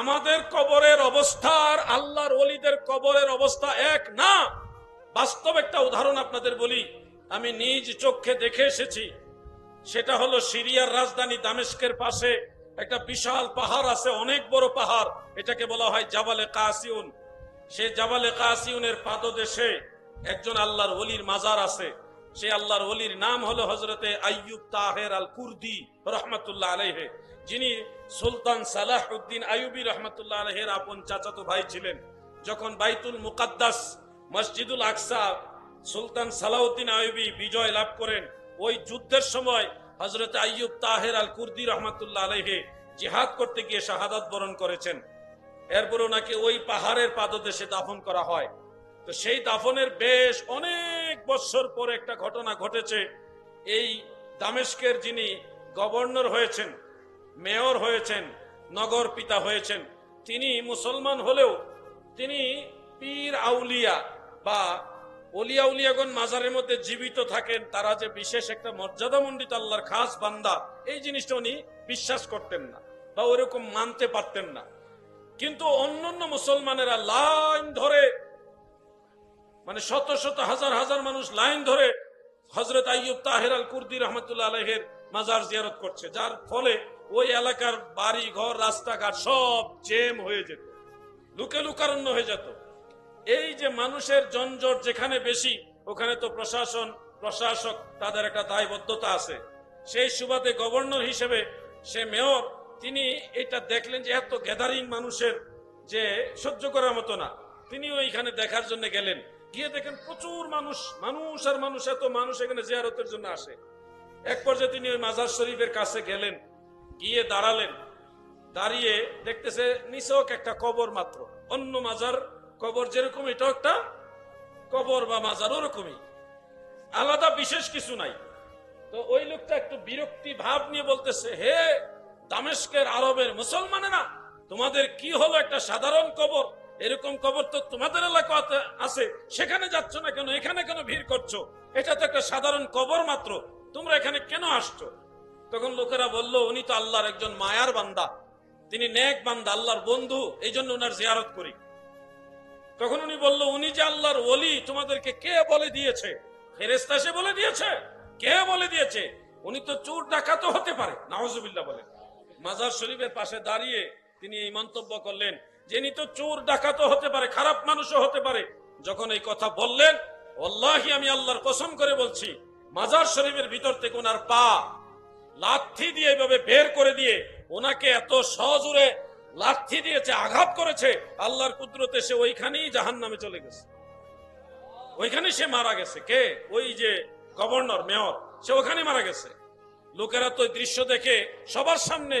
আমাদের কবরের অবস্থা আর আল্লাহর ওলিদের কবরের অবস্থা এক না। বাস্তব একটা উদাহরণ আপনাদের বলি, আমি নিজ চোখে দেখে এসেছি। সেটা হলো সিরিয়ার রাজধানী দামেস্কের পাশে একটা বিশাল পাহাড় আছে, অনেক বড় পাহাড়, এটাকে বলা হয় জাবালে কাসিউন। সে জাবালে কাসিউনের পাদদেশে একজন আল্লাহর ওলির মাজার আছে। সে আল্লাহর ওলির নাম হলো হযরতে আইয়ুব তাহের আল কুর্দি রহমাতুল্লাহ আলাইহি, যিনি সুলতান সালাহউদ্দিন আইয়ুবী রহমাতুল্লাহ আলাইহির আপন চাচাতো ভাই ছিলেন। যখন বাইতুল মুকাদ্দাস মসজিদুল আকসা সুলতান সালাহউদ্দিন আইয়ুবী বিজয় লাভ করেন, ওই যুদ্ধের সময় হযরত আইয়ুব তাহের আল কুর্দি রহমাতুল্লাহ আলাইহি জিহাদ করতে গিয়ে শাহাদাত বরণ করেছেন। এরপর ওনাকে ওই পাহাড়ের পাদদেশে দাফন করা হয়। তো সেই দাফনের বেশ অনেক বছর পরে একটা ঘটনা ঘটেছে। এই দামেস্কের যিনি গভর্নর হয়েছেন, মেয়র হয়েছেন, নগর পিতা হয়েছেন, তিনি মুসলমান হলেও তিনি পীর আউলিয়া বা ওলিয়া উলিয়াগণ মাজারের মধ্যে জীবিত থাকেন, তারা যে বিশেষ একটা মর্যাদামণ্ডিত আল্লাহর খাস বান্দা, এই জিনিসটা উনি বিশ্বাস করতেন না বা ওরকম মানতে পারতেন না। কিন্তু অন্যান্য মুসলমানেরা লাইন ধরে, মানে শত শত হাজার হাজার মানুষ লাইন ধরে হযরত আইয়ুব তাহের আল কুর্দি রহমাতুল্লাহ আলাইহির মাজার জিয়ারত করছে, যার ফলে ওই এলাকার বাড়ি ঘর রাস্তাঘাট সব জ্যাম হয়ে যেত, লুকে লুকারণ্য হয়ে যেত। এই যে মানুষের জনজট যেখানে বেশি, ওখানে তো প্রশাসক তাদের একটা দায়বদ্ধতা আছে। সেই সুবাদে গভর্নর হিসেবে সে মেয়র, তিনি এটা দেখলেন যে এত গ্যাদারিং মানুষের যে সহ্য করার মতো না, তিনি ওইখানে দেখার জন্য গেলেন। গিয়ে দেখেন প্রচুর মানুষ, মানুষ আর মানুষ, এত মানুষ এখানে জিয়ারতের জন্য আসে। এক পর্যায়ে তিনি ওই মাজার শরীফের কাছে গেলেন, গিয়ে দাঁড়ালেন। দাঁড়িয়ে দেখতেছে নিছক একটা কবর মাত্র, অন্য মাজার কবর যেরকম এটা একটা কবর বা মাজার ওরকমই, আলাদা বিশেষ কিছু নাই। তো ওই লোকটা একটু বিরক্তি ভাব নিয়ে বলতেছে, হে দামেস্কের আরবের মুসলমানেরা, তোমাদের কি হলো? একটা সাধারণ কবর, এরকম কবর তো তোমাদের এলাকাতে আছে, সেখানে যাচ্ছ না কেন? এখানে কেন ভিড় করছো? এটা তো একটা সাধারণ কবর মাত্র, তোমরা এখানে কেন আসছো? তখন লোকেরা বলল, উনি তো আল্লাহর একজন মায়ার বান্দা, তিনি নেক বান্দা, আল্লাহর বন্ধু, এই জন্য ওনার জিয়ারত করি। তখন উনি বলল, উনি যে আল্লাহর ওলি, তোমাদেরকে কে বলে দিয়েছে? ফেরেশতা এসে বলে দিয়েছে? কে বলে দিয়েছে? উনি তো চোর ডাকাতও হতে পারে, নাউজুবিল্লাহ বলে। মাজার শরীফের পাশে দাঁড়িয়ে তিনি এই মন্তব্য করলেন যে ইনি তো চোর ডাকাতও হতে পারে, খারাপ মানুষও হতে পারে। যখন এই কথা বললেন, ওয়াল্লাহি আমি আল্লাহর কসম করে বলছি, মাজার শরীফের ভিতর থেকে ওনার পা লাথি দিয়ে এভাবে বের করে দিয়ে ওনাকে এত সজোরে লাথি দিয়েছে, আঘাত করেছে, আল্লাহর কুদরতে সে ওইখানেই জাহান্নামে চলে গেছে, ওইখানে সে মারা গেছে। কে? ওই যে গভর্নর, মেয়র, সে ওখানে মারা গেছে। লোকেরা তো দৃশ্য দেখে, সবার সামনে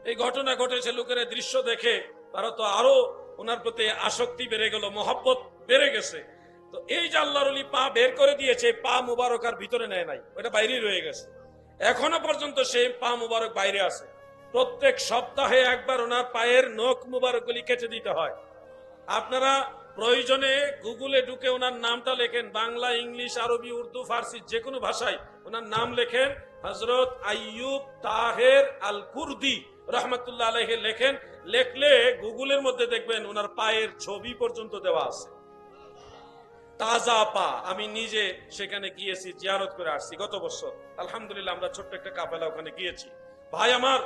এই ঘটনা ঘটেছে, লোকেরা দৃশ্য দেখে তারা তো আরো ওনার প্রতি আসক্তি বেড়ে গেল, মহব্বত বেড়ে গেছে। তো এই যে আল্লাহর ওলি পা বের করে দিয়েছে, পা মুবারক আর ভিতরে নেয় নাই, ওটা বাইরেই রয়ে গেছে। এখনো পর্যন্ত সেই পা মুবারক বাইরে আছে। প্রত্যেক সপ্তাহে একবার ওনার পায়ের নখ মুবারক গুলি কেটে দিতে হয়। আপনারা প্রয়োজনে গুগলে ঢুকে ওনার নামটা লেখেন, বাংলা, ইংলিশ, আরবি, উর্দু, ফার্সি, যে কোনো ভাষায় ওনার নাম লেখেন, হযরত আইয়ুব তাহের আল কুর্দি রহমাতুল্লাহ আলাইহি লেখেন। লেখলে গুগলের মধ্যে দেখবেন ওনার পায়ের ছবি পর্যন্ত দেওয়া আছে, তাজা পা। আমি নিজে সেখানে গিয়েছি, জিয়ারত করে আসছি গত বছর। আলহামদুলিল্লাহ, আমরা ছোট্ট একটা কাফেলা ওখানে গিয়েছি। ভাই আমার,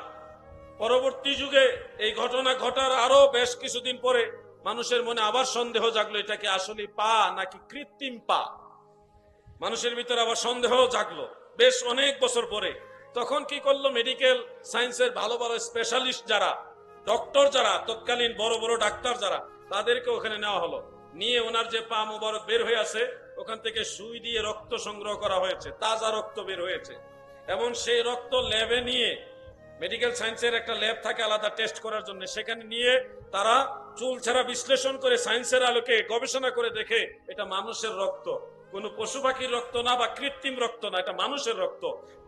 পরবর্তী যুগে এই ঘটনা ঘটার আরো বেশ কিছুদিন পরে মানুষের মনে আবার সন্দেহ জাগলো, এটা কি আসলে পা নাকি কৃত্রিম পা? মানুষের ভিতরে আবার সন্দেহ জাগলো বেশ অনেক বছর পরে। তখন কি করলো, মেডিকেল সায়েন্সের ভালো ভালো স্পেশালিস্ট যারা, ডক্টর যারা, তৎকালীন বড় বড় ডাক্তার যারা, তাদেরকে ওখানে নেওয়া হলো। নিয়ে ওনার যে পা মুবারক বের হয়ে আছে, ওখান থেকে সুই দিয়ে রক্ত সংগ্রহ করা হয়েছে, তাজা রক্ত বের হয়েছে। এবং সেই রক্ত ল্যাবে নিয়ে, মেডিকেল সায়েন্সের একটা ল্যাব থাকে আলাদা টেস্ট করার জন্য, সেখানে নিয়ে তারা চুল ছাড়া বিশ্লেষণ করে সায়েন্সের আলোকে গবেষণা করে দেখে এটা মানুষের রক্ত, কোন পশু পাখির রক্ত না বা কৃত্রিম রক্ত না, এটা মানুষের রক্ত।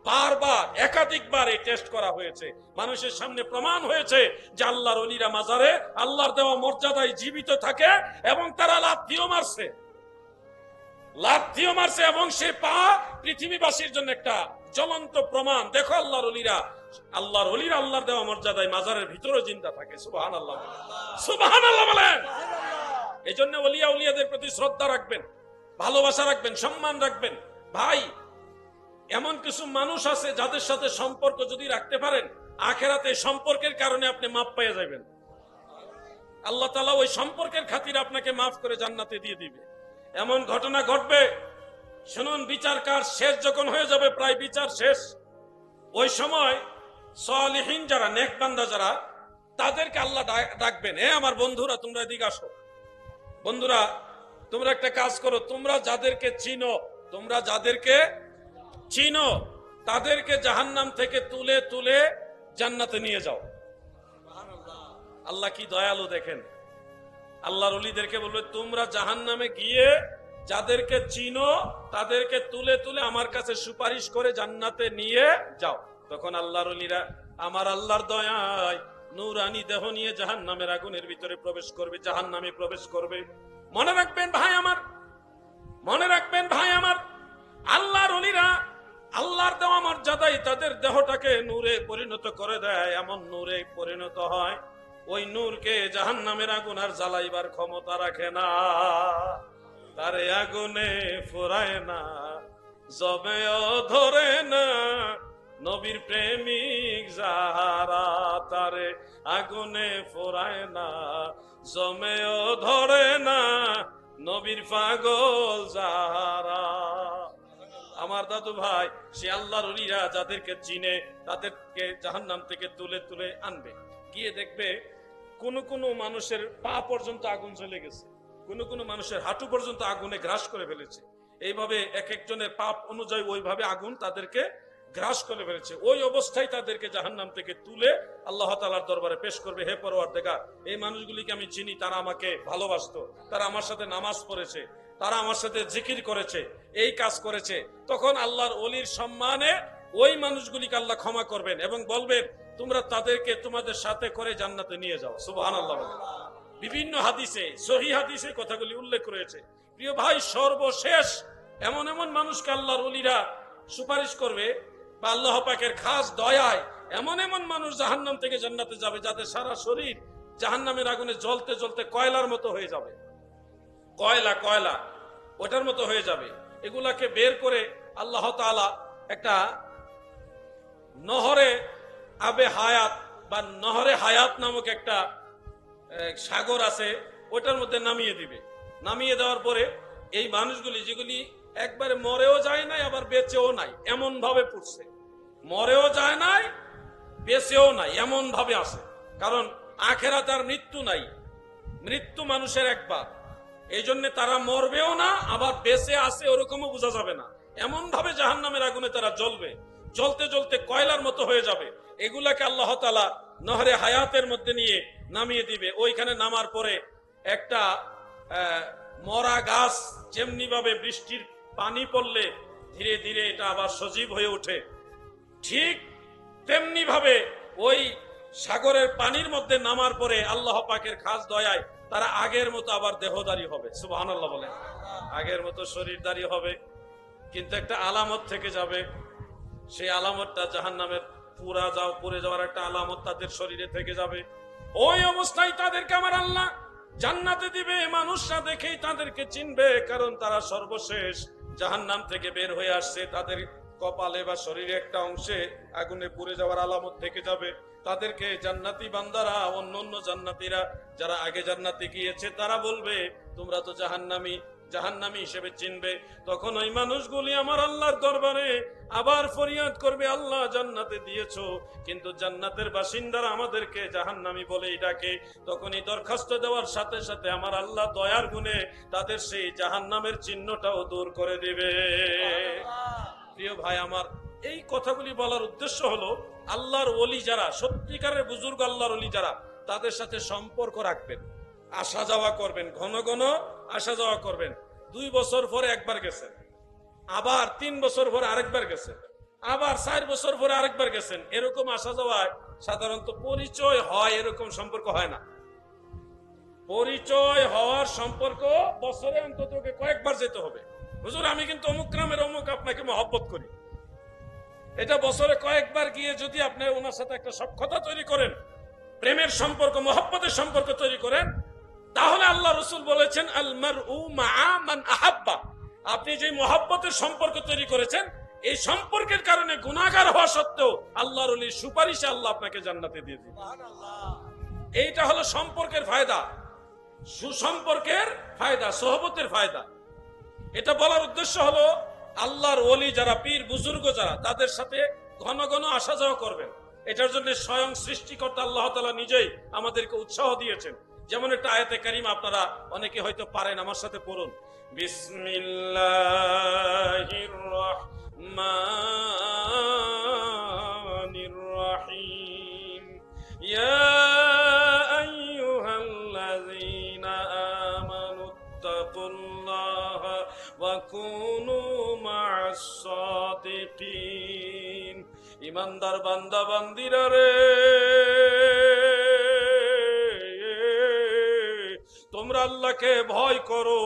বারবার একাধিকবার এই টেস্ট করা হয়েছে, মানুষের সামনে প্রমাণ হয়েছে যে আল্লাহর ওলিরা মাজারে আল্লাহর দেওয়া মর্যাদায় জীবিত থাকে, এবং তারা লাথিও মারছে, এবং সে পা পৃথিবীবাসীর জন্য একটা জ্বলন্ত প্রমাণ। দেখো আল্লাহর ওলিরা আল্লাহর ওলিরা আল্লাহর দেওয়া মর্যাদায় মাজারের ভিতরে জিন্দা থাকে। সুবহানাল্লাহ, সুবহানাল্লাহ বলেন। এই জন্য ওলিয়া উলিয়াদের প্রতি শ্রদ্ধা রাখবেন, ভালোবাসা রাখবেন, সম্মান রাখবেন। ভাই, এমন কিছু মানুষ আছে যাদের সাথে সম্পর্ক যদি রাখতে পারেন, আখেরাতে সম্পর্কের কারণে আপনি মাপ পেয়ে যাবেন। আল্লাহ তাআলা ওই সম্পর্কের খাতিরে আপনাকে মাফ করে জান্নাতে দিয়ে দিবে। এমন ঘটনা ঘটবে, শুনুন, বিচার কাজ শেষ যখন হয়ে যাবে, প্রায় বিচার শেষ, ওই সময় সালিহিন যারা, নেক বান্দা যারা, তাদেরকে আল্লাহ ডাকবেন, হে আমার বন্ধুরা তোমরা এদিকে আসো। বন্ধুরা তোমরা একটা কাজ করো, তোমরা যাদেরকে চিনো তাদেরকে জাহান্নাম থেকে তুলে তুলে জান্নাতে নিয়ে যাও। আল্লাহ কি দয়ালু দেখেন। আল্লাহর ওলিদেরকে বলবে, তোমরা জাহান্নামে গিয়ে যাদেরকে চিনো তাদেরকে তুলে তুলে আমার কাছে সুপারিশ করে জান্নাতে নিয়ে যাও। তখন আল্লাহর ওলিরা আমার আল্লাহর দয়ায় নূরানি দেহ নিয়ে জাহান্নামের আগুনের ভিতরে প্রবেশ করবে, জাহান্নামে প্রবেশ করবে। মনে রাখবেন ভাই আমার, মনে রাখবেন ভাই আমার, আল্লাহর ওলিরা আল্লাহর দেওয়া মর্যাদায় তাদের দেহটাকে নূরে পরিণত করে দেয়। এমন নূরে পরিণত হয়, ওই নূরকে জাহান্নামের আগুন আর জ্বালাইবার ক্ষমতা রাখে না, তারে আগুনে ফুরায় না, জবেও ধরে না। নবীর প্রেমিক যাহারা, তারে আগুনে ফুরায় না, জমেও ধরে না, নবীর পাগল যাহারা। আমার দাদু ভাই, সে আল্লাহর ওলিরা যাদেরকে চিনে তাদেরকে জাহান্নাম থেকে তুলে তুলে আনবে। গিয়ে দেখবে কোন কোন মানুষের পা পর্যন্ত আগুন চলে গেছে, কোন কোন মানুষের হাঁটু পর্যন্ত আগুনে গ্রাস করে ফেলেছে। এইভাবে এক একজনের পাপ অনুযায়ী ওইভাবে আগুন তাদেরকে গ্রাস করে ফেলেছে। ওই অবস্থায় তাদেরকে জাহান্নাম থেকে তুলে আল্লাহ তাআলার দরবারে পেশ করবে, হে পরওয়ারদিগার, এই মানুষগুলিকে আমি চিনি, তারা আমাকে ভালোবাসতো, তারা আমার সাথে নামাজ পড়েছে, তারা আমার সাথে জিকির করেছে, এই কাজ করেছে। তখন আল্লাহর ওলির সম্মানে ওই মানুষগুলিকে আল্লাহ ক্ষমা করবেন এবং বলবেন, তোমরা তাদেরকে তোমাদের সাথে করে জান্নাতে নিয়ে যাও। সুবহানাল্লাহ। বিভিন্ন হাদিসে, সহিহ হাদিসে কথাগুলি উল্লেখ রয়েছে। প্রিয় ভাই, সর্বশেষ এমন এমন মানুষকে আল্লাহর ওলিরা সুপারিশ করবে, বা আল্লাহ পাকের খাস দয়ায় এমন এমন মানুষ জাহান্নাম থেকে জান্নাতে যাবে যাদের সারা শরীর জাহান্নামের আগুনে জ্বলতে জ্বলতে কয়লার মতো হয়ে যাবে, কয়লা ওটার মতো হয়ে যাবে। এগুলাকে বের করে আল্লাহ তাআলা একটা নহরে আবে হায়াত বা নহরে হায়াত নামক একটা সাগর আছে, ওটার মধ্যে নামিয়ে দিবে। নামিয়ে দেওয়ার পরে এই মানুষগুলি, যেগুলি একবারে মরেও যায় নাই আবার বেঁচেও নাই, এমন ভাবে পড়ছে, মরেও যায় নাই বেঁচেও নাই, এমন ভাবে আছে। কারণ আখেরাতে আর মৃত্যু নাই, মৃত্যু মানুষের একবার, এই জন্য তারা মরবেও না আবার বেঁচে আছে ওরকমও বোঝা যাবে না, এমন ভাবে জাহান্নামের আগুনে তারা জ্বলবে, জ্বলতে জ্বলতে কয়লার মতো হয়ে যাবে। এগুলাকে আল্লাহ তাআলা নহরে হায়াতের মধ্যে নিয়ে নামিয়ে দিবে। ওইখানে নামার পরে একটা মরা গাছ যেমনি ভাবে বৃষ্টির পানি পড়লে ধীরে ধীরে এটা আবার সজীব হয়ে ওঠে, ঠিক তেমনি ভাবে ওই সাগরের পানির মধ্যে নামার পরে আল্লাহ পাকের খাস দয়ায় তারা আগের মতো আবার দেহদারী হবে। সুবহানাল্লাহ বলেন। আগের মতো শরীরদারী হবে, কিন্তু একটা আলামত থেকে যাবে। সেই আলামতটা জাহান্নামের পুড়ে যাওয়ার একটা আলামত তাদের শরীরে থেকে যাবে। ওই অবস্থায় তাদেরকে আমার আল্লাহ জান্নাতে দিবে। মানুষরা দেখেই তাদেরকে চিনবে, কারণ তারা সর্বশেষ জাহান্নাম থেকে বের হয়ে আসছে। তাদের কপালে বা শরীরে একটা অংশে আগুনে পুড়ে যাওয়ার আলামত থেকে যাবে। তাদেরকে জান্নাতি বান্দারা, অন্য জান্নাতীরা যারা আগে জান্নাতে গিয়েছে, তারা বলবে, তোমরা তো জাহান্নামী হিসেবে চিনবে। তখন ওই মানুষগুলি আমার আল্লাহর দরবারে আবার ফরিয়াদ করবে, আল্লাহ জান্নাতে দিয়েছো, কিন্তু জান্নাতের বাসিন্দারা আমাদেরকে জাহান্নামী বলেই ডাকে। তখনই দরখাস্ত দেওয়ার সাথে সাথে আমার আল্লাহ দয়ার গুণে তাদের সেই জাহান্নামের চিহ্নটাও দূর করে দিবে। প্রিয় ভাই আমার, এই কথাগুলি বলার উদ্দেশ্য হলো, আল্লাহর ওলি যারা, সত্যিকারের বুজুর্গ আল্লাহর ওলি যারা, তাদের সাথে সম্পর্ক রাখবেন, আসা যাওয়া করবেন, ঘন ঘন আসা যাওয়া করবেন। 2 বছর পরে একবার গেছেন, আবার 3 বছর পরে আরেকবার গেছেন, আবার 4 বছর পরে আরেকবার গেছেন। এরকম আসা যাওয়ায় সাধারণত পরিচয় হয়, এরকম সম্পর্ক হয় না। পরিচয় হওয়ার সম্পর্ক বছরে অন্তত কয়েকবার যেতে হবে। হুজুর, আমি কিন্তু অমুক গ্রামের অমুক, আপনাকে মহব্বত করি, এটা বছরে কয়েকবার গিয়ে যদি আপনি ওনার সাথে একটা সখ্যতা তৈরি করেন, প্রেমের সম্পর্ক, মহব্বতের সম্পর্ক তৈরি করেন, তাহলে আল্লাহ রাসূল বলেছেন আল মারউ মাআ মান আহাব্বা। আপনি যে মহব্বতের সম্পর্ক তৈরি করেছেন, এই সম্পর্কের কারণে গুনাহগার হওয়া সত্ত্বেও আল্লাহর ওলির সুপারিশে আল্লাহ আপনাকে জান্নাতে দিয়ে দিবেন। এইটা হলো সম্পর্কের ফায়দা, সুসম্পর্কের ফায়দা, সোহবতের ফায়দা। এটা বলার উদ্দেশ্য হলো আল্লাহর ওলি যারা, পীর বুজুর্গ যারা, তাদের সাথে ঘন ঘন আসা যাওয়া করবেন। এটার জন্য স্বয়ং সৃষ্টিকর্তা আল্লাহ তাআলা নিজেই আমাদেরকে উৎসাহ দিয়েছেন। যেমন একটা আয়াতে কারিমা আপনারা অনেকে হয়তো পারেন, আমার সাথে পড়ুন। বিসমিল্লাহির রাহমানির রাহিম। ইয়া আইয়ুহাল্লাযীনা আমানুত্তাকুল্লাহা ওয়া কুনু মা'আস সাদিকিন। ইমানদার বান্দা বান্দিরা রে, তোমরা আল্লাহকে ভয় করো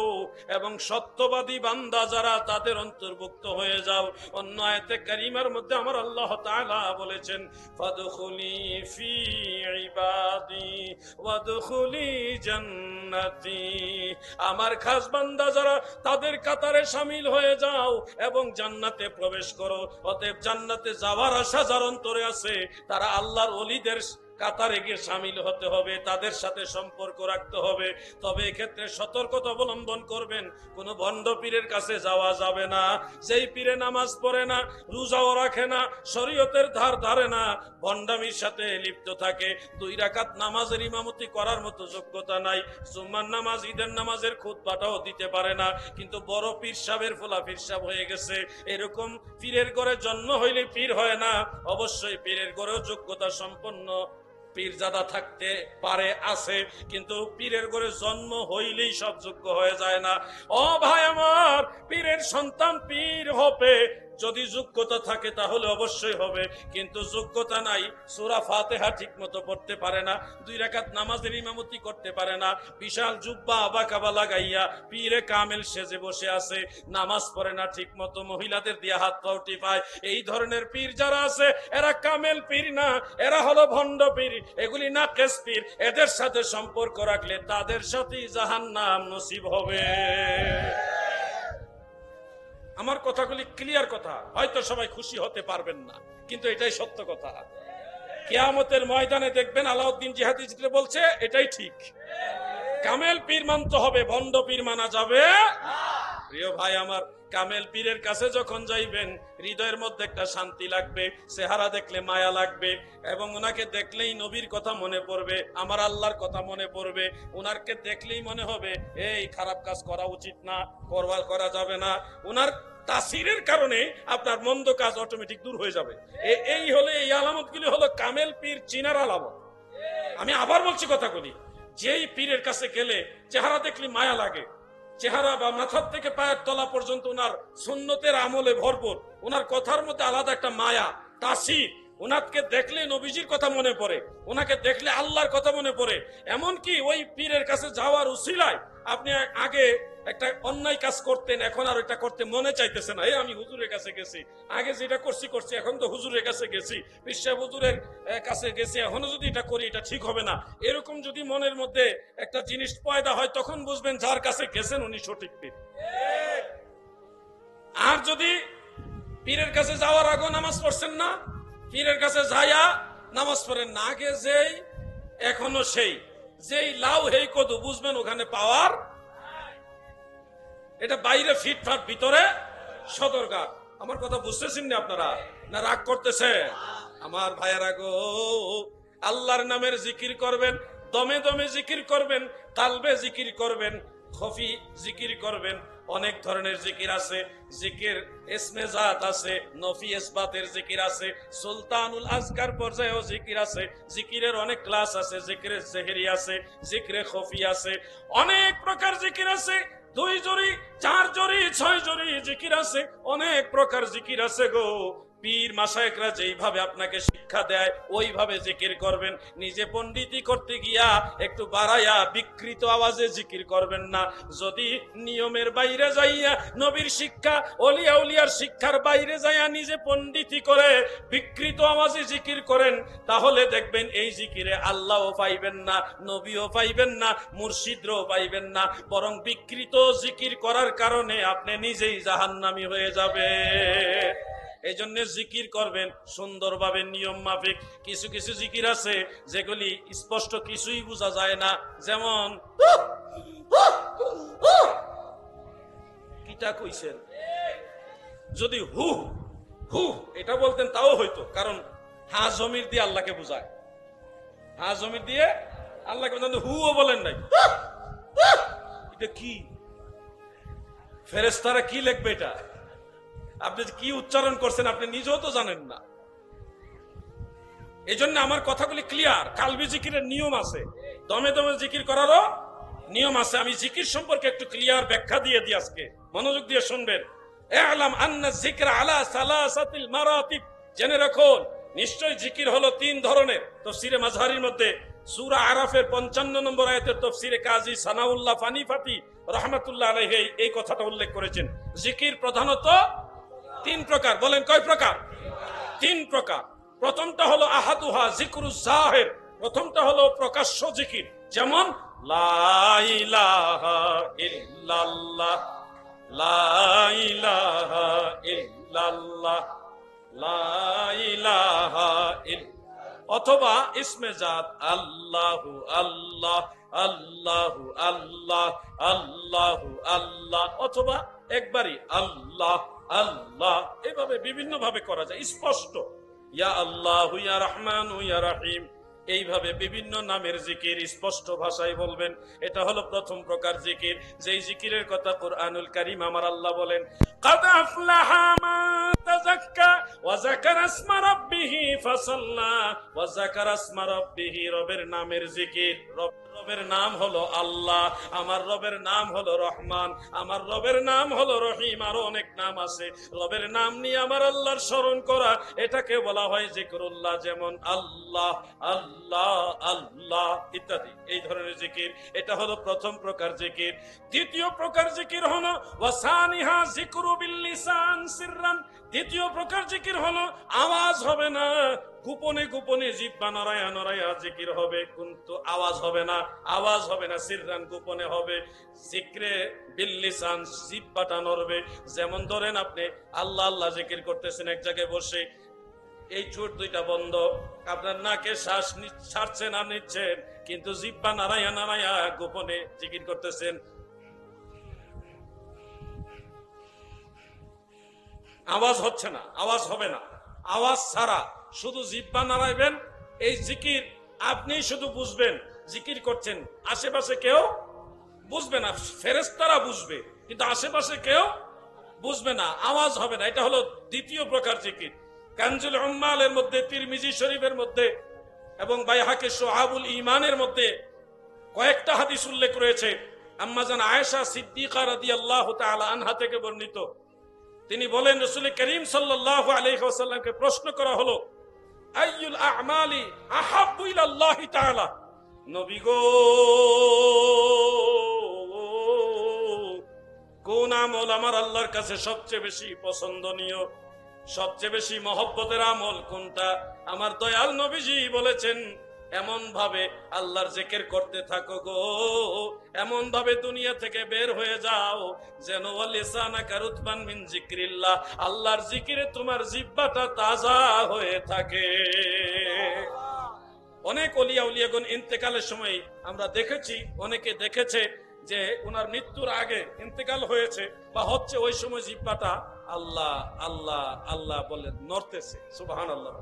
এবং সত্যবাদী বান্দা যারা, তাদের অন্তর্ভুক্ত হয়ে যাও। অন্য আয়াতে কারিমার মধ্যে আমার আল্লাহ তাআলা বলেছেন ফাদখুলি ফি ইবাদি ওয়াদখুলি জান্নাতি। আমার খাস বান্দা যারা, তাদের কাতারে শামিল হয়ে যাও এবং জান্নাতে প্রবেশ করো। অতএব জান্নাতে যাওয়ার আশা যার অন্তরে আছে, তারা আল্লাহর ওলিদের কাতারে গিয়ে শামিল হতে হবে, তাদের সাথে সম্পর্ক রাখতে হবে। তবে এক্ষেত্রে সতর্কতা অবলম্বন করবেন, কোনো ভণ্ড পীরের কাছে যাওয়া যাবে না। যেই পীরে নামাজ পড়ে না, রোজাও রাখে না, শরীয়তের ধার ধারে না, ভণ্ডামির সাথে লিপ্ত থাকে, 2 রাকাত নামাজের ইমামতি করার মতো যোগ্যতা নাই, জুম্মার নামাজ, ঈদের নামাজের খুতবাটাও দিতে পারে না, কিন্তু বড় পীর সাহেবের ফোলা পীর সাহেব হয়ে গেছে। এরকম পীরের ঘরে জন্ম হইলে পীর হয় না, অবশ্যই পীরের ঘরেও যোগ্যতা সম্পন্ন পীরজাদা থাকতে পারে, আছে, কিন্তু পীরের ঘরে জন্ম হইলেই সব যোগ্য হয়ে যায় না। ও ভাই আমার, পীরের সন্তান পীর হবে, যদি যোগ্যতা থাকে তাহলে অবশ্যই হবে, কিন্তু যোগ্যতা নাই, সূরা ফাতিহা ঠিক মতো পড়তে পারে না, 2 রাকাত নামাজের ইমামতি করতে পারে না, বিশাল জুব্বা আবাকাবা লাগাইয়া পীরে কামেল সেজে বসে আছে, নামাজ পড়ে না ঠিক মতো, মহিলাদের দিয়ে হাত পাও টিপায়। এই ধরনের পীর যারা আছে, এরা কামেল পীর না, এরা হলো ভণ্ড পীর, এগুলি নাকেস পীর। এদের সাথে সম্পর্ক রাখলে তাদের সাথেই জাহান্নাম নসিব হবে। আমার কথাগুলি ক্লিয়ার কথা, হয়তো সবাই খুশি হতে পারবেন না, কিন্তু এটাই সত্য কথা। কিয়ামতের ময়দানে দেখবেন আলাউদ্দিন জিহাদি যেটা বলছে এটাই ঠিক। কামেল পীর মানতে হবে, ভণ্ড পীর মানা যাবে না। প্রিয় ভাই আমার, কামেল পীরের কাছে যখন যাইবেন, হৃদয়ের মধ্যে একটা শান্তি লাগবে, চেহারা দেখলে মায়া লাগবে, এবং ওনাকে দেখলেই নবীর কথা মনে পড়বে, আমার আল্লাহর কথা মনে পড়বে। ওনারকে দেখলেই মনে হবে এই খারাপ কাজ করা উচিত না, করা যাবে না। ওনার তাসিরের কারণে আপনার মন্দ কাজ অটোমেটিক দূর হয়ে যাবে। এই হলে, এই আলামতগুলি হলো কামেল পীর চিনার আলামত। আমি আবার বলছি কথাগুলি, যেই পীরের কাছে গেলে চেহারা দেখলে মায়া লাগে, চেহারা বা মাথার থেকে পায়ের তলা পর্যন্ত ওনার সুন্নতের আমলে ভরপুর, ওনার কথার মধ্যে আলাদা একটা মায়া, তাসির, ওনাকে দেখলে নবীজির কথা মনে পড়ে, ওনাকে দেখলে আল্লাহর কথা মনে পড়ে। এমনকি ওই পীরের কাছে যাওয়ার উসিলায় আপনি আগে একটা অন্যায় কাজ করতেন, এখন আর ওইটা করতে মনে চাইতেছে না। আমি হুজুরের কাছে গেছি, আগে যেটা করছি, এখন তো হুজুরের কাছে গেছি, বিশ্ব হুজুরের কাছে গেছি, এখনো যদি এটা করি এটা ঠিক হবে না। এরকম যদি মনের মধ্যে একটা জিনিস পয়দা হয়, তখন বুঝবেন যার কাছে গেছেন উনি সঠিক পীর। আর যদি পীরের কাছে যাওয়ার আগে নামাজ পড়ছেন না, পীরের কাছে যাইয়া নামাজ পড়েন না, আগে যেই এখনো সেই, যেই লাউ হেই কদু, বুঝবেন ওখানে পাওয়ার। এটা বাইরে ফিটফাট, ভিতরে সদরঘাট। আমার কথা বুঝতেছেন না আপনারা, না রাগ করতেছে? আমার ভাইয়েরা গো, আল্লাহর নামের জিকির করবেন, দমে দমে জিকির করবেন, কালবে জিকির করবেন, খফি জিকির করবেন। অনেক ধরনের জিকির আছে, জিকির ইসমে জাত আছে, নফি ইসবাতের জিকির আছে, সুলতানুল আজকার পর্যায়েও জিকির আছে, জিকিরের অনেক ক্লাস আছে, জিকিরে জেহেরি আছে, জিকিরে খফি আছে, অনেক প্রকার জিকির আছে। 2 জরি, 4 জরি, 6 জরি জিকির আছে, অনেক প্রকার জিকির আছে গো। পীর মাশায়েখরা যেইভাবে আপনাকে শিক্ষা দেয় ওইভাবে জিকির করবেন। নিজে পণ্ডিতি করতে গিয়া একটু বাড়াইয়া বিকৃত আওয়াজে জিকির করবেন না। যদি নিয়মের বাইরে যাইয়া, নবীর শিক্ষা, ওলিয়া উলিয়ার শিক্ষার বাইরে যাইয়া নিজে পণ্ডিতি করে বিকৃত আওয়াজে জিকির করেন, তাহলে দেখবেন এই জিকিরে আল্লাহও পাইবেন না, নবীও পাইবেন না, মুর্শিদও পাইবেন না, বরং বিকৃত জিকির করার কারণে আপনি নিজেই জাহান্নামী হয়ে যাবে। এই জন্য জিকির করবেন সুন্দরভাবে, নিয়ম মাফিক। কিছু কিছু জিকির আছে যেগুলি স্পষ্ট কিছুই বোঝা যায় না, যেমন কিটা কইছেন, যদি হু হু এটা বলতেন তাও হইতো, কারণ হা জমির দিয়ে আল্লাহকে বুঝায়, হা জমির দিয়ে আল্লাহকে বুঝান, হুও বলেন নাই। এটা কি ফেরেশতারা কি লিখবে এটা? আপনি কি উচ্চারণ করছেন আপনি নিজেও তো জানেন না। এই জন্য আমার কথাগুলি ক্লিয়ার। কালবি জিকিরের নিয়ম আছে, দমে দমে জিকির করারও নিয়ম আছে। আমি জিকির সম্পর্কে একটু ক্লিয়ার ব্যাখ্যা দিয়ে দিই, আজকে মনোযোগ দিয়ে শুনবেন। ইআলাম আন্না যিকরা আলা সালাসাতিল মারাতিব, জেনে রাখুন নিশ্চয় জিকির হলো তিন ধরনের। তাফসীরে মাযহারির মধ্যে সূরা আরাফের 55 নম্বর আয়াতের তাফসীরে কাজী সানাউল্লাহ ফানিফাতি রাহমাতুল্লাহ আলাইহি এই কথাটা উল্লেখ করেছেন। জিকির প্রধানত তিন প্রকার। বলেন কয় প্রকার? তিন প্রকার। প্রথমটা হলো আহাদুহা যিকরুজ জাহির, প্রথমটা হলো প্রকাশ্য জিকির, যেমন লা ইলাহা ইল্লাল্লাহ, লা ইলাহা ইল্লাল্লাহ, লা ইলাহা ইল্লাল্লাহ, অথবা ইসমে জাত আল্লাহু আল্লাহ, আল্লাহু আল্লাহ, আল্লাহু আল্লাহ, অথবা একবারই আল্লাহ আল্লাহ। এভাবে বিভিন্ন ভাবে করা যায় স্পষ্ট। ইয়া আল্লাহু ইয়া রহমানু ইয়া রহিম, এইভাবে বিভিন্ন নামের জিকির স্পষ্ট ভাষায় বলবেন। এটা হলো প্রথম প্রকার জিকির, যেই জিকিরের কথা কুরআনুল কারীম আমার আল্লাহ বলেন, কাদ আফলাহা মান তাযাক্কা ওয়া যাকারা ইসমা রাব্বিহি ফাসাল্লা ওয়া যাকারা ইসমা রাব্বিহি। রবের নামের জিকির। রবের নাম হলো আল্লাহ, আমার রবের নাম হলো রহমান, আমার রবের নাম হলো রহিম, আরো অনেক নাম আছে। রবের নাম নিয়ে আমার আল্লাহর স্মরণ করা, এটাকে বলা হয় জিকরুল্লাহ। যেমন আল্লাহ আল্লাহ আল্লাহ ইত্যাদি এই ধরনের জিকির। এটা হলো প্রথম প্রকার জিকির। দ্বিতীয় প্রকার জিকির হলো ওয়াসানিহা যিকরু বিল লিসান সিররান। দ্বিতীয় প্রকার জিকির হলো আওয়াজ হবে না, গোপনে গোপনে জিহ্বা নড়ায়া নড়ায়া জিকির হবে, কিন্তু আওয়াজ হবে না, আওয়াজ হবে না, সিররান গোপনে হবে। জিকরে বিল লিসান, জিহ্বাটা নড়বে। যেমন ধরেন আপনি আল্লাহ আল্লাহ জিকির করতেছেন এক জায়গায় বসে, এই ঠোঁট দুইটা বন্ধ, আপনার নাকে শ্বাস ছাড়ছেন আর নিচ্ছেন, কিন্তু জিহ্বা নাড়াইয়া নাড়াইয়া গোপনে জিকির করতেছেন। আওয়াজ হচ্ছে না, আওয়াজ হবে না, আওয়াজ ছাড়া শুধু জিহ্বা নাড়াইবেন। এই জিকির আপনি শুধু বুঝবেন জিকির করছেন, আশেপাশে কেউ বুঝবে না। ফেরেশতারা বুঝবে কিন্তু আশেপাশে কেউ বুঝবে না, আওয়াজ হবে না। এটা হলো দ্বিতীয় প্রকার জিকির। কানজুল উম্মালের মধ্যে, তিরমিজি শরীফের মধ্যে এবং বাইহাকি শুআবুল ঈমানের মধ্যে কয়েকটা হাদিস উল্লেখ রয়েছে। আম্মা জান আয়েশা সিদ্দিকা রাদিয়াল্লাহু তাআলা আনহা থেকে বর্ণিত, তিনি বলেন রাসূল করিম সাল্লাল্লাহু আলাইহি ওয়াসাল্লামকে প্রশ্ন করা হলো, আইয়ুল আ'মালি আহাব্বু ইলাল্লাহি তাআলা, নবী গো কোন আমল আমার আল্লাহর কাছে সবচেয়ে বেশি পছন্দনীয়, সবচেয়ে বেশি মহব্বতের আমল কোনটা? আমার দয়াল নবীজি বলেছেন, এমন ভাবে আল্লাহর জিকির করতে থাকো গো, এমন ভাবে দুনিয়া থেকে বের হয়ে যাও যেন লিসানাকা রুতবান মিন যিকরিল্লাহ, আল্লাহর জিকিরে তোমার জিহ্বাটা তাজা হয়ে থাকে। অনেক ওলিয়া উলিয়াগণ ইন্তেকালের সময় আমরা দেখেছি, অনেকে দেখেছে যে ওনার মৃত্যুর আগে ইন্তেকাল হয়েছে বা হচ্ছে, ওই সময় জিহ্বাটা আল্লাহ আল্লাহ আল্লাহ বলে নড়তেছে। সুবহানাল্লাহ।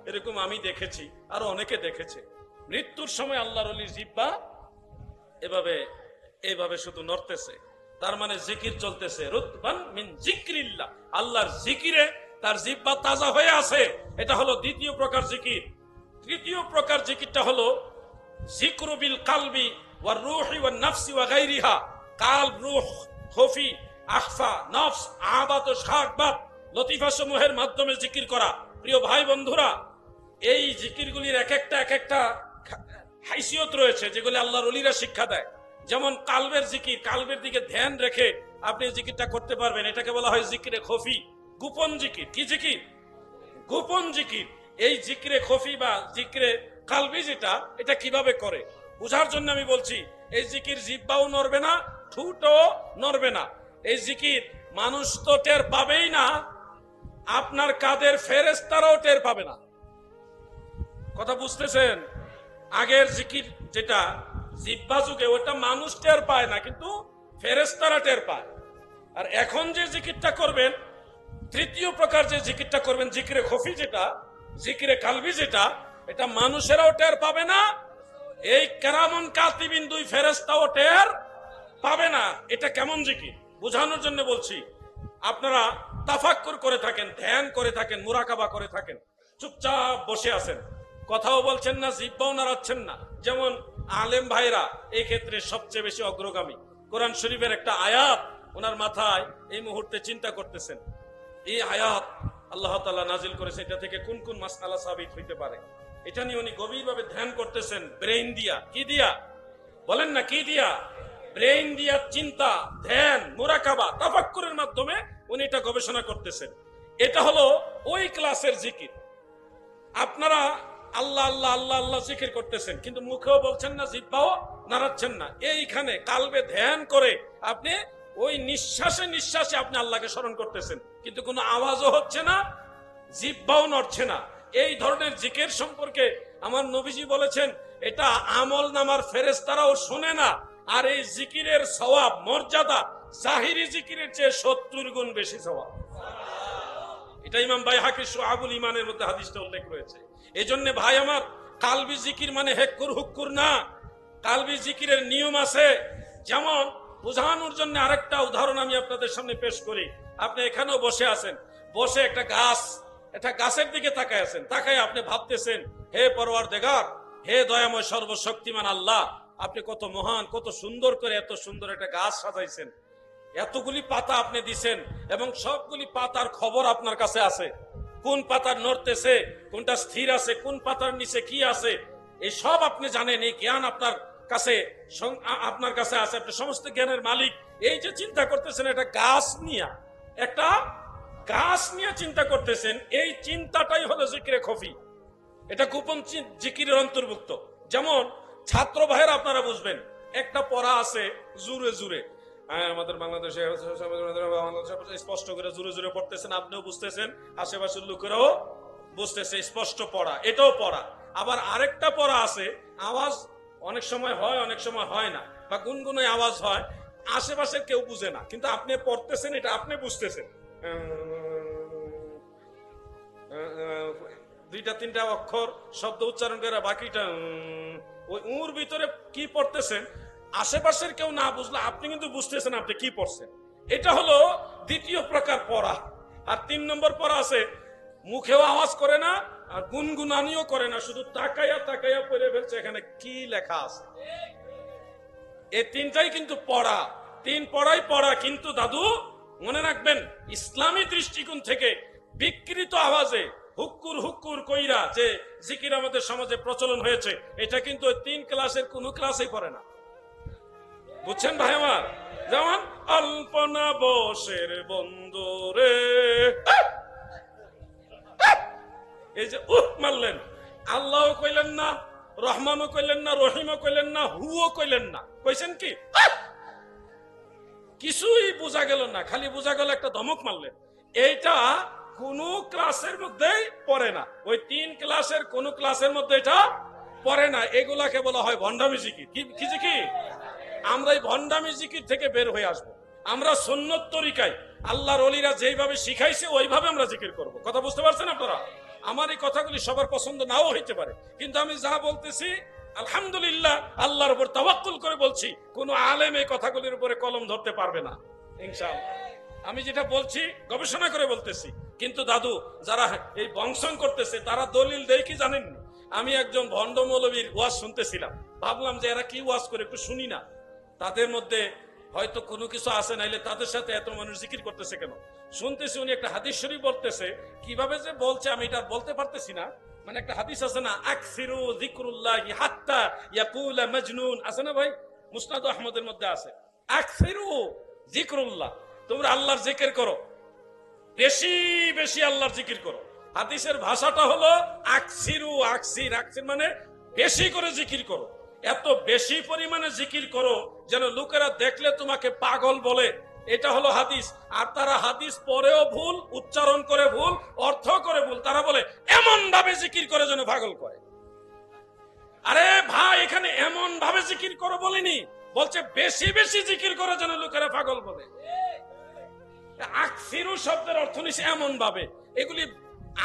এরকম আমি দেখেছি, আরো অনেকে দেখেছে। মৃত্যুর সময় আল্লাহর ওলির জিহ্বা এভাবে এইভাবে শুধু নড়তেছে, তার মানে জিকির চলতেছে। রুতবান মিন যিকরিল্লাহ, আল্লাহর জিকিরে তার জিহ্বা তাজা হয়ে আছে। এটা হলো দ্বিতীয় প্রকার জিকির। তৃতীয় প্রকার জিকিরটা হলো যিকরু বিল কালবি ওয়ার রূহি ওয়ান নাফসি ওয়া গায়রিহা। কালব, রূহ, খফি, আখফা, নফস, আবাত ও শাকবাত, লতিফা সমূহের মাধ্যমে জিকির করা। প্রিয় ভাই বন্ধুরা, এই জিকিরগুলির এক একটা হাইসিয়ত রয়েছে যেগুলি আল্লাহর ওলিরা শিক্ষা দেয়। যেমন কালবের জিকির, কালবের দিকে ধ্যান রেখে আপনি জিকিরটা করতে পারবেন, এটাকে বলা হয় জিকিরে খফি, গোপন জিকির। কি জিকির? গোপন জিকির। এই জিকিরে খফি বা জিকিরে কালবি যেটা, এটা কিভাবে করে বোঝার জন্য আমি বলছি। এই জিকির জিহ্বাও নড়বে না, ঠোঁটও নড়বে না। এই জিকির মানুষ তো টের পাবেই না, আপনার কাদের ফেরেশতারাও টের পাবে না। কথা বুঝতেছেন? আগের জিকির যেটা জিহ্বা যুগে, ওটা মানুষ টের পায় না, কিন্তু ফেরেশতারা টের পায়। আর এখন যে জিকিরটা করবেন, তৃতীয় প্রকার যে জিকিরটা করবেন, জিকিরে খফি যেটা, জিকিরে কালবি যেটা, এটা মানুষেরাও টের পাবে না, এই কেরামন কাতিবিন দুই ফেরেশতাও টের পাবে না। এটা কেমন জিকির বোঝানোর জন্য বলছি। আপনারা তাফাক্কুর করে থাকেন, ধ্যান করে থাকেন, মুরাকাবা করে থাকেন, চুপচাপ বসে আছেন, কথাও বলছেন না, জিহ্বাও নাড়াচ্ছেন না। যেমন আলেম ভাইরা এই ক্ষেত্রে সবচেয়ে বেশি অগ্রগামী। কোরআন শরীফের একটা আয়াত ওনার মাথায় এই মুহূর্তে চিন্তা করতেছেন, এই আয়াত আল্লাহ তাআলা নাজিল করেছে, এটা থেকে কোন কোন মাসআলা সাবিত হইতে পারে, এটা নিয়ে উনি গভীরভাবে ধ্যান করতেছেন। ব্রেইন দিয়া, কি দিয়া বলেন না, কি দিয়া? ব্রেইন দিয়া চিন্তা, ধ্যান, মুরাকাবা, তাফাক্কুরের মাধ্যমে উনি এটা গবেষণা করতেছেন। এটা হলো ওই ক্লাসের জিকির। আপনারা আল্লাহ আল্লাহ আল্লাহ আল্লাহ জিকির করতেছেন, কিন্তু মুখেও বলছেন না, জিহ্বাও নাড়াচ্ছেন না। এইখানে কালবে ধ্যান করে আপনি ওই নিঃশ্বাসে নিঃশ্বাসে আপনি আল্লাহকে স্মরণ করতেছেন, কিন্তু কোনো আওয়াজও হচ্ছে না, জিহ্বাও নড়ছে না। এই ধরনের জিকির সম্পর্কে আমার নবীজি বলেছেন, এটা আমল নামার ফেরেশতারাও শোনে না। আর এই জিকিরের সওয়াব, মর্যাদা জাহিরি জিকিরের চেয়ে 70 গুণ বেশি সওয়াব। এটা ইমাম বাইহাকী শুআবুল ঈমানের মধ্যে হাদিসটা উল্লেখ রয়েছে। এজন্য ভাই আমার, কালবি জিকির মানে হেক্কুর হুক্কুর না। কালবি জিকিরের নিয়ম আছে। যেমন বোঝানোর জন্য আরেকটা উদাহরণ আমি আপনাদের সামনে পেশ করি। আপনি এখানেও বসে আছেন, বসে একটা গাছের দিকে তাকায় আছেন, তাকায় আপনি ভাবতেছেন, হে পরওয়ারদিগার, হে দয়াময় সর্বশক্তিমান আল্লাহ, আপনি কত মহান, কত সুন্দর করে এত সুন্দর একটা গাছ সাজাইছেন, এতগুলি পাতা আপনি দিছেন, এবং সবগুলি পাতার খবর আপনার কাছে আছে। কোন পাতার নড়তেছে, কোনটা স্থির আছে, কোন পাতার নিচে কি আছে, এই সব আপনি জানেন। এই জ্ঞান আপনার কাছে আছে, আপনি সমস্ত জ্ঞানের মালিক। এই যে চিন্তা করতেছেন একটা গাছ নিয়ে চিন্তা করতেছেন, এই চিন্তাটাই হলো জিকিরে খফি। এটা গোপন জিকিরের অন্তর্ভুক্ত। যেমন ছাত্র ভাইয়েরা আপনারা বুঝবেন, একটা পড়া আছে জুরে জুরে, আমাদের বাংলাদেশে স্পষ্ট করে জুরে জুরে পড়তেছেন, আপনিও বুঝতেছেন, আশেপাশের লোকেরাও বুঝতেছে, স্পষ্ট পড়া, এটাও পড়া। আবার আরেকটা পড়া আছে, আওয়াজ অনেক সময় হয়, অনেক সময় হয় না, বা গুনগুনে আওয়াজ হয়, আশেপাশের কেউ বুঝে না, কিন্তু আপনি পড়তেছেন, এটা আপনি বুঝতেছেন। দুইটা তিনটা অক্ষর শব্দ উচ্চারণ করে, বাকিটা ওই উর ভিতরে কি পড়তেছেন, আশেপাশের কেউ না বুঝলে আপনি কিন্তু বুঝতেছেন আপনি কি পড়ছেন। এটা হলো দ্বিতীয় প্রকার পড়া। আর 3 নম্বর পড়া আছে, মুখেও আওয়াজ করে না, আর গুনগুনানিও করে না, শুধু তাকাইয়া তাকাইয়া পড়ে ফেলছে এখানে কি লেখা আছে। এই তিনটাই কিন্তু পড়া, 3 পড়াই পড়া। কিন্তু দাদু মনে রাখবেন, ইসলামী দৃষ্টিকোণ থেকে বিকৃত আওয়াজে হুক্কুর হুক্কুর কইরা যে জিকির আমাদের সমাজে প্রচলন হয়েছে, এটা কিন্তু 3 ক্লাসের কোন ক্লাসেই পড়ে না। বুঝছেন ভাই আমার? যেমন অল্পনা বসের বন্ধুরে, এই যে মারলেন, আল্লাহও কইলেন না, রহমানও কইলেন না, রহিমও কইলেন না, হুও কইলেন না, কইছেন কি? কিছুই বোঝা গেল না, খালি বোঝা গেল একটা ধমক মারলেন। এইটা কোন ক্লাসের মধ্যেই পড়ে না, ওই 3 ক্লাসের কোন ক্লাসের মধ্যে এটা পড়ে না। এগুলাকে বলা হয় ভণ্ডামি জিকির। কি জিকির? আমরা এই ভণ্ডামি জিকির থেকে বের হয়ে আসবো। আমরা সুন্নত তরিকায় আল্লাহর ওলিরা যেইভাবে শিখাইছে ওইভাবে আমরা জিকির করব। কথা বুঝতে পারছেন আপনারা? আমার এই কথাগুলি সবার পছন্দ নাও হইতে পারে, কিন্তু আমি যা বলতেছি আলহামদুলিল্লাহ আল্লাহর উপর তাওয়াক্কুল করে বলছি, কোন আলেম এই কথাগুলির উপরে কলম ধরতে পারবে না ইনশাআল্লাহ। আমি যেটা বলছি গবেষণা করে বলতেছি। কিন্তু দাদু যারা এই বংশন করতেছে তারা দলিল দেয় কি জানেন? আমি একজন ভণ্ড মৌলবীর ওয়াজ শুনতেছিলাম, ভাবলাম যে এরা কি ওয়াজ করে একটু শুনি না, তাদের মধ্যে হয়তো কোনো কিছু আছে, নাইলে তাদের সাথে এত মানুষ জিকির করতেছে কেন। শুনতেছি উনি একটা হাদিস শরীফ বলতেছে, কিভাবে যে বলছে আমি এটা বলতে পারতেছি না। মানে একটা হাদিস আছে না, আকসিরু যিকরুল্লাহি হাত্তা ইয়াকুলা মাজনুন, আছে না ভাই? মুসনাদ আহমদের মধ্যে আছে, আকসিরু যিকরুল্লাহ, তোমরা আল্লাহর জিকির করো, বেশি বেশি আল্লাহর জিকির করো। হাদিসের ভাষাটা হলো আকসিরু, আকসির, আকসির মানে বেশি করে জিকির করো, এত বেশি পরিমাণে জিকির করো যেন লোকেরা দেখলে তোমাকে পাগল বলে। এটা হলো হাদিস। আর তারা হাদিস পড়েও ভুল, উচ্চারণ করে ভুল, অর্থ করে ভুল। তারা বলে এমন ভাবে জিকির করে যেন পাগল করে। আরে ভাই, এখানে এমন ভাবে জিকির করো বলিনি, বলছে বেশি বেশি জিকির করে যেন লোকেরা পাগল বলে। আকসিরু শব্দের অর্থ নিছে এমন ভাবে। এগুলি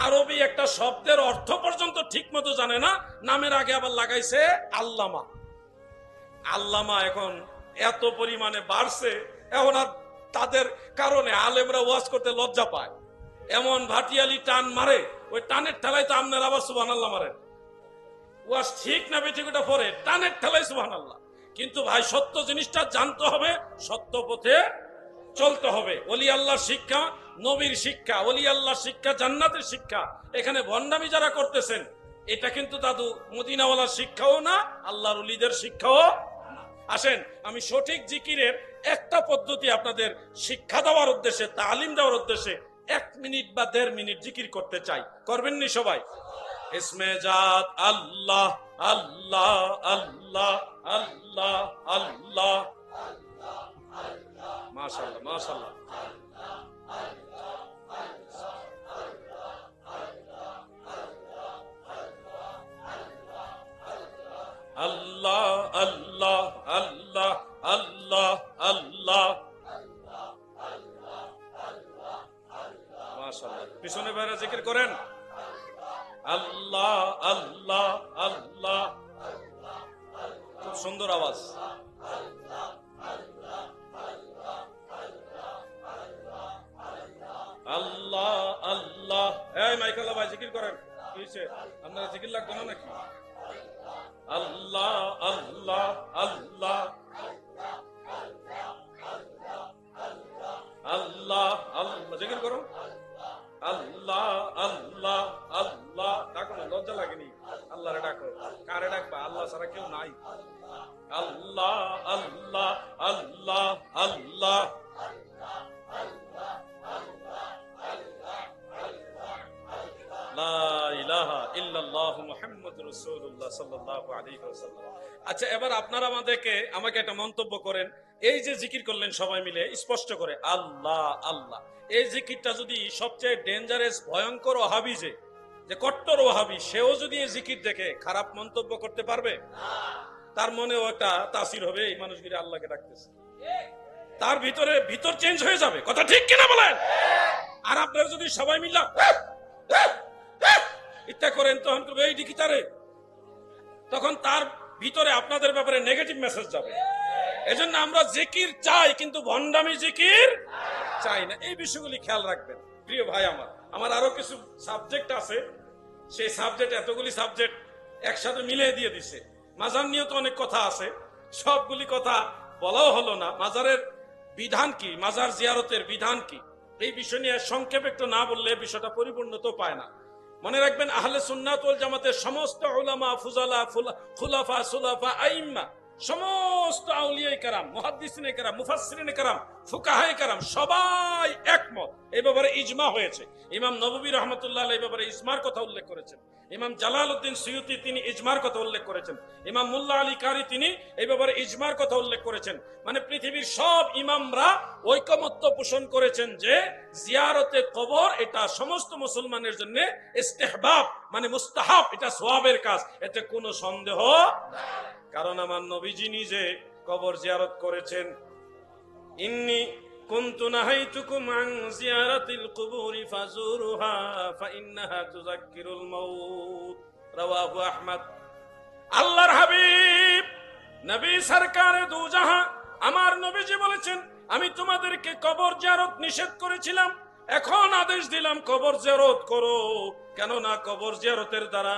আরবি একটা শব্দের অর্থ পর্যন্ত ঠিক মতো জানে না, নামের আগে আবার লাগাইছে আল্লামা। আল্লামা এখন এত পরিমাণে বাড়ছে, এখন আর তাদের কারণে আলেমরা ওয়াজ করতে লজ্জা পায়, এমন ভাটিয়ালি টান মারে, ওই টানের ঠেলায় তো আপনার আবার সুবহানাল্লাহ মারেন। ওয়াজ ঠিক না বেঠিক ওটা পরে টানের ঠেলায় সুবহানাল্লাহ। কিন্তু ভাই, সত্য জিনিসটা জানতে হবে, সত্য পথে চলতে হবে। ওলি আল্লাহর শিক্ষা নবীর শিক্ষা, ওলি আল্লাহর শিক্ষা জান্নাতের শিক্ষা। এখানে ভণ্ডামি যারা করতেছেন, এটা কিন্তু দাদু মদিনাওয়ালার শিক্ষাও না, আল্লাহর ওলিদের শিক্ষাও না। আসেন, আমি সঠিক জিকিরের একটা পদ্ধতি আপনাদের শিক্ষা দেওয়ার উদ্দেশ্যে, তালিম দেওয়ার উদ্দেশ্যে 1 মিনিট বা 1.5 মিনিট জিকির করতে চাই। করবেন নি সবাই? ইসমে জাত আল্লাহ আল্লাহ আল্লাহ আল্লাহ আল্লাহ, মাশাআল্লাহ মাশাআল্লাহ। আল্লাহ আল্লাহ আল্লাহ আল্লাহ আল্লাহ, মাশাআল্লাহ। পিছনে বাইরে জিকির করেন, আল্লাহ আল্লাহ আল্লাহ, খুব সুন্দর আওয়াজ। আল্লাহ আল্লাহ। এই মাইকাল্লাহ ভাই জিকির করেন, কি হইছে? আপনারা জিকির লাগবে না নাকি? আল্লাহ আল্লাহ আল্লাহ আল্লাহ আল্লাহ, জিকির করো। আল্লাহ আল্লাহ আল্লাহ, ডাকো না, লজ্জা লাগেনি? আল্লাহরে ডাকো। কারে ডাকবা? আল্লাহ ছাড়া কেউ নাই। আল্লাহ আল্লাহ আল্লাহ আল্লাহ, লা ইলাহা ইল্লাল্লাহু মুহাম্মাদুর রাসূলুল্লাহ সাল্লাল্লাহু আলাইহি ওয়াসাল্লাম। আচ্ছা, এবার আপনারা আমাকে একটা মন্তব্য করেন। এই যে জিকির করলেন সবাই মিলে স্পষ্ট করে আল্লাহ আল্লাহ, এই জিকিরটা যদি সবচেয়ে ডেঞ্জারাস ভয়ঙ্কর ওয়াহাবি যে কট্টর ওয়াহাবি, সেও যদি এই জিকির দেখে খারাপ মন্তব্য করতে পারবে? তার মনেও একটা তাসির হবে, এই মানুষগুলো আল্লাহকে ডাকতেছে, তার ভিতর চেঞ্জ হয়ে যাবে। কথা ঠিক কিনা বলেন? আর আপনারা যদি সবাই মিলে ইত্যা করেন, তখন করবে এই ডিকিটারে, তখন তার ভিতরে আপনাদের ব্যাপারে নেগেটিভ মেসেজ যাবে। এজন্য আমরা জিকির চাই, কিন্তু ভণ্ডামি জিকির চাই না। এই বিষয়গুলি খেয়াল রাখবেন প্রিয় ভাই। আমার আরো কিছু সাবজেক্ট আছে, সেই সাবজেক্ট, এতগুলি সাবজেক্ট একসাথে মিলিয়ে দিয়ে দিছে। মাজার নিয়ে তো অনেক কথা আছে, সবগুলি কথা বলাও হলো না। মাজারের বিধান কি, মাজার জিয়ারতের বিধান কি, এই বিষয় নিয়ে সংক্ষেপে একটু না বললে বিষয়টা পরিপূর্ণতা পায় না। মনে রাখবেন, আহলে সুন্নাত ওয়াল জামাতের সমস্ত উলামা, ফুজালা, খুলাফা, সুলাফা, আইম্মা, সমস্ত আউলিয়ায়ে কেরাম, মুহাদ্দিসিনে কেরাম, মুফাসসিরিনে কেরাম, ফুকাহায়ে কেরাম সবাই একমত। এই ব্যাপারে ইজমা হয়েছে। ইমাম নববী রাহমাতুল্লাহ আলাইহি এই ব্যাপারে ইজমার কথা উল্লেখ করেছেন। ইমাম জালালউদ্দিন সুয়ুতী তিনি ইজমার কথা উল্লেখ করেছেন। ইমাম মুল্লা আলী কারি তিনি এই ব্যাপারে ইজমার কথা উল্লেখ করেছেন। মানে পৃথিবীর সব ইমামরা ঐকমত্য পোষণ করেছেন যে জিয়ারতে কবর এটা সমস্ত মুসলমানের জন্য ইস্তেহবাব, মানে মুস্তাহাব, এটা সওয়াবের কাজ, এতে কোনো সন্দেহ নাই। কারণ আমার নবীজি নিজে কবর জিয়ারত করেছেন। ইন্নী কুনতু নাহাইতুকুম আন জিয়ারাতিল কুবুরি ফাজুরুহা ফাইন্নাহা তুযাক্কিরুল মাউত, রাওয়াহু আহমদ। আল্লাহর হাবিব নবী সরকারে দু জাহান আমার নবীজি বলেছেন, আমি তোমাদেরকে কবর জিয়ারত নিষেধ করেছিলাম, এখন আদেশ দিলাম কবর জিয়ারত করো। কেননা কবর জিয়ারতের দ্বারা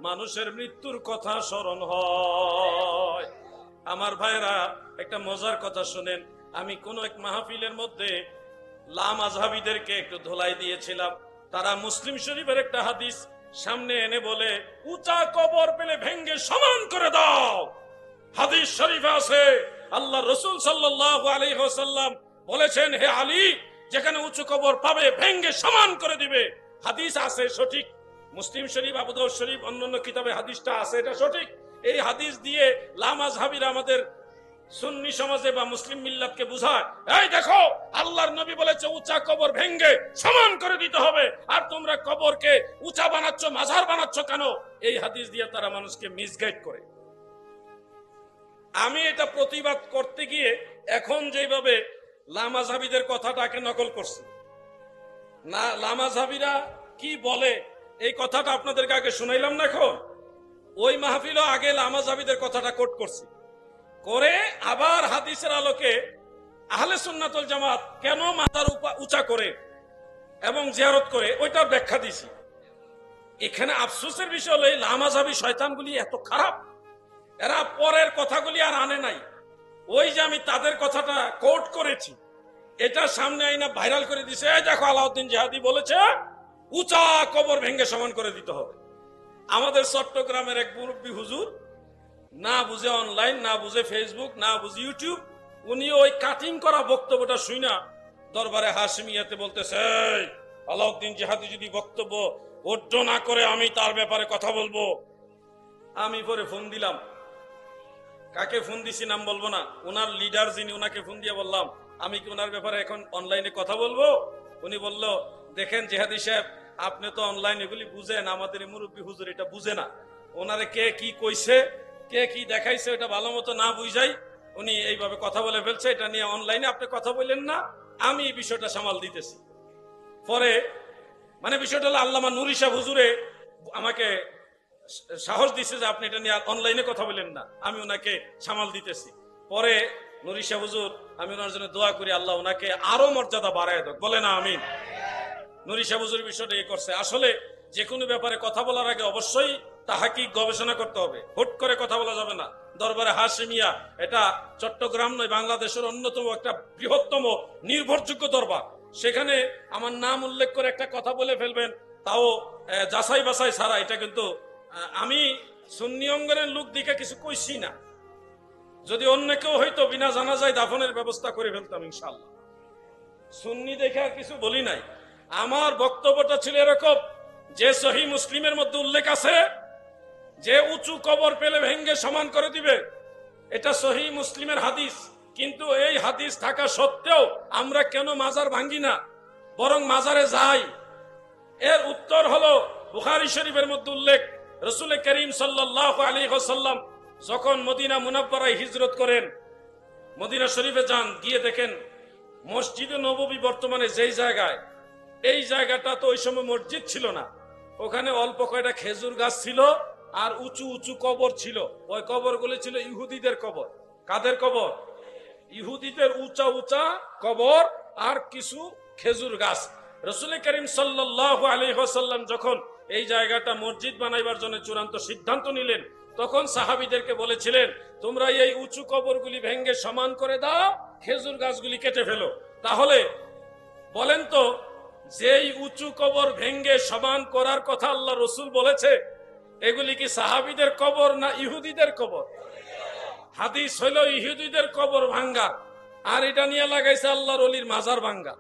মানুষের মৃত্যুর কথা স্মরণ হয়। আমার ভাইরা, একটা মজার কথা শুনেন। আমি কোন এক মাহফিলের মধ্যে লামাযহাবীদেরকে একটু ধোলাই দিয়েছিলাম। তারা মুসলিম শরীফের একটা হাদিস সামনে এনে বলে, উঁচা কবর পেলে ভেঙ্গে সমান করে দাও। হাদিস শরীফে আছে আল্লাহ রসুল সাল্লাল্লাহু আলাইহি ওয়াসাল্লাম বলেছেন, হে আলী, যেখানে উঁচু কবর পাবে ভেঙ্গে সমান করে দিবে। হাদিস আছে সঠিক, মুসলিম শরীফ, আবু দাউদ শরীফ, অন্যান্য কিতাবে হাদিসটা আছে, এটা সঠিক। এই হাদিস দিয়ে লামাযহাবীরা আমাদের সুন্নি সমাজে বা মুসলিম মিল্লাতকে বুঝায়, এই দেখো আল্লাহর নবী বলেছে উঁচা কবর ভেঙ্গে সমান করে দিতে হবে, আর তোমরা কবরকে উঁচা বানাচ্ছ, মাজার বানাচ্ছ কেন? এই হাদিস দিয়ে তারা মানুষকে মিসগাইড করে। আমি এটা প্রতিবাদ করতে গিয়ে এখন যেভাবে লামাযহাবীদের কথাটাকে নকল করছি, না লামাযহাবীরা কি বলে এই কথাটা আপনাদেরকে আগে শুনাইলাম না। এখন ওই মাহফিলও আগে লামাযহাবীদের কথাটা কোট করছি, করে আবার হাদিসের আলোকে আহলে সুন্নাত ওয়াল জামাত কেন মাথার উঁচা করে এবং জিয়ারত করে ওইটার ব্যাখ্যা দিছি। এখানে আফসোসের বিষয় হলো এই লামাযহাবী শয়তানগুলি এত খারাপ, এরা পরের কথাগুলি আর আনে নাই। ওই যে আমি তাদের কথাটা কোট করেছি, এটা সামনে আইনা ভাইরাল করে দিছে, এই দেখো আলাউদ্দিন জিহাদি বলেছে উঁচা কবর ভেঙ্গে সমান করে দিতে হবে। আমাদের চট্টগ্রামের এক মুরব্বী হুজুর, না বুঝে অনলাইন, না বুঝে ফেসবুক, না বুঝে ইউটিউব, উনি ওই কাটিং করা বক্তব্যটা শুইনা দরবারে হাশমিয়াতে বলতেছে, আলাউদ্দিন জিহাদি যদি বক্তব্য অর্জ না করে আমি তার ব্যাপারে কথা বলবো। আমি পরে ফোন দিলাম, কাকে ফোন দিছি নাম বলবো না, ওনার লিডার যিনি, ওনাকে ফোন দিয়ে বললাম আমি কি ওনার ব্যাপারে এখন অনলাইনে কথা বলবো? উনি বলল, দেখেন জিহাদি সাহেব, আপনি তো অনলাইন এগুলি বুঝেন, আমাদের মুরব্বী হুজুর এটা বুঝে না। ওনারে কে কি কইছে, কে কি দেখাইছে এটা ভালো মতো না বুঝাই উনি এইভাবে কথা বলে ফেলছে, এটা নিয়ে অনলাইনে আপনি কথা বললেন না, আমি এই বিষয়টা সামাল দিতেছি। পরে মানে বিষয়টা হলো আল্লামা নুরি সাহেব হুজুরে আমাকে সাহস দিচ্ছে যে আপনি এটা নিয়ে অনলাইনে কথা বলেন না, আমি ওনাকে সামাল দিতেছি। পরে নুরি সাহেব হুজুর, আমি ওনার জন্য দোয়া করি আল্লাহ ওনাকে আরো মর্যাদা বাড়ায় দেখ, বলে না আমিন। নুরি সাহেব হুজুর বিষয়টা এই করছে। আসলে যে কোনো ব্যাপারে কথা বলার আগে অবশ্যই তাহাকিক গবেষণা করতে হবে, হুট করে কথা বলা যাবে না। দরবারে হাশিমিয়া এটা চট্টগ্রাম নয়, বাংলাদেশের অন্যতম একটা বৃহত্তম নির্ভরযোগ্য দরবার। সেখানে আমার নাম উল্লেখ করে একটা কথা বলে ফেলবেন, তাও যাচাই বাছাই ছাড়া, এটা কিন্তু আমি সুন্নি অঙ্গনের লোক দিকে কিছু কইছি না। যদি অন্য কেউ হয়তো বিনা জানাজায় দাফনের ব্যবস্থা করে ফেলতাম ইনশাআল্লাহ। সুন্নি দেখে আর কিছু বলি নাই। আমার বক্তব্যটা ছিল এরকম, যে সহিহ মুসলিমের মধ্যে উল্লেখ আছে যে উঁচু কবর পেলে ভেঙ্গে সমান করে দিবে, এটা সহিহ মুসলিমের হাদিস। কিন্তু এই হাদিস থাকা সত্ত্বেও আমরা কেন মাজার ভাঙ্গি না, বরং মাজারে যাই? এর উত্তর হলো বুখারী শরীফের মধ্যে উল্লেখ, রাসূল করিম সাল্লাল্লাহু আলাইহি ওয়াসাল্লাম যখন মদিনা মুনাব্বারায় হিজরত করেন, মদিনা শরীফে যান, গিয়ে দেখেন মসজিদে নববী বর্তমানে যেই জায়গায়, এই জায়গাটা তো ওই সময় মসজিদ ছিল না, ওখানে অল্প কয়টা খেজুর গাছ ছিল আর উঁচু উঁচু কবর ছিল। ওই কবরগুলো ছিল ইহুদিদের কবর। কাদের কবর? ইহুদিদের উঁচা উঁচা কবর আর কিছু খেজুর গাছ। রাসূল করিম সাল্লাল্লাহু আলাইহি ওয়াসাল্লাম যখন এই জায়গাটা মসজিদ বানাইবার জন্য চূড়ান্ত সিদ্ধান্ত নিলেন, তখন সাহাবীদেরকে বলেছিলেন, তোমরা এই উঁচু কবরগুলি ভেঙ্গে সমান করে দাও, খেজুর গাছগুলি কেটে ফেলো। তাহলে বলেন তো, যেই উঁচু কবর ভেঙ্গে সমান করার কথা আল্লাহ রসুল বলেছে, এগুলি কি সাহাবীদের কবর না ইহুদিদের কবর? হাদিস হইল ইহুদিদের কবর ভাঙ্গা, আর এটা নিয়ে লাগাইছে আল্লাহর ওলির মাজার ভাঙ্গা।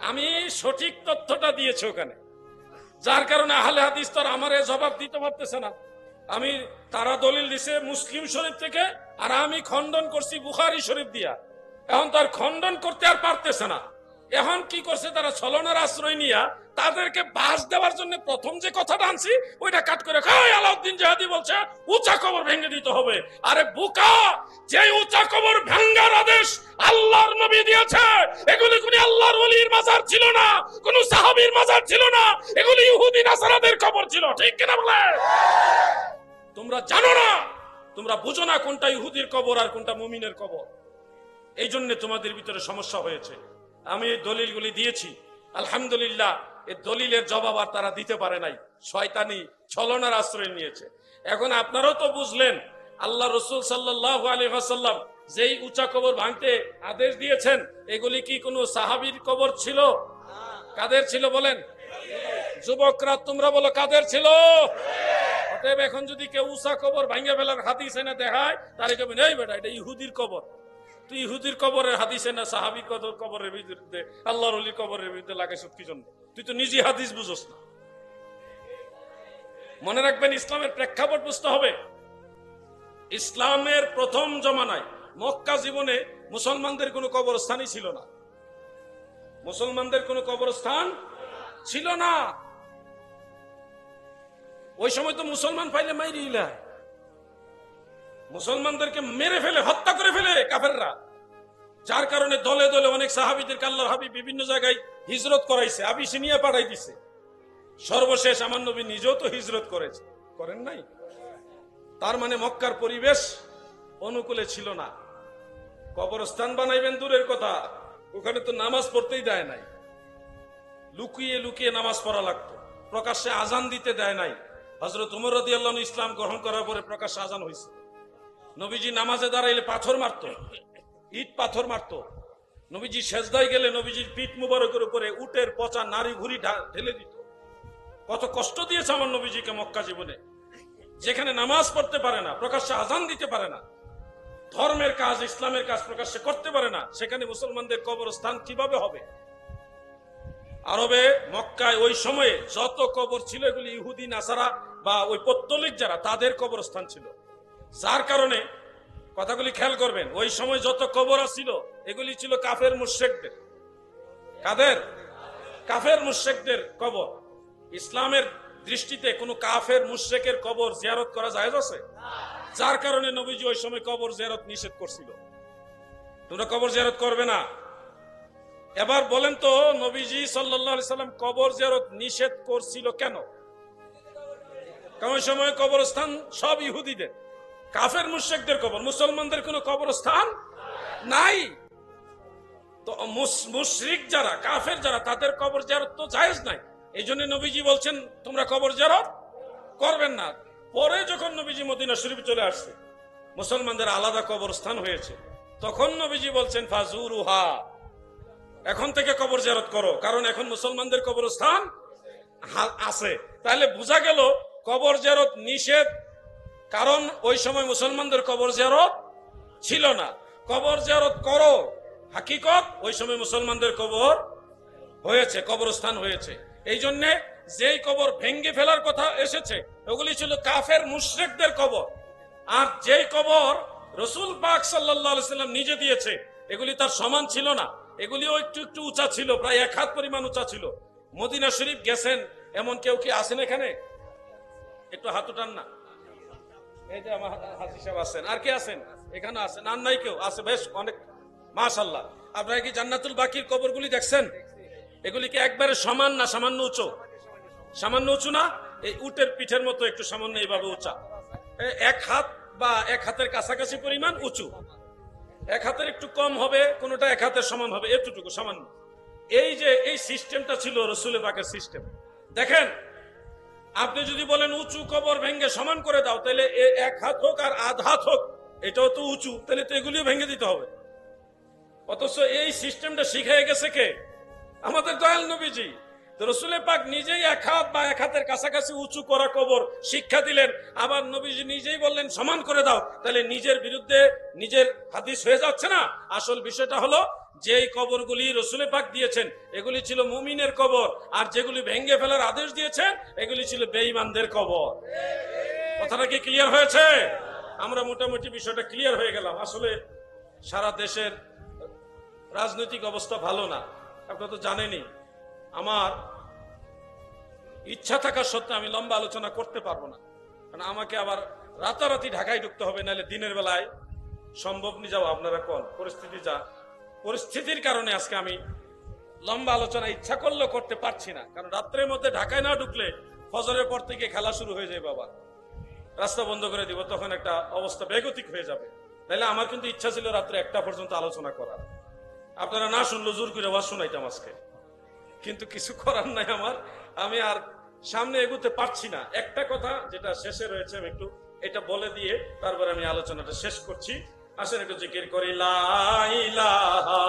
আমি সঠিক তথ্যটা দিয়েছি ওখানে, যার কারণে আহলে হাদিস তো আমার জবাব দিতে পারতেছে না। আমি, তারা দলিল দিছে মুসলিম শরীফ থেকে, আর আমি খণ্ডন করছি বুখারী শরীফ দিয়া। এখন তার খণ্ডন করতে আর পারতেছে না। এখন কি করছে, তারা ছলনার আশ্রয় নিয়া তাদেরকে বাস দেওয়ার জন্য প্রথম যে কথাটা আনছি ওইটা কাট করে, আলাউদ্দিন জিহাদি বলছে উঁচা কবর ভেঙে দিতে হবে। আরে বোকা, যে উঁচা কবর ভাঙ্গার আদেশ আল্লাহর নবী দিয়েছে, এগুলি কোন আল্লাহর ওলির মাজার ছিল না, কোন সাহাবীর মাজার ছিল না, এগুলি ইহুদি নাসারাদের কবর ছিল। ঠিক কিনা বলে? তোমরা জানো না, তোমরা বুঝো না কোনটা ইহুদির কবর আর কোনটা মুমিনের কবর। এই জন্য তোমাদের ভিতরে সমস্যা হয়েছে। আমি এই দলিলগুলি দিয়েছি, আলহামদুলিল্লাহ। এই দলিলের জবাব আর তারা দিতে পারে নাই, শয়তানি ছলনার আশ্রয় নিয়েছে। এখন আপনারাও তো বুঝলেন, আল্লাহ রসুল সাল্লাল্লাহু আলাইহি ওয়াসাল্লাম যেই উঁচা কবর ভাঙতে আদেশ দিয়েছেন, এগুলি কি কোনো সাহাবীর কবর ছিল? কাদের ছিল বলেন? যুবকরা তোমরা বলো কাদের ছিল? অতএব এখন যদি কেউ উঁচা কবর ভাঙে ফেলার হাদিস এনে দেখায়, তাহলে কেমন এই বেটা এটা ইহুদির কবর, তুই ইহুদির কবরের হাদিস এনে সাহাবী কবরের বিরুদ্ধে, আল্লাহর ওলির কবরের বিরুদ্ধে লাগাইছ কি জন্য? তুই তো নিজে হাদিস বুঝোস না। মনে রাখবেন, ইসলামের প্রেক্ষাপট বুঝতে হবে। ইসলামের প্রথম জমানায় মক্কা জীবনে মুসলমানদের কোনো কবরস্থানই ছিল না। মুসলমানদের কোনো কবরস্থান ছিল না। ওই সময় তো মুসলমান পাইলে মাইরি ইলায়, মুসলমানদেরকে মেরে ফেলে, হত্যা করে ফেলে কাফেররা। যার কারণে দলে দলে অনেক সাহাবীদেরকে আল্লাহর হাবিব বিভিন্ন জায়গায় হিজরত করাইছে, আবিসিনিয়া পাঠাই দিছে। সর্বশেষ আমার নবী নিজেও তো হিজরত করেছে, করেন নাই? তার মানে মক্কার পরিবেশ অনুকূলে ছিল না। কবরস্থান বানাইবেন দূরের কথা, ওখানে তো নামাজ পড়তেই দেয় নাই, লুকিয়ে লুকিয়ে নামাজ পড়া লাগতো, প্রকাশ্যে আজান দিতে দেয় নাই। হযরত উমর রাদিয়াল্লাহু আনহু ইসলাম গ্রহণ করার পরে প্রকাশ্যে আজান হয়েছে। নবীজি নামাজে দাঁড়াইলে পাথর মারতো, ইট পাথর মারতো। নবীজি সেজদায় গেলে নবীজির পিঠ মুবারকের উপরে উটের পচা নারী ঘুরি ঢেলে দিত। কত কষ্ট দিয়েছে আমার নবীজিকে মক্কা জীবনে। যেখানে নামাজ পড়তে পারে না, প্রকাশ্যে আজান দিতে পারে না, ধর্মের কাজ ইসলামের কাজ প্রকাশ্যে করতে পারে না, সেখানে মুসলমানদের কবরস্থান কিভাবে হবে? আরবে মক্কায় ওই সময়ে যত কবর ছিল এগুলি ইহুদি নাসারা বা ওই পৌত্তলিক যারা, তাদের কবরস্থান ছিল। যার কারণে কথাগুলি খেয়াল করবেন, ওই সময় যত কবর ছিল এগুলি ছিল কাফের মুশরিকদের। কাদের? কাফের মুশরিকদের কবর। ইসলামের দৃষ্টিতে কোন কাফের মুশরিকের কবর জিয়ারত করা জায়েজ আছে? যার কারণে নবীজি ওই সময় কবর জিয়ারত নিষেধ করছিল, তোমরা কবর জিয়ারত করবে না। এবার বলেন তো, নবীজি সাল্লাল্লাহু আলাইহি সাল্লাম কবর জিয়ারত নিষেধ করছিল কেন? কারণ ওই সময় কবরস্থান সব ইহুদিদের, কাফের মুশরিকদের কবর, মুসলমানদের কোনো কবরস্থান নাই। তো মুশরিক যারা, কাফের যারা, তাদের কবর জিয়ারত তো জায়েজ নাই। এই জন্য নবীজি বলছেন তোমরা কবর জিয়ারত করবেন না। পরে যখন নবীজি মদিনা শরীফ চলে আসছে, মুসলমানদের আলাদা কবরস্থান হয়েছে, তখন নবীজি বলছেন ফাজুরুহা, এখন থেকে কবর জিয়ারত করো, কারণ এখন মুসলমানদের কবরস্থান আছে। তাহলে বোঝা গেল কবর জিয়ারত নিষেধ, কারণ ওই সময় মুসলমানদের কবর জিয়ারত ছিল না। কবর জিয়ারত করো, হাকিকত ওই সময় মুসলমানদের কবর হয়েছে, কবরস্থান হয়েছে। এই জন্যে যেই কবর ভেঙ্গে ফেলার কথা এসেছে ওগুলি ছিল কাফের মুশরিকদের কবর। আর যেই কবর রাসূল পাক সাল্লাল্লাহু আলাইহি সাল্লাম নিজে দিয়েছে এগুলি তার সমান ছিল না, এগুলিও একটু একটু উঁচা ছিল, প্রায় 1 হাত পরিমাণ উঁচা ছিল। মদিনা শরীফ গেছেন এমন কেউ কি আছেন এখানে? একটু হাত উঠান না। এই যে আমার হাজী সাহেব আছেন, আর কে আছেন? এখানে আছেন, আর নাই কেউ? আছে, বেশ অনেক, মাশাআল্লাহ। আপনারা কি জান্নাতুল বাকির কবরগুলি দেখছেন? এগুলি কি একবারে সমান না সামান্য উঁচু? সামান্য উঁচু না? এই উটের পিঠের মতো একটু সামান্য এইভাবে উঁচা, 1 হাত বা 1 হাতের কাছাকাছি পরিমাণ উঁচু, 1 হাতের একটু কম হবে, কোনোটা 1 হাতের সমান হবে, এতটুকু সামান্য। এই যে এই সিস্টেমটা ছিল রাসূল পাকের সিস্টেম। দেখেন, আপনি যদি বলেন উঁচু কবর ভেঙ্গে সমান করে দাও, তাহলে 1 হাত হোক আর আধ হাত হোক, এটাও তো উঁচু, তাহলে তো এগুলিও ভেঙে দিতে হবে। অথচ এই সিস্টেমটা শিখাই গেছে কে? আমাদের দয়াল নবীজি। তো রাসূল পাক নিজেই 1 হাত বা 1 হাতের কাছাকাছি উঁচু করা কবর শিক্ষা দিলেন, আবার নবীজি নিজেই বললেন সমান করে দাও। তাহলে নিজের বিরুদ্ধে নিজের হাদিস হয়ে যাচ্ছে না? আসল বিষয়টা হলো, যেই কবরগুলি রাসূল পাক দিয়েছেন এগুলি ছিল মুমিনের কবর, আর যেগুলি ভেঙ্গে ফেলার আদেশ দিয়েছেন এগুলি ছিল বেঈমানদের কবর। কথাটা কি ক্লিয়ার হয়েছে? আমরা মোটামুটি বিষয়টা ক্লিয়ার হয়ে গেলাম। আসলে সারা দেশের রাজনৈতিক অবস্থা ভালো না, আপনারা তো জানেনই। আমার ইচ্ছা থাকা সত্ত্বেও আমি লম্বা আলোচনা করতে পারবো না, কারণ আমাকে আবার রাতারাতি ঢাকায় ঢুকতে হবে, নাহলে দিনের বেলায় সম্ভব নি যাওয়া। আপনারা কোন পরিস্থিতি, যা পরিস্থিতির কারণে আজকে আমি লম্বা আলোচনা ইচ্ছা করলেও করতে পারছি না, কারণ রাত্রের মধ্যে ঢাকায় না ঢুকলে ফজরের পর থেকে খেলা শুরু হয়ে যায়, বাবা রাস্তা বন্ধ করে দিব, তখন একটা অবস্থা বেগতিক হয়ে যাবে। তাহলে আমার কিন্তু ইচ্ছা ছিল রাত্রে 1টা পর্যন্ত আলোচনা করার। আপনারা না শুনলো জোর করে ওয়াজ শোনাইতাম আজকে, কিন্তু কিছু করার নাই আমার, আমি আর সামনে এগোতে পারছি না। একটা কথা যেটা শেষে রয়েছে, আমি একটু এটা বলে দিয়ে তারপরে আমি আলোচনাটা শেষ করছি। আসেন একটু জিকির করি, লা ইলাহা,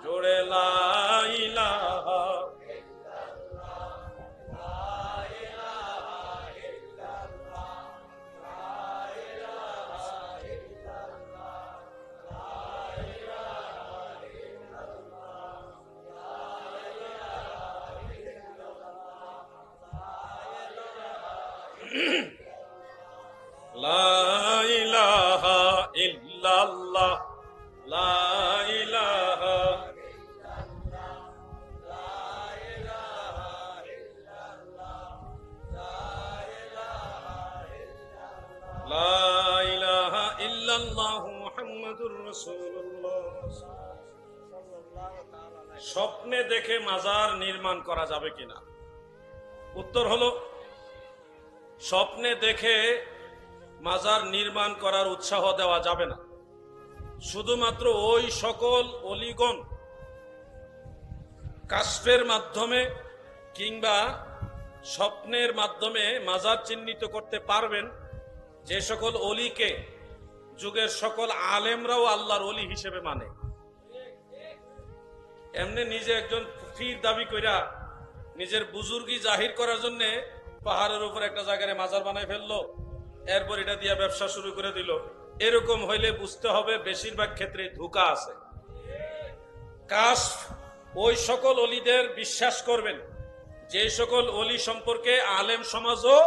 জোরে লা ইলাহা। লা ইলাহা ইল্লাল্লাহ, লা ইলাহা, লা ইলাহা ইল্লাল্লাহু মুহাম্মাদুর রাসূলুল্লাহ। স্বপ্নে দেখে মাজার নির্মাণ করা যাবে কিনা? উত্তর হলো, স্বপ্নে দেখে মাজার নির্মাণ করার উৎসাহ দেওয়া যাবে না। শুধুমাত্র ওই সকল অলিগণ কাশফের মাধ্যমে কিংবা স্বপ্নের মাধ্যমে মাজার চিহ্নিত করতে পারবেন, যে সকল অলিকে যুগের সকল আলেমরাও আল্লাহর অলি হিসেবে মানে। এমনি নিজে একজন পীর দাবি কইরা নিজের বুজুর্গি জাহির করার জন্য পাহাড়ের উপর একটা জায়গায় মাজার বানায় ফেললো, এরপর এটা দিয়ে ব্যবসা শুরু করে দিল। এরকম হইলে বুঝতে হবে বেশিরভাগ ক্ষেত্রে ধোঁকা আছে। কাশফ ওই সকল অলিদের বিশ্বাস করবেন যে সকল অলি সম্পর্কে আলেম সমাজও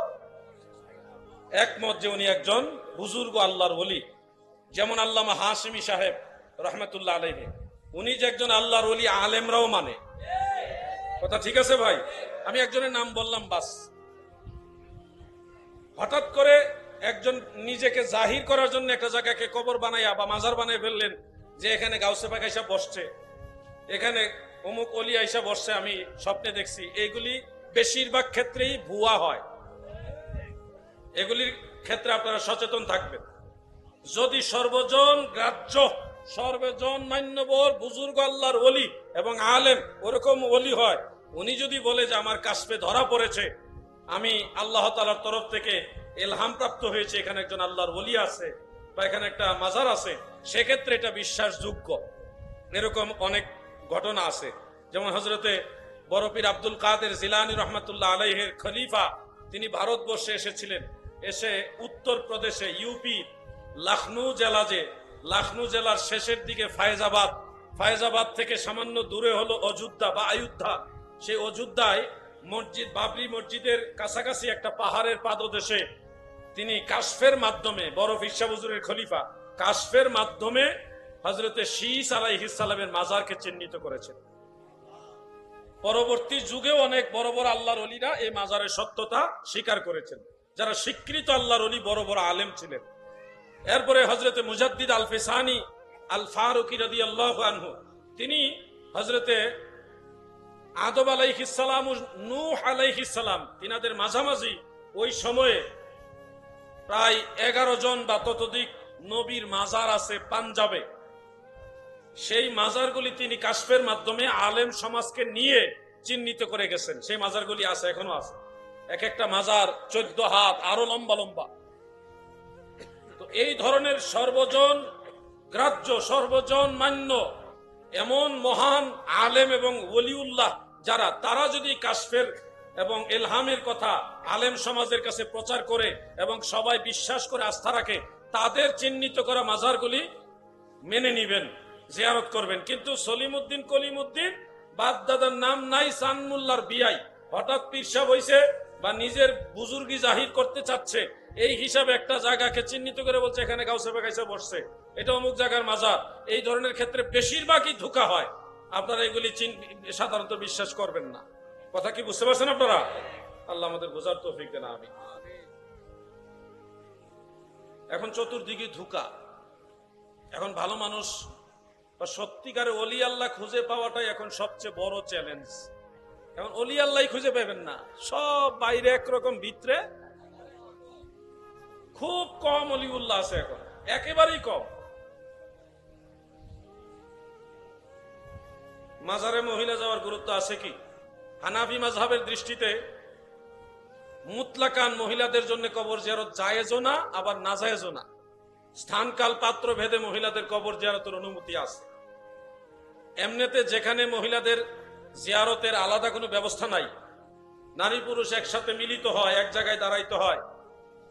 একমত যে উনি একজন বুজুর্গ আল্লাহর ওলি। যেমন আল্লামা হাশিমি সাহেব রহমতুল্লাহ আলাইহি, উনি যে একজন আল্লাহর ওলি আলেমরাও মানে। কথা ঠিক আছে ভাই? আমি একজনের নাম বললাম বাস। হঠাৎ করে একজন নিজেকে জাহির করার জন্য একটা জায়গাকে কবর বানাইয়া বা মাজার বানাই ফেললেন, যে এখানে গাউসে পাক আইসা বসছে, এখানে অমুক অলি আইসা বসছে, আমি স্বপ্নে দেখছি। এইগুলি বেশিরভাগ ক্ষেত্রেই ভুয়া হয়। এগুলির ক্ষেত্রে আপনারা সচেতন থাকবেন। যদি সর্বজন গ্রাহ্য, সর্বজন মান্যবর বুজুর্গ আল্লাহর ওলি এবং আলেম ওরকম ওলি হয়, উনি যদি বলে যে আমার কাশফে ধরা পড়েছে, আমি আল্লাহ তাআলার তরফ থেকে ইলহাম প্রাপ্ত হয়েছে, এখানে একজন আল্লাহর ওলি আছে বা এখানে একটা মাজার আছে, সেক্ষেত্রে এটা বিশ্বাসযোগ্য। এরকম অনেক ঘটনা আছে। যেমন হযরতে বড় পীর আব্দুল কাদের জিলানী রহমাতুল্লাহ আলাইহির খলিফা, তিনি ভারতবর্ষে এসেছিলেন। এসে উত্তর প্রদেশে ইউপি লাখনৌ জেলার শেষের দিকে ফায়েজাবাদ থেকে সামান্য দূরে হলো অযোধ্যা বা আয়োধ্যা। সেই অযোধ্যায় মসজিদ, বাবরি মসজিদের কাছাকাছি একটা পাহাড়ের পাদদেশে তিনি কাশফের মাধ্যমে, বড় পীর সাহেব হুজুরের খলিফা কাশফের মাধ্যমে হযরতে শীস আলাইহিস সালামের মাজারকে চিহ্নিত করেছেন। পরবর্তী যুগেও অনেক বড় বড় আল্লাহর ওলিরা এই মাজারের সত্যতা স্বীকার করেছেন, যারা স্বীকৃত আল্লাহর ওলি বড় বড় আলেম ছিলেন। এরপরে হযরতে মুজাদ্দিদ আল ফিসানি আল ফারুকি রাদিয়াল্লাহু আনহু, তিনি হযরতে আদম আলাইহিস সালাম ও নূহ আলাইহিস সালাম, তিনাদের মাঝামাঝি ওই সময়ে প্রায় 11 জন বা ততোধিক নবীর মাজার আছে পাঞ্জাবে। সেই মাজারগুলি তিনি কাশফের মাধ্যমে আলেম সমাজকে নিয়ে চিহ্নিত করে গেছেন। সেই মাজারগুলি আছে, এখনো আছে। এক একটা মাজার 14 হাত, আরো লম্বা লম্বা। তো এই ধরনের সর্বজন গ্রাহ্য, সর্বজন মান্য এমন মহান আলেম এবং ওলিউল্লাহ যারা, তারা যদি কাশফের এবং ইলহামের কথা আলেম সমাজের কাছে প্রচার করে এবং সবাই বিশ্বাস করে আস্থা রাখে, তাদের চিহ্নিত করা মাজারগুলি মেনে নিবেন, জিয়ারত করবেন। কিন্তু সলিমউদ্দিন কলিমউদ্দিন বাপদাদার নাম নাই, সানমুল্লার বিয়াই, হঠাৎ পীর সাহেব হইছে বা নিজের বুজুর্গি জাহির করতে চাচ্ছে, এই হিসাবে একটা জায়গাকে চিহ্নিত করে বলছে এখানে গাউসে পাক এসে বসছে, এটা অমুক জায়গার মাজার। এই ধরনের ক্ষেত্রে বেশিরভাগই ধোঁকা হয়। আপনারা এগুলি সাধারণত বিশ্বাস করবেন না। কথা কি বুঝতে পারছেন আপনারা? আল্লাহ আমাদের বোঝার তৌফিক দেন, আমিন। এখন চতুর্দিকে ধোঁকা। এখন ভালো মানুষ বা সত্যিকারে অলি আল্লাহ খুঁজে পাওয়াটাই এখন সবচেয়ে বড় চ্যালেঞ্জ। এখন অলি আল্লাহ খুঁজে পাবেন না, সব বাইরে একরকম, ভিতরে খুব কম অলিউল্লাহ আছে এখন, একেবারেই কম। মাজারে মহিলা যাওয়ার গুরুত্ব আছে কি? হানাফি মাযহাবের দৃষ্টিতে মুতলাকান মহিলাদের জন্য কবর জিয়ারত জায়েজও না, আবার নাজায়েজও না। স্থানকাল পাত্র ভেদে মহিলাদের কবর জিয়ারতের অনুমতি আছে। এমনিতে যেখানে মহিলাদের জিয়ারতের আলাদা কোনো ব্যবস্থা নাই, নারী পুরুষ একসাথে মিলিত হয়, এক জায়গায় দাঁড়াইতে হয়,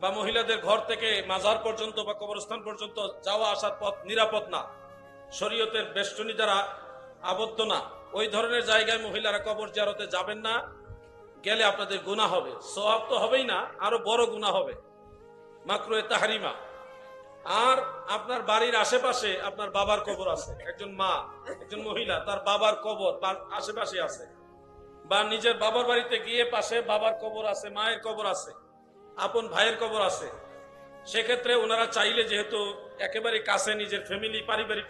বা মহিলাদের ঘর থেকে মাজার পর্যন্ত বা কবরস্থান পর্যন্ত যাওয়া আসার পথ নিরাপদ না, শরীয়তের বেষ্টনী দ্বারা আবদ্ধ না, ওই ধরনের জায়গায় মহিলারা কবর জিয়ারতে যাবেন না। গেলে আপনাদের গুনাহ হবে, সওয়াব তো হবেই না, আরো বড় গুনাহ হবে, মাকরুহে তাহরিমা। আর আপনার বাড়ির আশেপাশে আপনার বাবার কবর আছে, একজন মা, একজন মহিলা তার বাবার কবর আশেপাশে আছে, বা নিজের বাবার বাড়িতে গিয়ে পাশে বাবার কবর আছে, মায়ের কবর আছে, আপন ভাইয়ের কবর আছে, সেক্ষেত্রে ওনারা চাইলে যেহেতু একেবারে কাছে নিজের ফ্যামিলি পারিবারিক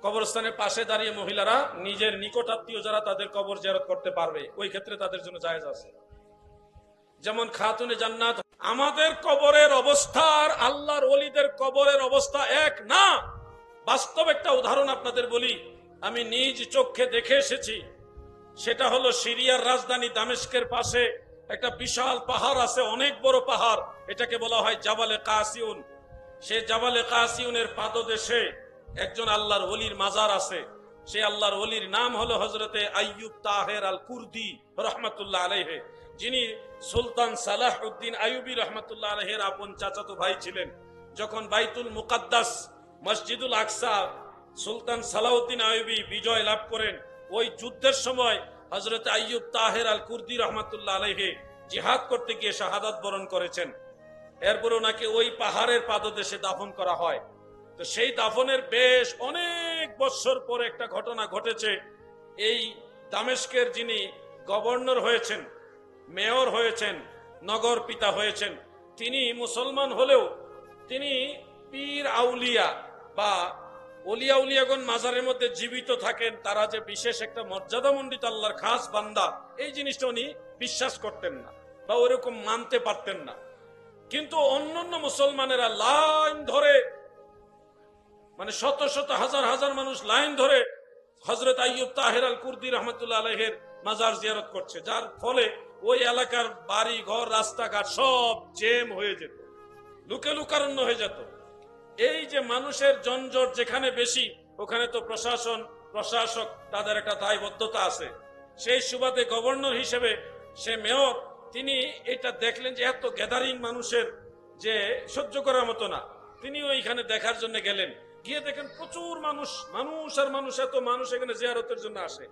কবরস্থানের পাশে দাঁড়িয়ে মহিলারা নিজের নিকটাত্মীয় যারা তাদের কবর জিয়ারত করতে পারবে, ওই ক্ষেত্রে তাদের জন্য জায়েজ আছে। যেমন খাতুনে জান্নাত। আমাদের কবরের অবস্থা আর আল্লাহর ওলিদের কবরের অবস্থা এক না। বাস্তব একটা উদাহরণ আপনাদের বলি, আমি নিজ চোখে দেখে এসেছি। সেটা হলো সিরিয়ার রাজধানী দামেস্কের পাশে একটা বিশাল পাহাড় আছে, অনেক বড় পাহাড়, এটাকে বলা হয় জাবালে কাসিউন। সে জাবালে কাসিউনের পাদদেশে একজন আল্লাহর ওলির মাজার আছে। সে আল্লাহর ওলির নাম হলো হযরতে আইয়ুব তাহের আল কুর্দি রহমাতুল্লাহ আলাইহি, যিনি সুলতান সালাহউদ্দিন আইয়ুবী রহমাতুল্লাহ আলাইহির আপন চাচাতো ভাই ছিলেন। যখন বাইতুল মুকাদ্দাস মসজিদুল আকসা সুলতান সালাহউদ্দিন আইয়ুবী বিজয় লাভ করেন, ওই যুদ্ধের সময় হযরতে আইয়ুব তাহের আল কুর্দি রহমাতুল্লাহ আলাইহি জিহাদ করতে গিয়ে শাহাদাত বরণ করেছেন। এরপর ওনাকে ওই পাহাড়ের পাদদেশে দাফন করা হয়। তো সেই দাফনের বেশ অনেক বছর পরে একটা ঘটনা ঘটেছে। এই দামেস্কের যিনি গভর্নর হয়েছেন, মেয়র হয়েছেন, নগর পিতা হয়েছেন, তিনি মুসলমান হলেও তিনি পীর আউলিয়া বা ওলিয়া উলিয়াগণ মাজারের মধ্যে জীবিত থাকেন, তারা যে বিশেষ একটা মর্যাদামণ্ডিত আল্লাহর খাস বান্দা, এই জিনিসটা উনি বিশ্বাস করতেন না বা ওরকম মানতে পারতেন না। কিন্তু অন্যান্য মুসলমানেরা লাইন ধরে, মানে শত শত হাজার হাজার মানুষ লাইন ধরে হযরত আইয়ুব তাহের আল কুর্দি রহমাতুল্লাহ আলাইহির মাজার জিয়ারত করছে, যার ফলে ওই এলাকার বাড়ি ঘর রাস্তাঘাট সব জ্যাম হয়ে যেত, লুকে লুকারণ্য হয়ে যেত। এই যে মানুষের জনজট যেখানে বেশি, ওখানে তো প্রশাসক তাদের একটা দায়বদ্ধতা আছে। সেই সুবাদে গভর্নর হিসেবে সে মেয়র, তিনি এটা দেখলেন যে এত গ্যাদারিং মানুষের যে সহ্য করার মতো না, তিনি ওইখানে দেখার জন্য গেলেন। গিয়ে দেখেন প্রচুর মানুষ আর মানুষ, এত মানুষ এখানে জিয়ারতের জন্য আসে।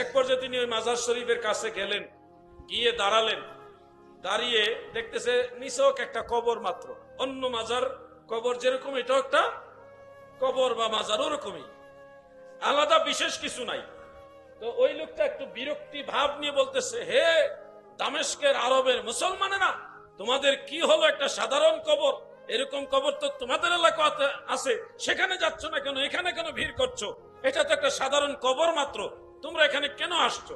এক পর্যায়ে তিনি ওই মাজার শরীফের কাছে গেলেন, গিয়ে দাঁড়ালেন। দাঁড়িয়ে দেখতেছে নিছক একটা কবর মাত্র, অন্য মাজার কবর যেরকম এটাও একটা কবর বা মাজার, ওরকমই, আলাদা বিশেষ কিছু নাই। তো ওই লোকটা একটু বিরক্তি ভাব নিয়ে বলতেছে, হে দামেস্কের আরবের মুসলমানেরা, তোমাদের কি হলো? একটা সাধারণ কবর, এরকম কবর তো তোমাদের এলাকাতে আছে, সেখানে যাচ্ছ না কেন? এখানে কেন ভিড় করছো? এটা তো একটা সাধারণ কবর মাত্র, তোমরা এখানে কেন আসছো?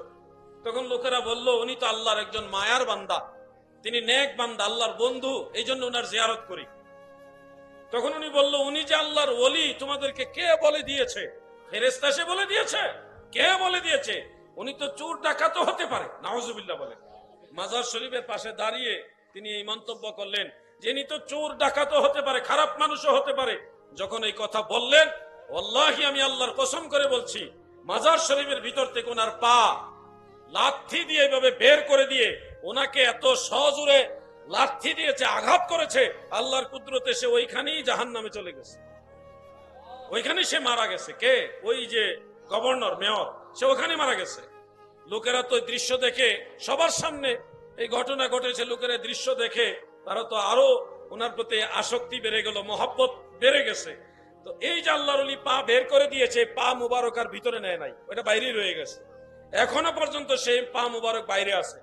তখন লোকেরা বলল, উনি তো আল্লাহর একজন মায়ার বান্দা, তিনি নেক বান্দা, আল্লাহর বন্ধু, এই জন্য ওনার জিয়ারত করি। তখন উনি বলল, উনি যে আল্লাহর ওলি, তোমাদেরকে কে বলে দিয়েছে? ফেরেশতা এসে বলে দিয়েছে? কে বলে দিয়েছে? উনি তো চোর ডাকাতও হতে পারে, নাউজুবিল্লাহ বলে। মাজার শরীফের পাশে দাঁড়িয়ে তিনি এই মন্তব্য করলেন, যিনি তো চোর ডাকাতও হতে পারে, খারাপ মানুষও হতে পারে। যখন এই কথা বললেন, ওয়াল্লাহি আমি আল্লাহর কসম করে বলছি, মাজার শরীফের ভিতর থেকে ওনার পা লাথি দিয়ে এভাবে বের করে দিয়ে ওনাকে এত সজোরে লাথি দিয়েছে, আঘাত করেছে, আল্লাহর কুদরতে সে ওইখানেই জাহান্নামে চলে গেছে, ওইখানেই সে মারা গেছে। কে? ওই যে গভর্নর, মেয়র, সে ওখানে মারা গেছে। লোকেরা তো দৃশ্য দেখে, সবার সামনে এই ঘটনা ঘটেছে, লোকেরা দৃশ্য দেখে তারা তো আরো ওনার প্রতি আসক্তি বেড়ে গেল, মহব্বত বেড়ে গেছে। তো এই যে আল্লাহর ওলি পা বের করে দিয়েছে, পা মুবারক আর ভিতরে নেয় নাই, ওটা বাইরেই রয়ে গেছে। এখনো পর্যন্ত সেই পা মুবারক বাইরে আছে।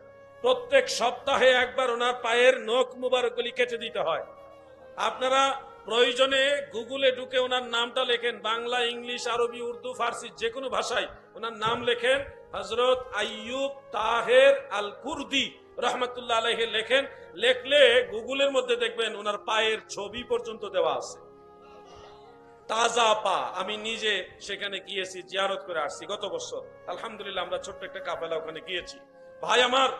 প্রত্যেক সপ্তাহে একবার ওনার পায়ের নখ মুবারক গুলি কেটে দিতে হয়। আপনারা প্রয়োজনে গুগলে ঢুকে ওনার নামটা লেখেন, বাংলা, ইংলিশ, আরবি, উর্দু, ফার্সি, যে কোনো ভাষায় ওনার নাম লেখেন, হযরত আইয়ুব তাহের আল কুর্দি রহমাতুল্লাহ আলাইহি লেখেন। লেখলে গুগলের মধ্যে দেখবেন ওনার পায়ের ছবি পর্যন্ত দেওয়া আছে, তাজা পা। আমি নিজে সেখানে গিয়েছি, জিয়ারত করে আসছি গত বছর, আলহামদুলিল্লাহ। আমরা ছোট্ট একটা কাফেলা ওখানে গিয়েছি। ভাই আমার,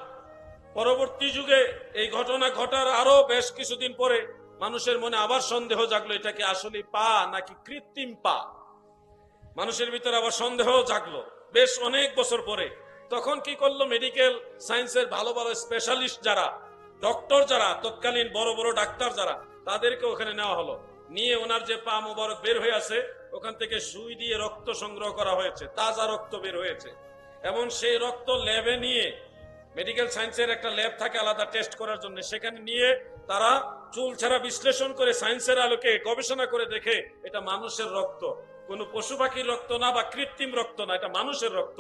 পরবর্তী যুগে এই ঘটনা ঘটার আরো বেশ কিছুদিন পরে মানুষের মনে আবার সন্দেহ জাগলো, এটা কি আসলে পা নাকি কৃত্রিম পা। মানুষের ভিতরে আবার সন্দেহ জাগলো বেশ অনেক বছর পরে। তখন কি করলো, মেডিকেল সায়েন্সের ভালো ভালো স্পেশালিস্ট যারা, ডক্টর যারা, তৎকালীন বড় বড় ডাক্তার যারা, তাদেরকে ওখানে নেওয়া হলো। নিয়ে ওনার যে পা মুবারক বের হয়ে আছে, ওখান থেকে সুই দিয়ে রক্ত সংগ্রহ করা হয়েছে, তাজা রক্ত বের হয়েছে। এবং সেই রক্ত ল্যাবে নিয়ে, মেডিকেল সায়েন্সের একটা ল্যাব থাকে আলাদা টেস্ট করার জন্য, সেখানে নিয়ে তারা চুল ছাড়া বিশ্লেষণ করে সায়েন্সের আলোকে গবেষণা করে দেখে এটা মানুষের রক্ত, কোন পশু পাখির রক্ত না বা কৃত্রিম রক্ত না, এটা মানুষের রক্ত।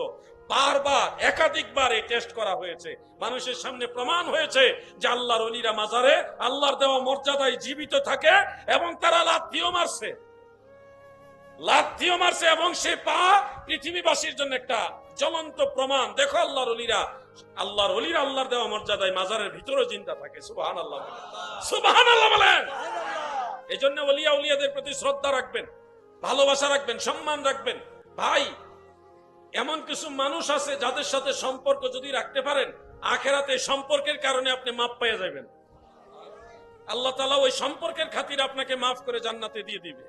বারবার একাধিকবার এই টেস্ট করা হয়েছে, মানুষের সামনে প্রমাণ হয়েছে যে আল্লাহর ওলিরা মাজারে আল্লাহর দেওয়া মর্যাদায় জীবিত থাকে এবং তারা লাথিও মারছে এবং সে পা পৃথিবীবাসীর জন্য একটা জ্বলন্ত প্রমাণ। দেখো আল্লাহর ওলিরা আল্লাহর দেওয়া মর্যাদায় মাজারের ভিতরে জিন্দা থাকে। সুবহানাল্লাহ, সুবহানাল্লাহ বলেন। এই জন্য ওলিয়া উলিয়াদের প্রতি শ্রদ্ধা রাখবেন, ভালোবাসা রাখবেন, সম্মান রাখবেন। ভাই, এমন কিছু মানুষ আছে যাদের সাথে সম্পর্ক যদি রাখতে পারেন, আখেরাতে সম্পর্কের কারণে আপনি মাফ পেয়ে যাবেন। আল্লাহ তাআলা ওই সম্পর্কের খাতিরে আপনাকে মাফ করে জান্নাতে দিয়ে দিবে।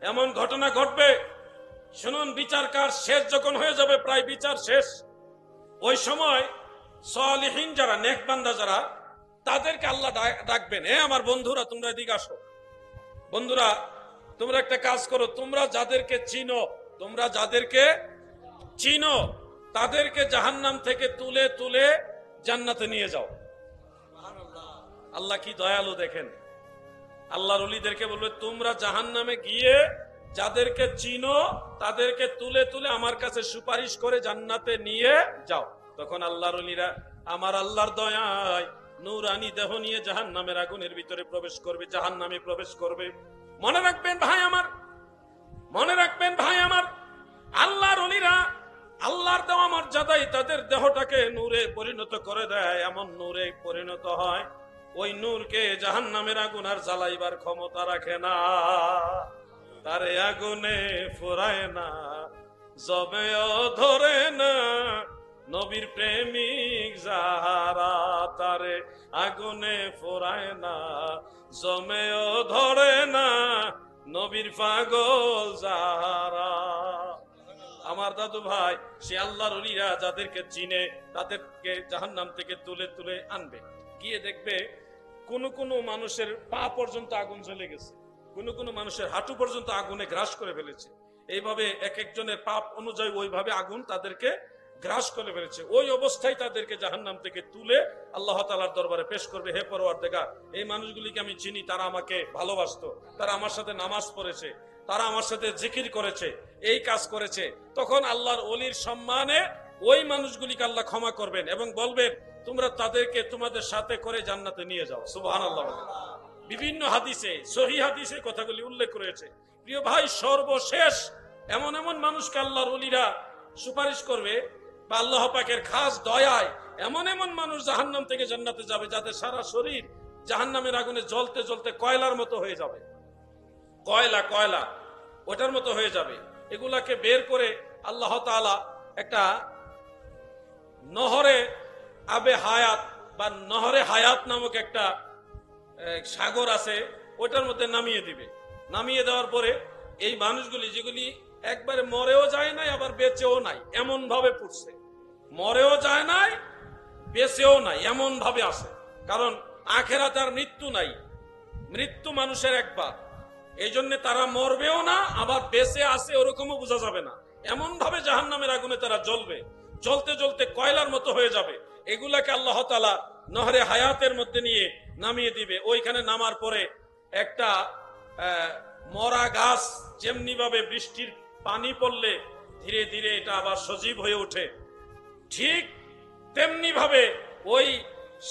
এমন ঘটনা ঘটবে, শুনুন, বিচার কাজ শেষ যখন হয়ে যাবে, প্রায় বিচার শেষ, ওই সময় সালিহিন যারা, নেক বান্দা যারা, তাদেরকে আল্লাহ ডাকবেন, আমার বন্ধুরা তোমরা এদিকে আসো। বন্ধুরা, তোমরা একটা কাজ করো, তোমরা যাদেরকে চিনো তাদেরকে জাহান্নাম থেকে তুলে তুলে জান্নাতে নিয়ে যাও। আল্লাহ কি দয়ালু দেখেন। আল্লাহর ওলিদেরকে বলবে, তোমরা জাহান্নামে গিয়ে যাদেরকে চিনো তাদেরকে তুলে তুলে আমার কাছে সুপারিশ করে জান্নাতে নিয়ে যাও। তখন আল্লাহর ওলিরা আমার আল্লাহর দয়ায় নূরানি দেহ নিয়ে জাহান্নামের আগুনের ভিতরে প্রবেশ করবে, জাহান্নামে প্রবেশ করবে। মনে রাখবেন ভাই আমার, আল্লাহর ওলিরা আল্লাহর দেওয়া মর্যাদায় তাদের দেহটাকে নূরে পরিণত করে দেয়। এমন নূরে পরিণত হয়, ওই নূরকে জাহান্নামের আগুন আর জ্বালাইবার ক্ষমতা রাখে না, তারে আগুনে ফুরায় না, জবেও ধরে না। নবীর প্রেমিক যাহারা, তারে আগুনে ফুরায় না, জমেও ধরে না, নবীর পাগল যাহারা। আমার দাদু ভাই, সে আল্লাহর ওলিরা যাদেরকে চিনে তাদেরকে জাহান্নাম থেকে তুলে তুলে আনবে। গিয়ে দেখবে কোন মানুষের পা পর্যন্ত আগুন জ্বলে গেছে, কোন মানুষের হাঁটু পর্যন্ত আগুনে গ্রাস করে ফেলেছে। এইভাবে এক একজনের পাপ অনুযায়ী ওইভাবে আগুন তাদেরকে গ্রাস করে ফেলেছে। ওই অবস্থায় তাদেরকে জাহান্নাম থেকে তুলে আল্লাহ তাআলার দরবারে পেশ করবে। হে পরওয়ারদিগার, এই মানুষগুলিকে আমি চিনি, তারা আমাকে ভালোবাসতো, তারা আমার সাথে নামাজ পড়েছে, তারা আমার সাথে জিকির করেছে, এই কাজ করেছে। তখন আল্লাহর ওলির সম্মানে ওই মানুষগুলিকে আল্লাহ ক্ষমা করবেন এবং বলবেন, তোমরা তাদেরকে তোমাদের সাথে করে জান্নাতে নিয়ে যাও। সুবহানাল্লাহ। বিভিন্ন হাদিসে, সহিহ হাদিসে কথাগুলি উল্লেখ করেছে। প্রিয় ভাই, সর্বশেষ এমন মানুষকে আল্লাহর ওলিরা সুপারিশ করবে বা আল্লাহ পাকের খাস দয়ায় এমন মানুষ জাহান্নাম থেকে জান্নাতে যাবে যাদের সারা শরীর জাহান্নামের আগুনে জ্বলতে জ্বলতে কয়লার মতো হয়ে যাবে, কয়লা ওটার মতো হয়ে যাবে। এগুলাকে বের করে আল্লাহ তাআলা একটা নহরে আবে হায়াত বা নহরে হায়াত নামক একটা সাগর আছে, ওটার মধ্যে নামিয়ে দিবে। নামিয়ে দেওয়ার পরে এই মানুষগুলি, যেগুলি একবারে মরেও যায় নাই আবার বেঁচেও নাই, এমন ভাবে পড়ছে, মরেও যায় নাই বেঁচেও নাই, এমন ভাবে আছে। কারণ আখেরাতে আর মৃত্যু নাই, মৃত্যু মানুষের একবার, এই জন্য তারা মরবেও না আবার বেঁচে আছে ওরকমও বোঝা যাবে না। এমন ভাবে জাহান্নামের আগুনে তারা জ্বলবে, জ্বলতে জ্বলতে কয়লার মতো হয়ে যাবে। এগুলাকে আল্লাহ তাআলা নহরে হায়াতের মধ্যে নিয়ে নামিয়ে দিবে। ওইখানে নামার পরে একটা মরা গাছ যেমনি ভাবে বৃষ্টির পানি পড়লে ধীরে ধীরে এটা আবার সজীব হয়ে ওঠে, ঠিক তেমনি ভাবে ওই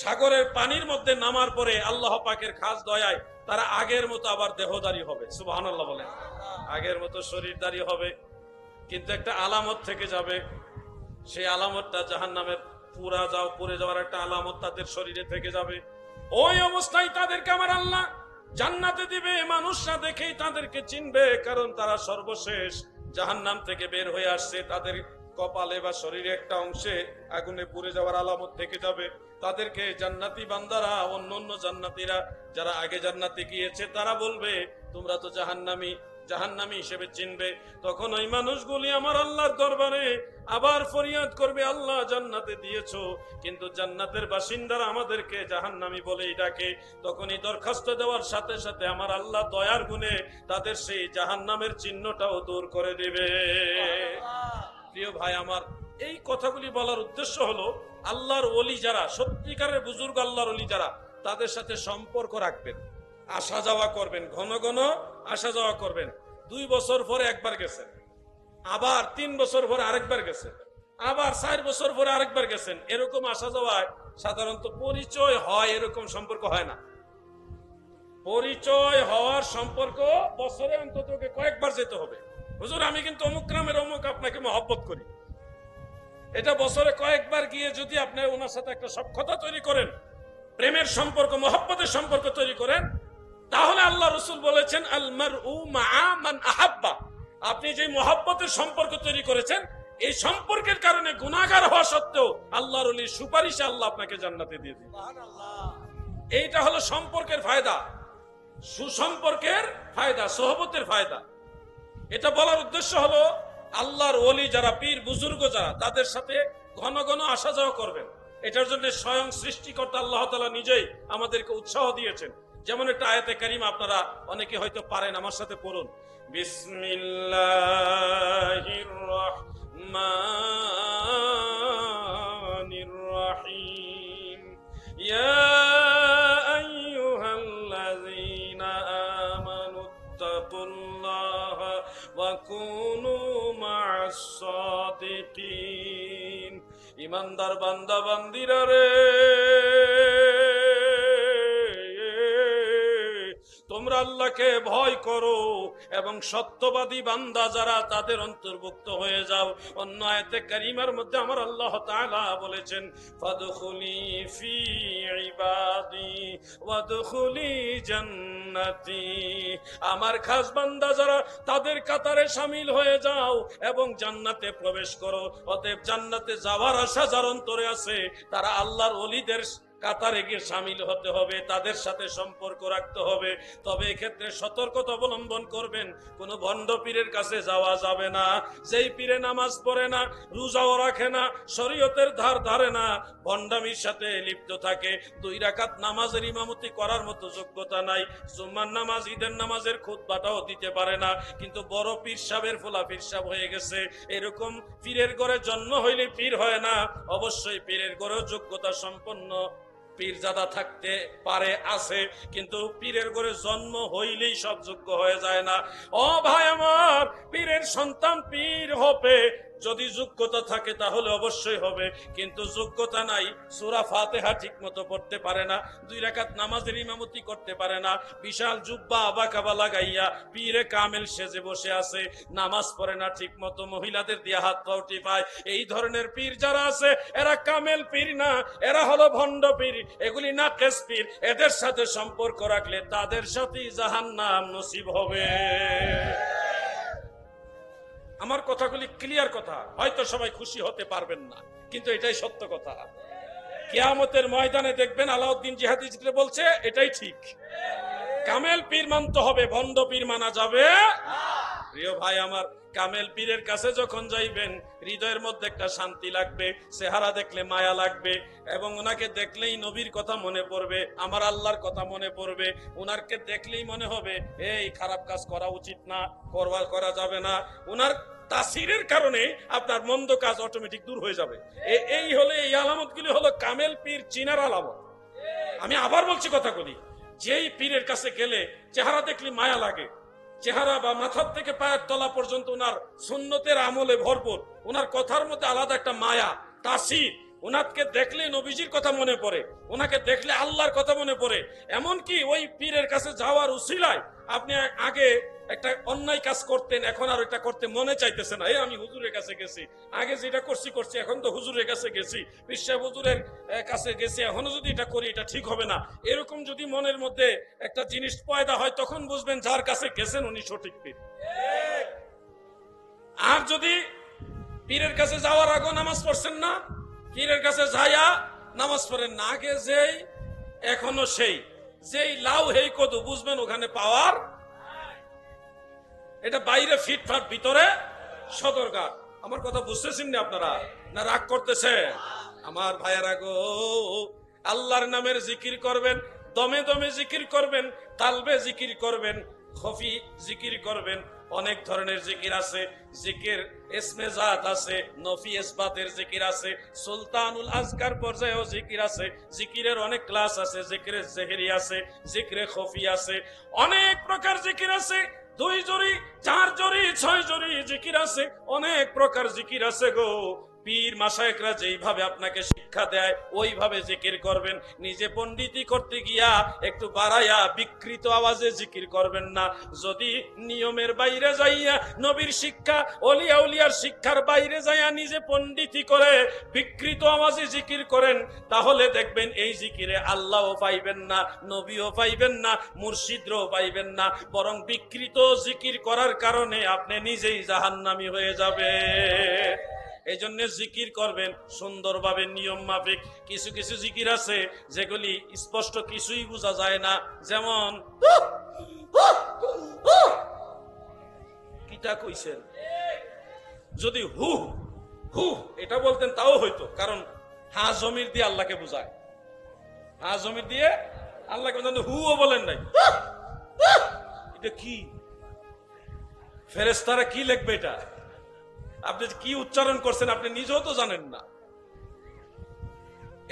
সাগরের পানির মধ্যে নামার পরে আল্লাহ পাকের খাস দয়ায় তারা আগের মতো আবার দেহধারী হবে। সুবহানাল্লাহ বলেন। আগের মতো শরীরধারী হবে, কিন্তু একটা আলামত থেকে যাবে। সেই আলামতটা জাহান্নামের পুড়ে যাওয়ার একটা আলামত তাদের শরীরে থেকে যাবে। ওই অবস্থায় তাদেরকে আমার আল্লাহ জান্নাতে দিবে। মানুষরা দেখেই তাদেরকে চিনবে, কারণ তারা সর্বশেষ জাহান্নাম থেকে বের হয়ে আসছে, তাদের কপালে বা শরীরে একটা অংশে আগুনে পুড়ে যাওয়ার আলামত থেকে যাবে। তাদেরকে জান্নাতি বান্দারা, অন্য অন্য জান্নাতীরা যারা আগে জান্নাতে গিয়েছে তারা বলবে তোমরা তো জাহান্নামী, জাহান্নামী হিসেবে চিনবে। তখন ওই মানুষগুলি আমার আল্লাহর দরবারে আবার ফরিয়াদ করবে, আল্লাহ জান্নাতে দিয়েছো কিন্তু জান্নাতের বাসিন্দারা আমাদেরকে জাহান্নামী বলেই ডাকে। তখনই দরখাস্ত দেওয়ার সাথে সাথে আমার আল্লাহ দয়ার গুণে তাদের সেই জাহান্নামের চিহ্নটাও দূর করে দিবে। প্রিয় ভাই আমার, এই কথাগুলি বলার উদ্দেশ্য হলো আল্লাহর ওলি যারা, সত্যিকারের বুজুর্গ আল্লাহর ওলি যারা, তাদের সাথে সম্পর্ক রাখবেন, আসা যাওয়া করবেন, ঘন ঘন আসা যাওয়া করবেন। 2 বছর পরে একবার গেছেন, আবার 3 বছর পরে আরেকবার গেছেন, আবার 4 বছর পরে আরেকবার গেছেন। এরকম আসা যাওয়ায় সাধারণত পরিচয় হয়, এরকম সম্পর্ক হয় না। পরিচয় হওয়ার সম্পর্ক বছরে অন্তত কয়েকবার যেতে হবে। হুজুর আমি কিন্তু অমুক গ্রামের অমুক, আপনাকে মহব্বত করি। এটা বছরে কয়েকবার গিয়ে যদি আপনি ওনার সাথে একটা সখ্যতা তৈরি করেন, প্রেমের সম্পর্ক, মহব্বতের সম্পর্ক তৈরি করেন, তাহলে আল্লাহ রসুল বলেছেন আল মারউ মাআ মান আহাব্বা। আপনি যে মহব্বতের সম্পর্ক তৈরি করেছেন, এই সম্পর্কের কারণে গুনাহগার হওয়া সত্ত্বেও আল্লাহর ওলির সুপারিশে আল্লাহ আপনাকে জান্নাতে দিয়ে দিবেন। সুবহানাল্লাহ। এইটা হলো সম্পর্কের ফায়দা, সুসম্পর্কের ফায়দা, সোহবতের ফায়দা। এটা বলার উদ্দেশ্য হলো আল্লাহর ওলি যারা, পীর বুজুর্গ যারা, তাদের সাথে ঘন ঘন আসা যাওয়া করবেন। এটার জন্য স্বয়ং সৃষ্টিকর্তা আল্লাহ তাআলা নিজেই আমাদেরকে উৎসাহ দিয়েছেন। যেমন একটা আয়াতে কারিমা আপনারা অনেকে হয়তো পারেন, আমার সাথে পড়ুন। বিসমিল্লাহির রাহমানির রাহিম। ইয়া আইয়ুহাল্লাযীনা আমানুত্তাকুল্লাহা ওয়া কুনু মা'আস সাদিকিন। ইমানদার বান্দা বান্দিরা রে, তোমরা আল্লাহকে ভয় করো এবং সত্যবাদী বান্দা যারা, তাদের অন্তর্ভুক্ত হয়ে যাও। অন্য আয়াতে কারিমার মধ্যে আমার আল্লাহ তাআলা বলেছেন ফাদখুলি ফি ইবাদি ওয়াদখুলি জান্নাতি। আমার খাস বান্দা যারা, তাদের কাতারে শামিল হয়ে যাও এবং জান্নাতে প্রবেশ করো। অতএব জান্নাতে যাওয়ার আশা যার অন্তরে আছে, তারা আল্লাহর ওলিদের কাতারে গিয়ে শামিল হতে হবে, তাদের সাথে সম্পর্ক রাখতে হবে। তবে এক্ষেত্রে সতর্কতা অবলম্বন করবেন, কোন ভণ্ড পীরের কাছে যাওয়া যাবে না। যেই পীরে নামাজ পড়ে না, রোজাও রাখে না, শরীয়তের ধার ধারে না, ভণ্ডামির সাথে লিপ্ত থাকে, 2 রাকাত নামাজের ইমামতি করার মতো যোগ্যতা নাই, জুম্মার নামাজ, ঈদের নামাজের খুতবাটাও দিতে পারে না, কিন্তু বড় পীর সাহেবের ফোলা পীর সাহেব হয়ে গেছে। এরকম পীরের ঘরে জন্ম হইলে পীর হয় না, অবশ্যই পীরের ঘরেও যোগ্যতা সম্পন্ন পীরজাদা থাকতে পারে, আছে, কিন্তু পীরের ঘরে জন্ম হইলেই সব যোগ্য হয়ে যায় না। ও ভাই আমার, পীরের সন্তান পীর হবে, যদি যোগ্যতা থাকে তাহলে অবশ্যই হবে, কিন্তু যোগ্যতা নাই, সূরা ফাতিহা ঠিক মতো পড়তে পারে না, 2 রাকাত নামাজের ইমামতি করতে পারে না, বিশাল জুব্বা আবাকাবা লাগাইয়া পীরে কামেল সেজে বসে আছে, নামাজ পড়ে না ঠিক মতো, মহিলাদের দিয়ে হাত পা টিপায়। এই ধরনের পীর যারা আছে, এরা কামেল পীর না, এরা হলো ভণ্ড পীর, এগুলি নাকেস পীর। এদের সাথে সম্পর্ক রাখলে তাদের সাথেই জাহান্নাম নসিব হবে। আমার কথাগুলি ক্লিয়ার কথা, হয়তো সবাই খুশি হতে পারবেন না, কিন্তু এটাই সত্য কথা। কিয়ামতের ময়দানে দেখবেন আলাউদ্দিন জিহাদি যেটা বলছে এটাই ঠিক। কামেল পীর মানতে হবে, ভণ্ড পীর মানা যাবে না। প্রিয় ভাই আমার, কামেল পীরের কাছে যখন যাইবেন, হৃদয়ের মধ্যে একটা শান্তি লাগবে, চেহারা দেখলে মায়া লাগবে, এবং ওনাকে দেখলেই নবীর কথা মনে পড়বে, আমার আল্লাহর কথা মনে পড়বে। ওনারকে দেখলেই মনে হবে এই খারাপ কাজ করা উচিত না, করা যাবে না। ওনার তাসিরের কারণে আপনার মন্দ কাজ অটোমেটিক দূর হয়ে যাবে। এই হলে, এই আলামতগুলি হলো কামেল পীর চিনার আলামত। আমি আবার বলছি কথাগুলি, যেই পীরের কাছে গেলে চেহারা দেখলে মায়া লাগে, চেহারা বা মাথার থেকে পায়ের তলা পর্যন্ত ওনার সুন্নতের আমলে ভরপুর, ওনার কথার মধ্যে আলাদা একটা মায়া, তাসির, ওনাকে দেখলে নবীজির কথা মনে পড়ে, ওনাকে দেখলে আল্লাহর কথা মনে পড়ে। এমনকি ওই পীরের কাছে যাওয়ার উসিলায় আপনি আগে একটা অন্যায় কাজ করতেন, এখন আর এটা করতে মনে চাইতেছে না, আমি হুজুরের কাছে গেছি, আগে যেটা করছি, এখন তো হুজুরের কাছে গেছি, পীর সাহেব হুজুরের কাছে গেছি, এখনো যদি এটা করি এটা ঠিক হবে না, এরকম যদি মনের মধ্যে একটা জিনিস পয়দা হয়, তখন বুঝবেন যার কাছে গেছেন উনি সঠিক পীর। আর যদি পীরের কাছে যাওয়ার আগে নামাজ পড়ছেন না? পীরের কাছে যাইয়া নামাজ পড়েন না? আগে যেই এখনো সেই, যেই লাউ হেই কদু, বুঝবেন ওখানে পাওয়ার। এটা বাইরে ফিটফাট, ভিতরে সদরকার। আমার কথা বুঝতেছেন না আপনারা, না রাগ করতেছে? আমার ভাইয়েরা গো, আল্লাহর নামের জিকির করবেন, দমে দমে জিকির করবেন, তালবে জিকির করবেন, খফি জিকির করবেন। অনেক ধরনের জিকির আছে। জিকির ইসমে জাত আছে, নফি ইসবাতের জিকির আছে, সুলতানুল আজকার পর্যায়েও জিকির আছে। জিকিরের অনেক ক্লাস আছে। জিকিরে জেহেরি আছে, জিকিরে খফি আছে, অনেক প্রকার জিকির আছে। 2 জড়ি 4 জড়ি 6 জড়ি জিকির আছে, অনেক প্রকার জিকির আছে গো। পীর মাশায়েখরা যেইভাবে আপনাকে শিক্ষা দেয় ওইভাবে জিকির করবেন। নিজে পণ্ডিতি করতে গিয়া একটু বাড়াইয়া বিকৃত আওয়াজে জিকির করবেন না। যদি নিয়মের বাইরে যাইয়া, নবীর শিক্ষা, ওলিয়া উলিয়ার শিক্ষার বাইরে যাইয়া নিজে পণ্ডিতি করে বিকৃত আওয়াজে জিকির করেন, তাহলে দেখবেন এই জিকিরে আল্লাহও পাইবেন না, নবীও পাইবেন না, মুর্শিদও পাইবেন না, বরং বিকৃত জিকির করার কারণে আপনি নিজেই জাহান্নামী হয়ে যাবে। এই জন্য জিকির করবেন সুন্দরভাবে, নিয়ম মাফিক। কিছু কিছু জিকির আছে যেগুলি স্পষ্ট কিছুই বোঝা যায় না, যেমন কিটা কইছেন, যদি হু হু এটা বলতেন তাও হইতো, কারণ হা জমির দিয়ে আল্লাহকে বুঝায়। হা জমির দিয়ে আল্লাহকে বোঝান, হুও বলেন নাই। এটা কি? ফেরেশতারা কি লিখবে এটা? আপনি কি উচ্চারণ করছেন আপনি নিজেও তো জানেন না।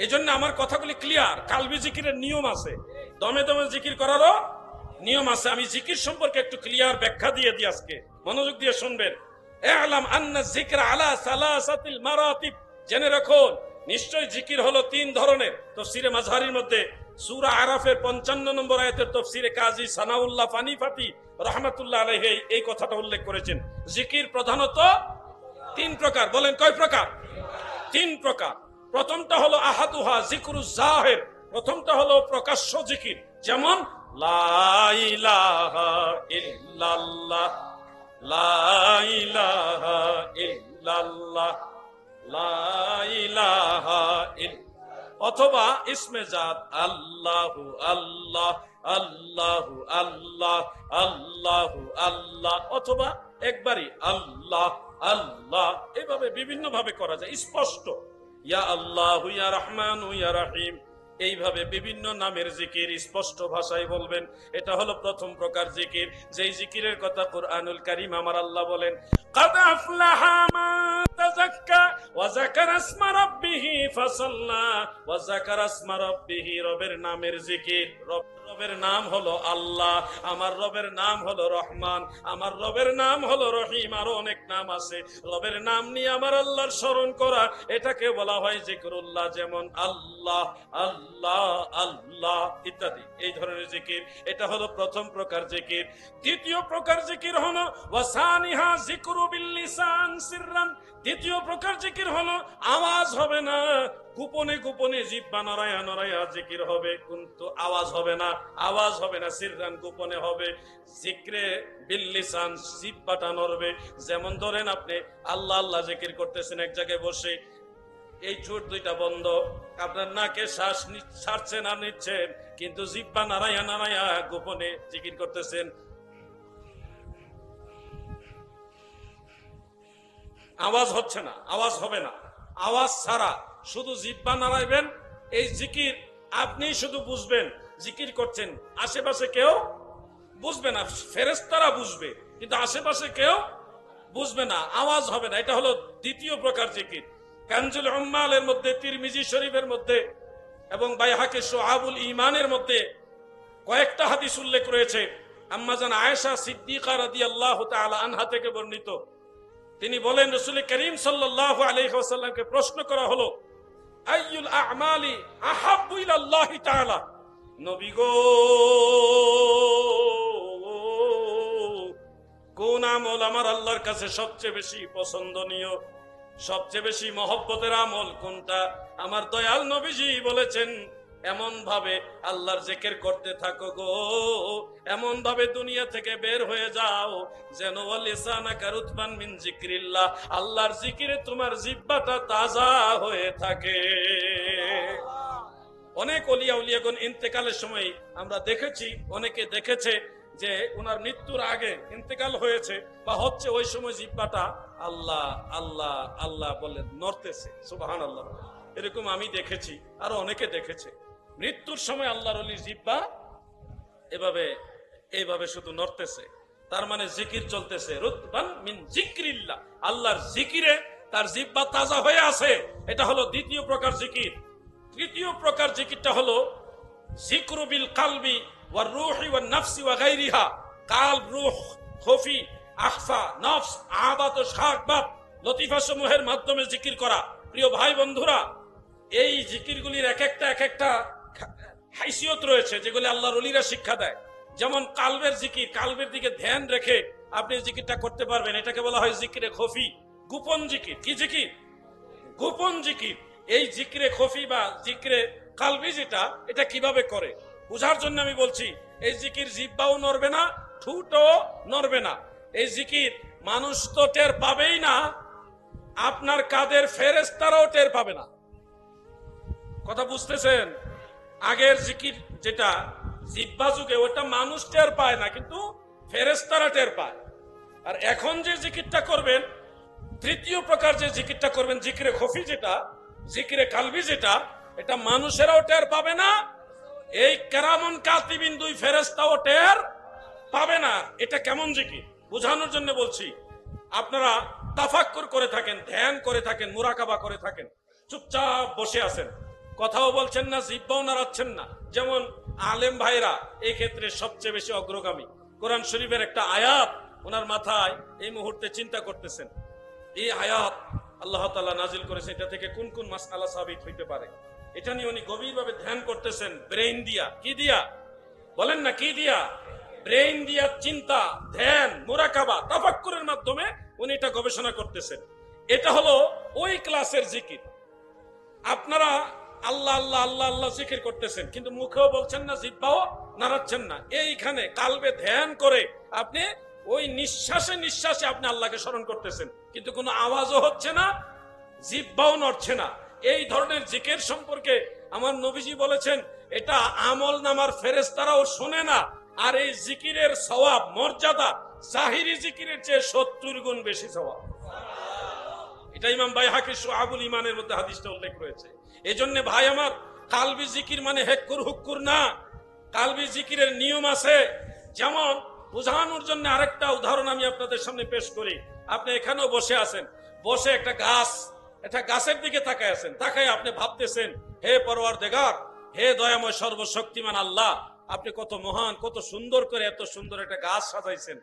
এই জন্য আমার কথাগুলি ক্লিয়ার। কালবি জিকিরের নিয়ম আছে, দমে দমে জিকির করারও নিয়ম আছে। আমি জিকির সম্পর্কে একটু ক্লিয়ার ব্যাখ্যা দিয়ে দিই, আজকে মনোযোগ দিয়ে শুনবেন। ইআলাম আন্না যিকরা আলা সালাসাতিল মারাতিব, জেনে রাখুন নিশ্চয় জিকির হলো 3 ধরনের। তাফসীরে মাযহারির মধ্যে সূরা আরাফের 55 নম্বর আয়াতের তাফসীরে কাজী সানাউল্লাহ ফানিফাতি রাহমাতুল্লাহ আলাইহি এই কথাটা উল্লেখ করেছেন। জিকির প্রধানত 3 প্রকার। বলেন কয় প্রকার? 3 প্রকার। প্রথমটা হলো আহাদুহা যিকরুজ জাহির, প্রথমটা হলো প্রকাশ্য জিকির, যেমন লা ইলাহা ইল্লাল্লাহ, লা ইলাহা ইল্লাল্লাহ, লা ইলাহা ইল্লাল্লাহ। অথবা ইসমে জাত আল্লাহু আল্লাহ, আল্লাহু আল্লাহ, আল্লাহু আল্লাহ, অথবা একবারই আল্লাহ আল্লাহ। এভাবে বিভিন্ন ভাবে করা যায় স্পষ্ট। ইয়া আল্লাহু ইয়া রহমানু ইয়া রহিম, এইভাবে বিভিন্ন নামের জিকির স্পষ্ট ভাষায় বলবেন। এটা হলো প্রথম প্রকার জিকির, যেই জিকিরের কথা কুরআনুল কারীম আমার আল্লাহ বলেন, কাদ আফলাহা মান তাযাক্কা ওয়া যাকারা ইসমা রাব্বিহি ফাসাল্লা ওয়া যাকারা ইসমা রাব্বিহি। রবের নামের জিকির। রবের নাম হলো আল্লাহ, আমার রবের নাম হলো রহমান, আমার রবের নাম হলো রহিম, আরো অনেক নাম আছে। রবের নাম নিয়ে আমার আল্লাহর স্মরণ করা, এটাকে বলা হয় জিকরুল্লাহ। যেমন আল্লাহ আল্লাহ আল্লাহ ইত্যাদি এই ধরনের জিকির। এটা হলো প্রথম প্রকার জিকির। দ্বিতীয় প্রকার জিকির হলো ওয়াসানিহা যিকরু বিল লিসান সিররান। দ্বিতীয় প্রকার জিকির হলো আওয়াজ হবে না, গোপনে গোপনে জিহ্বা নড়ায়া নড়ায়া জিকির হবে, কিন্তু আওয়াজ হবে না। আওয়াজ হবে না, সিররান গোপনে হবে। জিকরে বিল লিসান, জিহ্বাটা নড়বে। যেমন ধরেন আপনি আল্লাহ আল্লাহ জিকির করতেছেন এক জায়গায় বসে, এই ঠোঁট দুইটা বন্ধ, আপনার নাকে শ্বাস ছাড়ছেন আর নিচ্ছেন, কিন্তু জিহ্বা নাড়াইয়া নাড়াইয়া গোপনে জিকির করতেছেন। আওয়াজ হচ্ছে না, আওয়াজ হবে না। আওয়াজ ছাড়া শুধু জিহ্বা নাড়াইবেন, এই জিকির আপনি শুধু বুঝবেন জিকির করছেন, আশেপাশে কেউ বুঝবে না। ফেরেশতারা বুঝবে, কিন্তু আশেপাশে কেউ বুঝবে না, আওয়াজ হবে না। এটা হলো দ্বিতীয় প্রকার জিকির। কানজুল উম্মালের মধ্যে, তিরমিজি শরীফের মধ্যে এবং বাইহাকি শুআবুল ঈমানের মধ্যে কয়েকটা হাদিস উল্লেখ রয়েছে। আম্মা জান আয়েশা সিদ্দিকা রাদিয়াল্লাহু তাআলা আনহা থেকে বর্ণিত, তিনি বলেন রাসূল করিম সাল্লাল্লাহু আলাইহি ওয়াসাল্লামকে প্রশ্ন করা হলো, আইয়ুল আ'মালি আহাব্বু ইলাল্লাহি তাআলা। নবী গো, কোন আমল আমার আল্লাহর কাছে সবচেয়ে বেশি পছন্দনীয়, সবচেয়ে বেশি মহব্বতের আমল কোনটা? আমার দয়াল নবীজি বলেছেন এমন ভাবে আল্লাহর জিকির করতে থাকো গো, এমন ভাবে দুনিয়া থেকে বের হয়ে যাও যেন লিসানাকা রুতবান মিন জিকরিল্লাহ, আল্লাহর জিকিরে তোমার জিহ্বাটা তাজা হয়ে থাকে। অনেক ওলিয়া উলিয়াগণ ইন্তেকালের সময় আমরা দেখেছি, অনেকে দেখেছে যে ওনার মৃত্যুর আগে ইন্তেকাল হয়েছে বা হচ্ছে, ওই সময় জিহ্বাটা আল্লাহ আল্লাহ আল্লাহ বলে নড়তেছে, সুবহানাল্লাহ। এরকম আমি দেখেছি, আরো অনেকে দেখেছে। মৃত্যুর সময় আল্লাহর ওলির জিহ্বা এভাবে এইভাবে শুধু নড়তেছে, তার মানে জিকির চলতেছে, রুতবান মিন জিকরিল্লাহ, আল্লাহর জিকিরে তার জিহ্বা তাজা হয়ে আছে। এটা হলো দ্বিতীয় প্রকার জিকির। তৃতীয় প্রকার জিকিরটা হলো জিকরু বিল কালবি ওয়ার রূহি ওয়ান নাফসি ওয়া গায়রিহা। কালব, রূহ, খফি, আখফা, নফস, আবাত ও শাকবাত লতিফা সমূহের মাধ্যমে জিকির করা। প্রিয় ভাই বন্ধুরা, এই জিকিরগুলির এক একটা হাইসিয়ত রয়েছে যেগুলি আল্লাহর ওলিরা শিক্ষা দেয়। যেমন কালবের জিকির, কালবের দিকে ধ্যান রেখে আপনি জিকিরটা করতে পারবেন, এটাকে বলা হয় জিকিরে খফি, গোপন জিকির। কি জিকির? গোপন জিকির। এই জিকিরে খফি বা জিকিরে কালবি যেটা, এটা কিভাবে করে বুঝার জন্য আমি বলছি। এই জিকির জিহ্বাও নড়বে না, ঠোঁটও নড়বে না। এই জিকির মানুষ তো টের পাবেই না, আপনার কাদের ফেরেশতারাও টের পাবে না। কথা বুঝতেছেন? আগের জিকির যেটা জিহ্বা যুগে, ওটা মানুষ টের পায় না, কিন্তু ফেরেশতারা টের পায়। আর এখন যে জিকিরটা করবেন, তৃতীয় প্রকার যে জিকিরটা করবেন, জিকিরে খফি যেটা, জিকিরে কালবি যেটা, এটা মানুষেরাও টের পাবে না, এই কেরামন কাতিবিন দুই ফেরেশতাও টের পাবে না। এটা কেমন জিকির বোঝানোর জন্য বলছি। আপনারা তাফাক্কুর করে থাকেন, ধ্যান করে থাকেন, মুরাকাবা করে থাকেন, চুপচাপ বসে আছেন, কথাও বলছেন না, জিহ্বাও নাড়াচ্ছেন না। যেমন আলেম ভাইরা এই ক্ষেত্রে সবচেয়ে বেশি অগ্রগামী। কোরআন শরীফের একটা আয়াত ওনার মাথায় এই মুহূর্তে চিন্তা করতেছেন, এই আয়াত আল্লাহ তাআলা নাজিল করেছে, এটা থেকে কোন কোন মাসআলা সাবিত হইতে পারে, এটা নিয়ে উনি গভীরভাবে ধ্যান করতেছেন। ব্রেইন দিয়া, কি দিয়া বলেন না, কি দিয়া? ব্রেইন দিয়া চিন্তা, ধ্যান, মুরাকাবা, তাফাক্কুরের মাধ্যমে উনি এটা গবেষণা করতেছেন। এটা হলো ওই ক্লাসের জিকির। আপনারা আল্লাহ আল্লাহ আল্লাহ আল্লাহ জিকির করতেছেন, কিন্তু মুখেও বলছেন না, জিহ্বাও নাড়াচ্ছেন না। এইখানে কালবে ধ্যান করে আপনি ওই নিঃশ্বাসে নিঃশ্বাসে আপনি আল্লাহকে স্মরণ করতেছেন, কিন্তু কোনো আওয়াজও হচ্ছে না, জিহ্বাও নড়ছে না। এই ধরনের জিকির সম্পর্কে আমার নবীজি বলেছেন, এটা আমল নামার ফেরেশতারাও শোনে না। আর এই জিকিরের সওয়াব, মর্যাদা জাহিরি জিকিরের চেয়ে 70 গুণ বেশি সওয়াব। এটা ইমাম বাইহাকী শুআবুল ঈমানের মধ্যে হাদিসটা উল্লেখ রয়েছে। এজন্য ভাই আমার, কালবি জিকির মানে হেক্কুর হুক্কুর না। কালবি জিকিরের নিয়ম আছে। যেমন বোঝানোর জন্য আরেকটা উদাহরণ আমি আপনাদের সামনে পেশ করি। আপনি এখানেও বসে আছেন, বসে একটা গাছের দিকে তাকায় আছেন, তাকায় আপনি ভাবতেছেন, হে পরওয়ারদিগার, হে দয়াময় সর্বশক্তিমান আল্লাহ, আপনি কত মহান, কত সুন্দর করে এত সুন্দর একটা গাছ সাজাইছেন,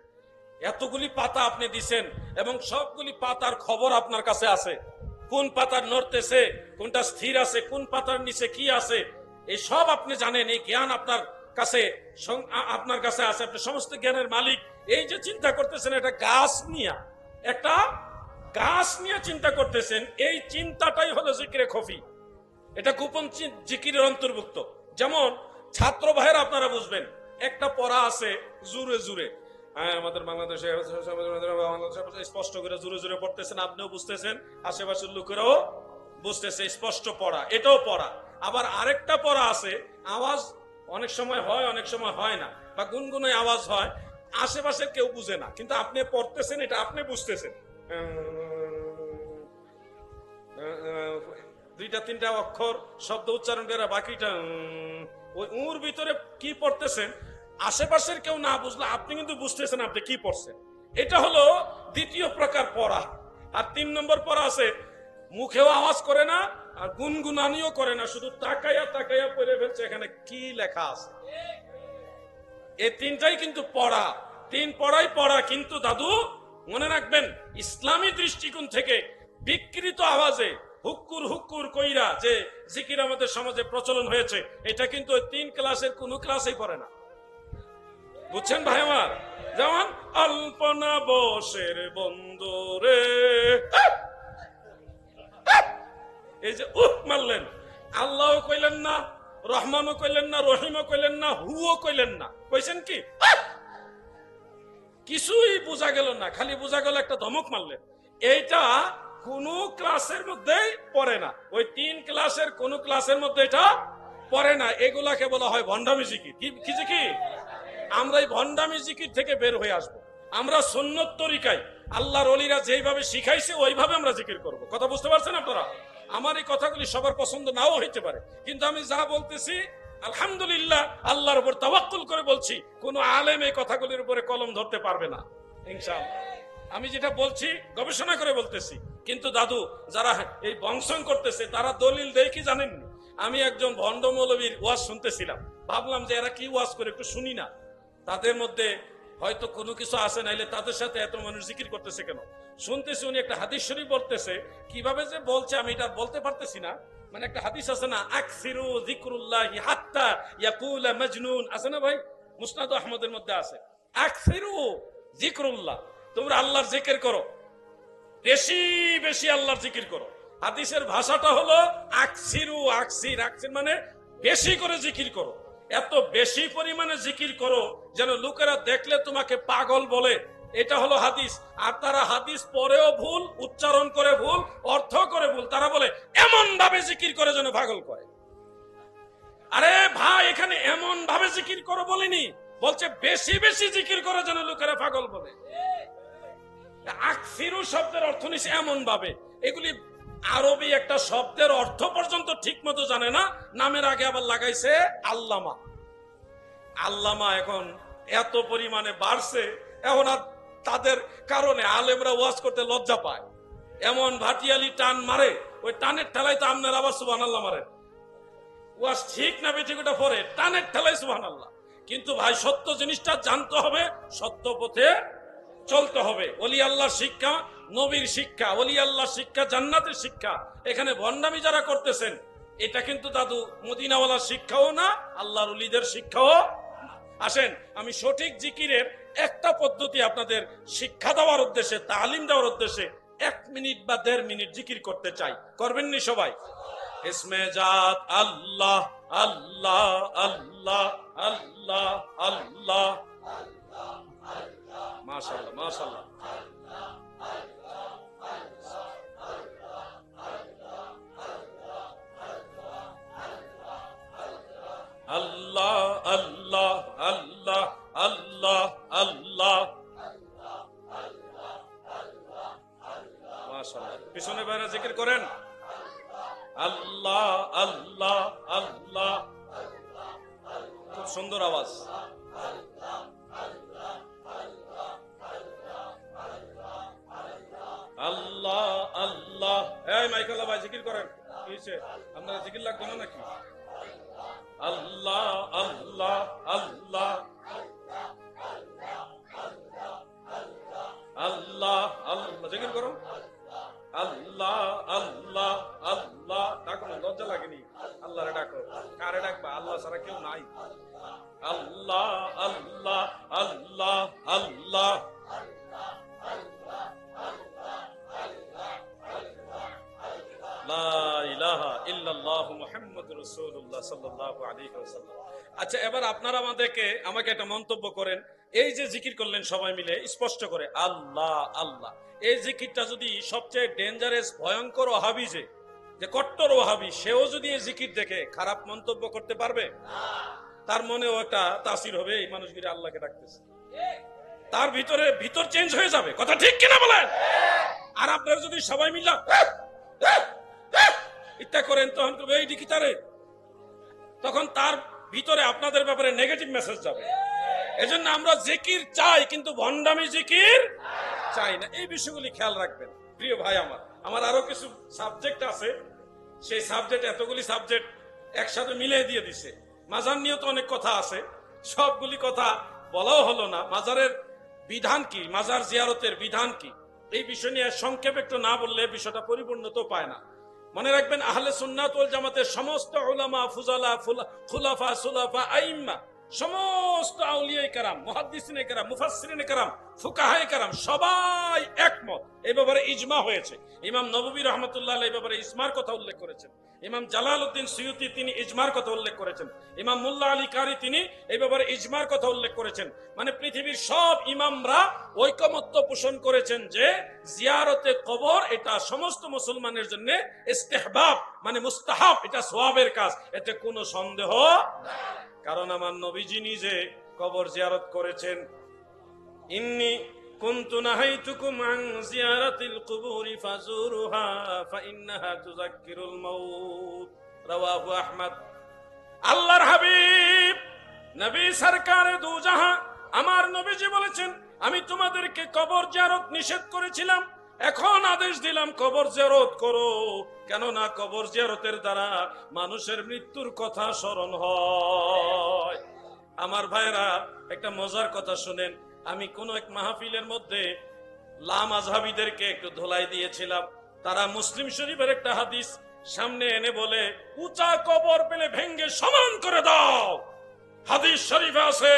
এতগুলি পাতা আপনি দিছেন, এবং সবগুলি পাতার খবর আপনার কাছে আছে। কোন পাতার নড়তেছে, কোনটা স্থির আছে, কোন পাতার নিচে কি আছে, এই সব আপনি জানেন। এই জ্ঞান আপনার কাছে আছে, আপনি সমস্ত জ্ঞানের মালিক। এই যে চিন্তা করতেছেন একটা গাছ নিয়ে চিন্তা করতেছেন, এই চিন্তাটাই হলো জিকিরে খফি। এটা গোপন জিকিরের অন্তর্ভুক্ত। যেমন ছাত্র ভাইয়েরা আপনারা বুঝবেন, একটা পড়া আছে জুরে জুরে, আমাদের বাংলাদেশে স্পষ্ট করে জুরে জুরে পড়তেছেন, আপনিও বুঝতেছেন, আশেপাশের লোকেরাও বুঝতেছে, স্পষ্ট পড়া, এটাও পড়া। আবার আরেকটা পড়া আছে, আওয়াজ অনেক সময় হয়, অনেক সময় হয় না, বা গুনগুনে আওয়াজ হয়, আশেপাশের কেউ বুঝে না, কিন্তু আপনি পড়তেছেন, এটা আপনি বুঝতেছেন। দুইটা তিনটা অক্ষর শব্দ উচ্চারণ করে, বাকিটা ওই উর ভিতরে কি পড়তেছেন, আশেপাশের কেউ না বুঝলে আপনি কিন্তু বুঝতেছেন আপনি কি পড়ছেন। এটা হলো দ্বিতীয় প্রকার পড়া। আর 3 নম্বর পড়া আছে, মুখেও আওয়াজ করে না আর গুনগুনানিও করে না, শুধু তাকাইয়া তাকাইয়া পড়ে ফেলছে এখানে কি লেখা আছে। এই তিনটাই কিন্তু পড়া, 3 পড়াই পড়া। কিন্তু দাদু মনে রাখবেন, ইসলামী দৃষ্টিকোণ থেকে বিকৃত আওয়াজে হুক্কুর হুক্কুর কইরা যে জিকির আমাদের সমাজে প্রচলন হয়েছে, এটা কিন্তু ওই 3 ক্লাসের কোন ক্লাসেই পড়ে না। বুঝছেন ভাই আমার? যেমন আলপনা বসের বন্দরে, এই যে মারলেন, আল্লাহ কইলেন না, রহমানও কইলেন না, রহিমও কইলেন না, হুও কইলেন না, কইছেন কি? কিছুই বোঝা গেল না, খালি বোঝা গেল একটা ধমক মারলেন। এইটা কোন ক্লাসের মধ্যে পড়ে না, ওই 3 ক্লাসের কোন ক্লাসের মধ্যে এটা পড়ে না। এগুলাকে বলা হয় ভণ্ডামি জিকির। কি জিকির? আমরা এই ভণ্ডামি জিকির থেকে বের হয়ে আসব। আমরা সুন্নত তরিকায় আল্লাহর ওলিরা যেইভাবে শিখাইছে ওইভাবে আমরা জিকির করব। কথা বুঝতে পারছেন আপনারা? আমার এই কথাগুলি সবার পছন্দ নাও হইতে পারে, কিন্তু আমি যা বলতেছি আলহামদুলিল্লাহ আল্লাহর উপর তাওয়াক্কুল করে বলছি, কোন আলেম এই কথাগুলির উপরে কলম ধরতে পারবে না ইনশাআল্লাহ। আমি যেটা বলছি গবেষণা করে বলতেছি। কিন্তু দাদু যারা এই বংশন করতেছে তারা দলিল দেয় কি জানেন? আমি একজন ভণ্ড মৌলবীর ওয়াজ শুনতেছিলাম, ভাবলাম যে এরা কি ওয়াজ করে একটু শুনি না, তাদের মধ্যে হয়তো কোনো কিছু আছে, নাইলে তাদের সাথে এত মানুষ জিকির করতেছে কেন। শুনতেছি উনি একটা হাদিস শরীফ বলতেছে, কিভাবে যে বলছে আমি এটা বলতে পারতেছি না। মানে একটা হাদিস আছে না, আকসিরু যিকরুল্লাহি হাত্তা ইয়াকুলা মাজনুন, আছে না ভাই? মুসনাদ আহমদের মধ্যে আছে, আকসিরু যিকরুল্লাহ, তোমরা আল্লাহর জিকির করো, বেশি বেশি আল্লাহর জিকির করো। হাদিসের ভাষাটা হলো আকসিরু, আকসির মানে বেশি করে জিকির করো, এত বেশি পরিমাণে জিকির করো যেন লোকেরা দেখলে তোমাকে পাগল বলে। এটা হলো হাদিস। আর তারা হাদিস পড়েও ভুল, উচ্চারণ করে ভুল, অর্থ করে ভুল। তারা বলে এমন ভাবে জিকির করে যেন পাগল করে। আরে ভাই, এখানে এমন ভাবে জিকির করো বলিনি, বলছে বেশি বেশি জিকির করে যেন লোকেরা পাগল বলে। আকসিরু শব্দের অর্থ নিছে এমন ভাবে। এগুলি আরবি একটা শব্দের অর্থ পর্যন্ত ঠিক মতো জানে না, নামের আগে আবার লাগাইছে আল্লামা। আল্লামা এখন এত পরিমাণে বাড়ছে, এখন আর তাদের কারণে আলেমরা ওয়াজ করতে লজ্জা পায়, এমন ভাটিয়ালি টান মারে, ওই টানের ঠেলাই তো আপনার আবার সুবহানাল্লাহ মারে। ওয়াজ ঠিক না বেঠিক ওটা পরে টানের ঠেলাই সুবহানাল্লাহ। কিন্তু ভাই সত্য জিনিসটা জানতে হবে, সত্য পথে চলতে হবে। ওলি আল্লাহর শিক্ষা নবীর শিক্ষা, ওলি আল্লাহর শিক্ষা জান্নাতের শিক্ষা। এখানে ভণ্ডামি যারা করতেছেন, এটা কিন্তু দাদু মদিনাওয়ালার শিক্ষাও না, আল্লাহর ওলিদের শিক্ষাও। আসেন আমি সঠিক জিকিরের একটা পদ্ধতি আপনাদের শিক্ষা দেওয়ার উদ্দেশ্যে, তালিম দেওয়ার উদ্দেশ্যে 1 মিনিট বা 1.5 মিনিট জিকির করতে চাই। করবেননি সবাই? ইসমে জাত আল্লাহ আল্লাহ আল্লাহ আল্লাহ আল্লাহ, মাশাআল্লাহ মাশাআল্লাহ। আল্লাহ আল্লাহ আল্লাহ আল্লাহ আল্লাহ, মাশাআল্লাহ। পিছনে বাইরে জিকির করেন, আল্লাহ আল্লাহ আল্লাহ, খুব সুন্দর আওয়াজ। আল্লাহ আল্লাহ, এই মাইকেল ভাই জিকির করেন। কি হইছে, আপনারা জিকির লাগবে না নাকি? আল্লাহ আল্লাহ আল্লাহ আল্লাহ আল্লাহ, জিকির করো। আল্লাহ আল্লাহ আল্লাহ, ডাকো না, লজ্জা লাগেনি? আল্লাহরে ডাকো। কারে ডাকবা? আল্লাহ ছাড়া কেউ নাই। আল্লাহ আল্লাহ আল্লাহ আল্লাহ, লা ইলাহা ইল্লাল্লাহু মুহাম্মাদুর রাসূলুল্লাহ সাল্লাল্লাহু আলাইহি ওয়াসাল্লাম। আচ্ছা, এবার আপনারা আমাকে একটা মন্তব্য করেন। এই যে জিকির করলেন সবাই মিলে স্পষ্ট করে আল্লাহ আল্লাহ, এই জিকিরটা যদি সবচেয়ে ডেঞ্জারাস ভয়ঙ্কর ওয়াহাবি যে কট্টর ওয়াহাবি, সেও যদি এই জিকির দেখে খারাপ মন্তব্য করতে পারবে? তার মনেও একটা তাসির হবে, এই মানুষগুলি আল্লাহকে ডাকতেছে, তার ভিতর চেঞ্জ হয়ে যাবে। কথা ঠিক কিনা বলেন? আর আপনারা যদি সবাই মিলে ইত্যা করেন, তখন করবে এই ডিকিটারে, তখন তার ভিতরে আপনাদের ব্যাপারে নেগেটিভ মেসেজ যাবে। এজন্য আমরা জিকির চাই, কিন্তু ভণ্ডামি জিকির চাই না। এই বিষয়গুলি খেয়াল রাখবেন প্রিয় ভাই। আমার আরো কিছু সাবজেক্ট আছে, সেই সাবজেক্ট, এতগুলি সাবজেক্ট একসাথে মিলিয়ে দিয়ে দিছে। মাজার নিয়ে তো অনেক কথা আছে, সবগুলি কথা বলাও হলো না। মাজারের বিধান কি, মাজার জিয়ারতের বিধান কি, এই বিষয় নিয়ে সংক্ষেপে একটু না বললে বিষয়টা পরিপূর্ণতা পায় না। মনে রাখবেন, আহলে সুন্নাত ওয়াল জামাতের সমস্ত উলামা, ফুজালা, খুলাফা, সুলাফা, আইম্মা, সমস্ত আউলিয়ায়ে কেরাম, মুহাদ্দিসিনে কেরাম, মুফাসসিরিনে কেরাম, ফুকাহায়ে কেরাম সবাই একমত। একমত, এই ব্যাপারে ইজমা হয়েছে। ইমাম নববী রাহমাতুল্লাহ আলাইহি এই ব্যাপারে ইজমার কথা উল্লেখ করেছেন। ইমাম জালালউদ্দিন সুয়ুতি তিনি ইজমার কথা উল্লেখ করেছেন। ইমাম মুল্লা আলী কারি তিনি এই ব্যাপারে ইজমার কথা উল্লেখ করেছেন। মানে পৃথিবীর সব ইমামরা ঐকমত্য পোষণ করেছেন যে জিয়ারতে কবর এটা সমস্ত মুসলমানের জন্য ইস্তেহবাব, মানে মুস্তাহাব, এটা সওয়াবের কাজ, এতে কোনো সন্দেহ। কারণ আমার নবীজি নিজে কবর জিয়ারত করেছেন। ইন্নী কুনতু নাহাইতুকুম আন জিয়ারাতিল কুবুরি ফাজুরুহা ফাইন্নাহা তুযাক্কিরুল মাউত, রাওয়াহু আহমদ। আল্লাহর হাবিব নবী সরকারে দু জাহান আমার নবীজি বলেছেন, আমি তোমাদেরকে কবর জিয়ারত নিষেধ করেছিলাম, এখন আদেশ দিলাম কবর জিয়ারত করো। কেননা কবর জিয়ারতের দ্বারা মানুষের মৃত্যুর কথা স্মরণ হয়। আমার ভাইরা, একটা মজার কথা শুনেন। আমি কোন এক মাহফিলের মধ্যে লামাযহাবীদেরকে একটু ধোলাই দিয়েছিলাম। তারা মুসলিম শরীফের একটা হাদিস সামনে এনে বলে, উঁচা কবর পেলে ভেঙ্গে সমান করে দাও। হাদিস শরীফে আছে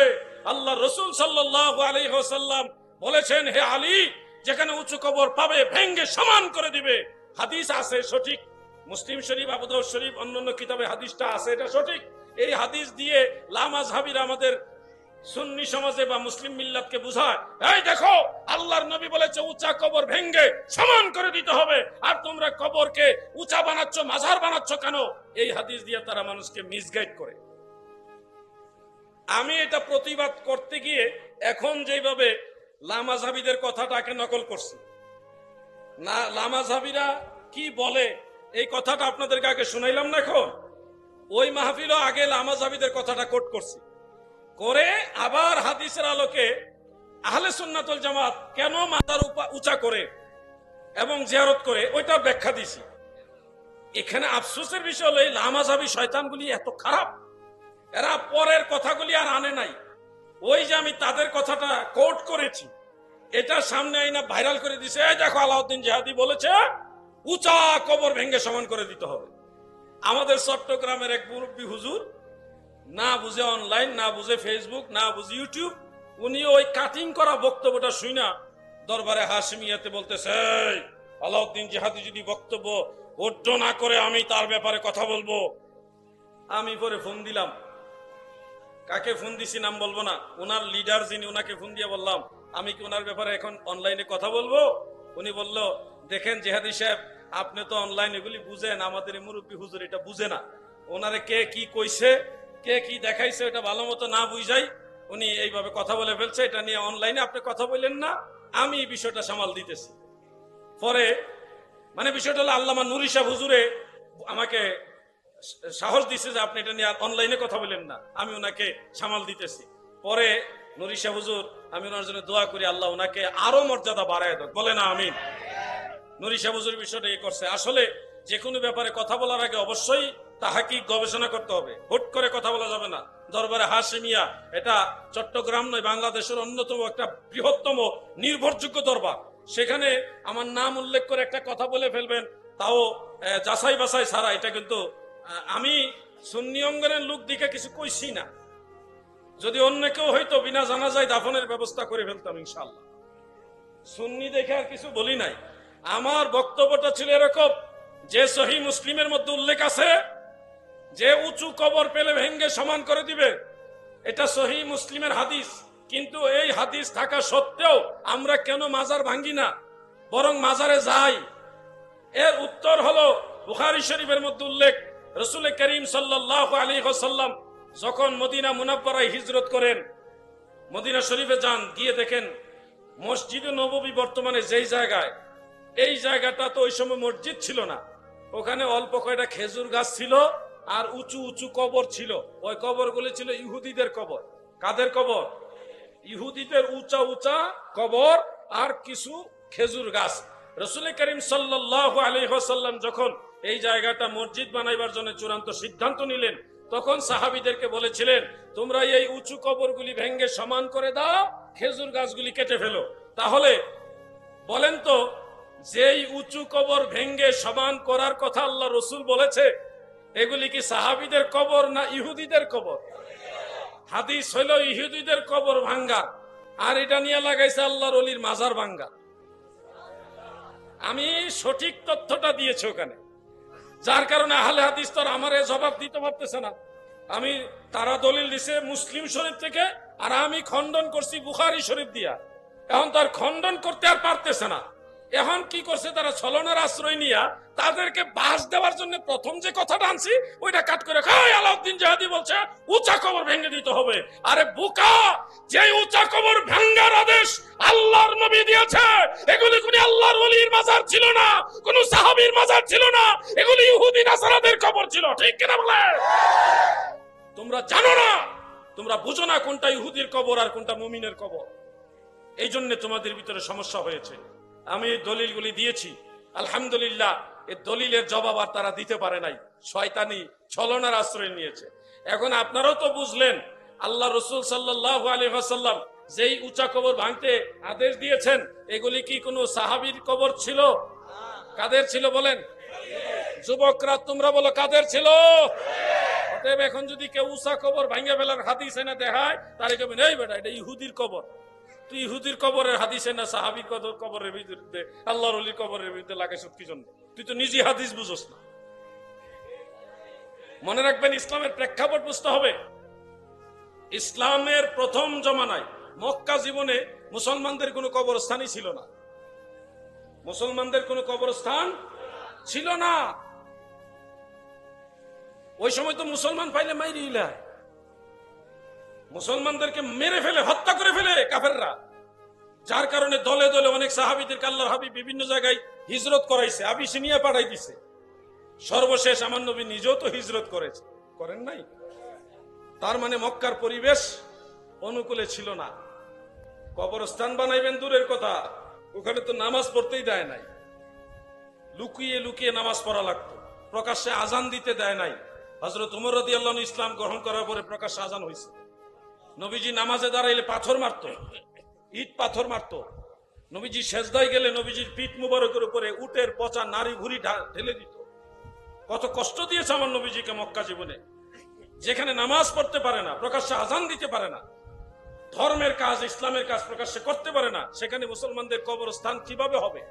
আল্লাহ রাসূল সাল্লাল্লাহু আলাইহি ওয়াসাল্লাম বলেছেন, হে আলী, যেখানে উঁচু কবর পাবে ভেঙ্গে সমান করে দিবে। হাদিস আছে সঠিক, মুসলিম শরীফ, আবু দাউদ শরীফ, অন্যান্য কিতাবে হাদিসটা আছে, এটা সঠিক। এই হাদিস দিয়ে লামাযহাবীরা আমাদের সুন্নি সমাজে বা মুসলিম মিল্লাতকে বুঝায়, এই দেখো আল্লাহর নবী বলেছে উঁচা কবর ভেঙ্গে সমান করে দিতে হবে, আর তোমরা কবরকে উঁচা বানাচ্ছ, মাজার বানাচ্ছ কেন? এই হাদিস দিয়ে তারা মানুষকে মিসগাইড করে। আমি এটা প্রতিবাদ করতে গিয়ে এখন যেভাবে লামাযহাবীদের কথাটাকে নকল করছি, না লামাযহাবীরা কি বলে এই কথাটা আপনাদেরকে আগে শুনাইলাম না। এখন ওই মাহফিলও আগে লামাযহাবীদের কথাটা কোট করছি, করে আবার হাদিসের আলোকে আহলে সুন্নাত ওয়াল জামাত কেন মাজার উঁচা করে এবং জিয়ারত করে ওইটা ব্যাখ্যা দিছি। এখানে আফসোসের বিষয় হলো এই লামাযহাবী শয়তানগুলি এত খারাপ, এরা পরের কথাগুলি আর আনে নাই। ওই যে আমি তাদের কথাটা কোট করেছি, এটা সামনে আইনা ভাইরাল করে দিছে, এই দেখো আলাউদ্দিন জিহাদি বলেছে উঁচা কবর ভেঙ্গে সমান করে দিতে হবে। আমাদের চট্টগ্রামের এক মুরব্বী হুজুর, না বুঝে অনলাইন, না বুঝে ফেসবুক, না বুঝে ইউটিউব, উনি ওই কাটিং করা বক্তব্যটা শুনা দরবারে হাশিমিয়াতে বলতেছে, আলাউদ্দিন জিহাদি যদি বক্তব্য অর্থ না করে আমি তার ব্যাপারে কথা বলবো। আমি পরে ফোন দিলাম, কাকে ফোন দিছি নাম বলবো না, ওনার লিডার যিনি, ওনাকে ফোন দিয়ে বললাম আমি কি ওনার ব্যাপারে এখন অনলাইনে কথা বলবো? উনি বলল, দেখেন জিহাদি সাহেব, আপনি তো অনলাইন এগুলি বুঝেন, আমাদের মুরব্বী হুজুর এটা বুঝে না। ওনারে কে কি কইছে, কে কি দেখাইছে, এটা ভালো মতো না বুঝাই উনি এইভাবে কথা বলে ফেলছে। এটা নিয়ে অনলাইনে আপনি কথা বললেন না, আমি এই বিষয়টা সামাল দিতেছি। পরে মানে বিষয়টা হলো আল্লামা নুরি সাহেব হুজুরে আমাকে সাহস দিছে যে আপনি এটা নিয়ে অনলাইনে কথা বলেন না, আমি ওনাকে সামাল দিতেছি। পরে নুরি সাহেব হুজুর, আমি ওনার জন্য দোয়া করি আল্লাহ ওনাকে আরো মর্যাদা বাড়ায় দেন, বলে না আমিন। নুরি সাহেব হুজুর বিষয়টা এই করছে। আসলে যে কোনো ব্যাপারে কথা বলার আগে অবশ্যই তাহাকিক গবেষণা করতে হবে, হুট করে কথা বলা যাবে না। দরবারে হাশিমিয়া এটা চট্টগ্রাম নয়, বাংলাদেশের অন্যতম একটা বৃহত্তম নির্ভরযোগ্য দরবার। সেখানে আমার নাম উল্লেখ করে একটা কথা বলে ফেলবেন, তাও যাচাই বাছাই ছাড়া, এটা কিন্তু আমি সুন্নি অঙ্গনের লোক দিকে কিছু কইছি না। যদি অন্য কেউ হয়তো বিনা জানাজায় দাফনের ব্যবস্থা করে ফেলতাম ইনশাআল্লাহ। সুন্নি দেখে আর কিছু বলি নাই। আমার বক্তব্যটা ছিল এরকম যে সহিহ মুসলিমের মধ্যে উল্লেখ আছে যে উঁচু কবর পেলে ভেঙ্গে সমান করে দিবে, এটা সহিহ মুসলিমের হাদিস। কিন্তু এই হাদিস থাকা সত্ত্বেও আমরা কেন মাজার ভাঙ্গি না, বরং মাজারে যাই? এর উত্তর হলো বুখারী শরীফের মধ্যে উল্লেখ, রাসূল করিম সাল্লাল্লাহু আলাইহি ওয়াসাল্লাম যখন মদিনা মুনাব্বারায় হিজরত করেন, মদিনা শরীফে যান, গিয়ে দেখেন মসজিদে নববী বর্তমানে যেই জায়গায়, এই জায়গাটা তো ওই সময় মসজিদ ছিল না, ওখানে অল্প কয়টা খেজুর গাছ ছিল আর উঁচু উঁচু কবর ছিল। ওই কবরগুলি ছিল ইহুদিদের কবর। কাদের কবর? ইহুদিদের উঁচা উঁচা কবর আর কিছু খেজুর গাছ। রাসূল করিম সাল্লাল্লাহু আলাইহি ওয়াসাল্লাম যখন এই জায়গাটা মসজিদ বানাইবার জন্য চূড়ান্ত সিদ্ধান্ত নিলেন, তখন সাহাবীদেরকে বলেছিলেন, তোমরা এই উঁচু কবরগুলি ভেঙ্গে সমান করে দাও, খেজুর গাছগুলি কেটে ফেলো। তাহলে বলেন তো, যেই উঁচু কবর ভেঙ্গে সমান করার কথা আল্লাহ রসুল বলেছে, এগুলি কি সাহাবীদের কবর না ইহুদিদের কবর? হাদিস হইল ইহুদিদের কবর ভাঙ্গা, আর এটা নিয়ে লাগাইছে আল্লাহর ওলির মাজার ভাঙ্গা। আমি সঠিক তথ্যটা দিয়েছি ওখানে, যার কারণে আহলে হাদিস তো আমারে জবাব দিতে পারতেছে না। আমি তারা দলিল দিছে মুসলিম শরীফ থেকে, আর আমি খণ্ডন করছি বুখারী শরীফ দিয়া। এখন তার খণ্ডন করতে আর পারতেছে না। এখন কি করছে তারা ছলনার আশ্রয় নিয়া তাদেরকে বাস দেওয়ার জন্য প্রথম যে কথাটা আনছি ওইটা কাট করে খায়। আলাউদ্দিন জাহাদি বলছে উঁচা কবর ভেঙে দিতে হবে। আরে বোকা, যে উঁচা কবর ভাঙ্গার আদেশ আল্লাহর নবী দিয়েছে, এগুলি কোন আল্লাহর ওলির মাজার ছিল না, কোন সাহাবীর মাজার ছিল না, এগুলি ইহুদি নাসারাদের কবর ছিল। ঠিক কিনা বলে? তোমরা জানো না, তোমরা বুঝো না কোনটা ইহুদির কবর আর কোনটা মুমিনের কবর। এই জন্য তোমাদের ভিতরে সমস্যা হয়েছে। আমি দলিলগুলি দিয়েছি, আলহামদুলিল্লাহ। এই দলিলের জবাব আর তারা দিতে পারে নাই, শয়তানি ছলনার আশ্রয় নিয়েছে। এখন আপনারাও তো বুঝলেন, আল্লাহ রসুল সাল্লাল্লাহু আলাইহি ওয়াসাল্লাম যেই উঁচা কবর ভাঙতে আদেশ দিয়েছেন, এগুলি কি কোনো সাহাবীর কবর ছিল? কাদের ছিল বলেন? যুবকরা তোমরা বলো কাদের ছিল? অতএব এখন যদি কেউ উঁচা কবর ভাঙে ফেলার হাদিস এনে দেখায়, তারে কেমন এই বেটা এটা ইহুদির কবর, তুই ইহুদির কবরের হাদিসে না সাহাবীর কবরের বিরুদ্ধে, আল্লাহর ওলির কবরের বিরুদ্ধে লাগাইছ কি জন্য? তুই তো নিজে হাদিস বুঝোস না। মনে রাখবেন, ইসলামের প্রেক্ষাপট বুঝতে হবে। ইসলামের প্রথম জমানায় মক্কা জীবনে মুসলমানদের কোনো কবরস্থানই ছিল না। মুসলমানদের কোনো কবরস্থান ছিল না। ওই সময় তো মুসলমান পাইলে মাইরি ইলায়, মুসলমানদেরকে মেরে ফেলে, হত্যা করে ফেলে কাফেররা। যার কারণে দলে দলে অনেক সাহাবীদেরকে আল্লাহর হাবিব বিভিন্ন জায়গায় হিজরত করাইছে, আবিসিনিয়া পাঠাই দিছে। সর্বশেষ আমার নবী নিজেও তো হিজরত করেছে, করেন নাই? তার মানে মক্কার পরিবেশ অনুকূলে ছিল না। কবরস্থান বানাইবেন দূরের কথা, ওখানে তো নামাজ পড়তেই দেয় নাই, লুকিয়ে লুকিয়ে নামাজ পড়া লাগতো, প্রকাশ্যে আজান দিতে দেয় নাই। হযরত ওমর রাদিয়াল্লাহু আনহু ইসলাম গ্রহণ করার পরে প্রকাশ্যে আজান হয়েছে। নবীজি নামাজে দাঁড়াইলে পাথর মারতো, ইট পাথর মারতো। নবীজি সেজদায় গেলে নবীজির পিঠ মুবারকের উপরে উটের পচা নারী ভুঁড়ি ঢেলে দিত। কত কষ্ট দিয়েছে আমার নবীজিকে মক্কা জীবনে। যেখানে নামাজ পড়তে পারে না, প্রকাশ্যে আজান দিতে পারে না, ধর্মের কাজ ইসলামের কাজ প্রকাশ্যে করতে পারে না, সেখানে মুসলমানদের কবরস্থান কিভাবে হবে?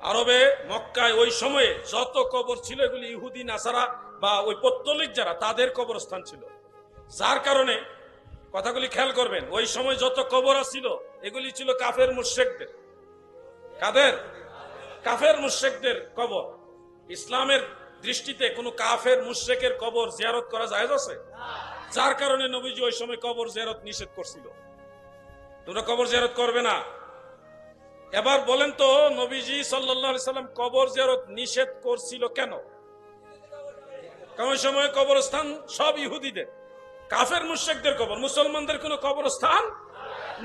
আরবে মক্কায় ওই সময়ে যত কবর ছিল এগুলি ইহুদি নাসারা বা ওই পৌত্তলিক যারা, তাদের কবরস্থান ছিল। যার কারণে কথাগুলি খেয়াল করবেন, ওই সময় যত কবর ছিল এগুলি ছিল কাফের মুশরিকদের। কাদের? কাফের মুশরিকদের কবর। ইসলামের দৃষ্টিতে কোনো কাফের মুশরিকের কবর জিয়ারত করা জায়েজ আছে? যার কারণে নবীজি ওই সময় কবর জিয়ারত নিষেধ করছিল, তোমরা কবর জিয়ারত করবে না। এবার বলেন তো, নবীজি সাল্লাল্লাহু আলাইহি সাল্লাম কবর জিয়ারত নিষেধ করছিল কেন? কারণ ওই সময় কবরস্থান সব ইহুদিদের, কাফের মুশরিকদের কবর, মুসলমানদের কোনো কবরস্থান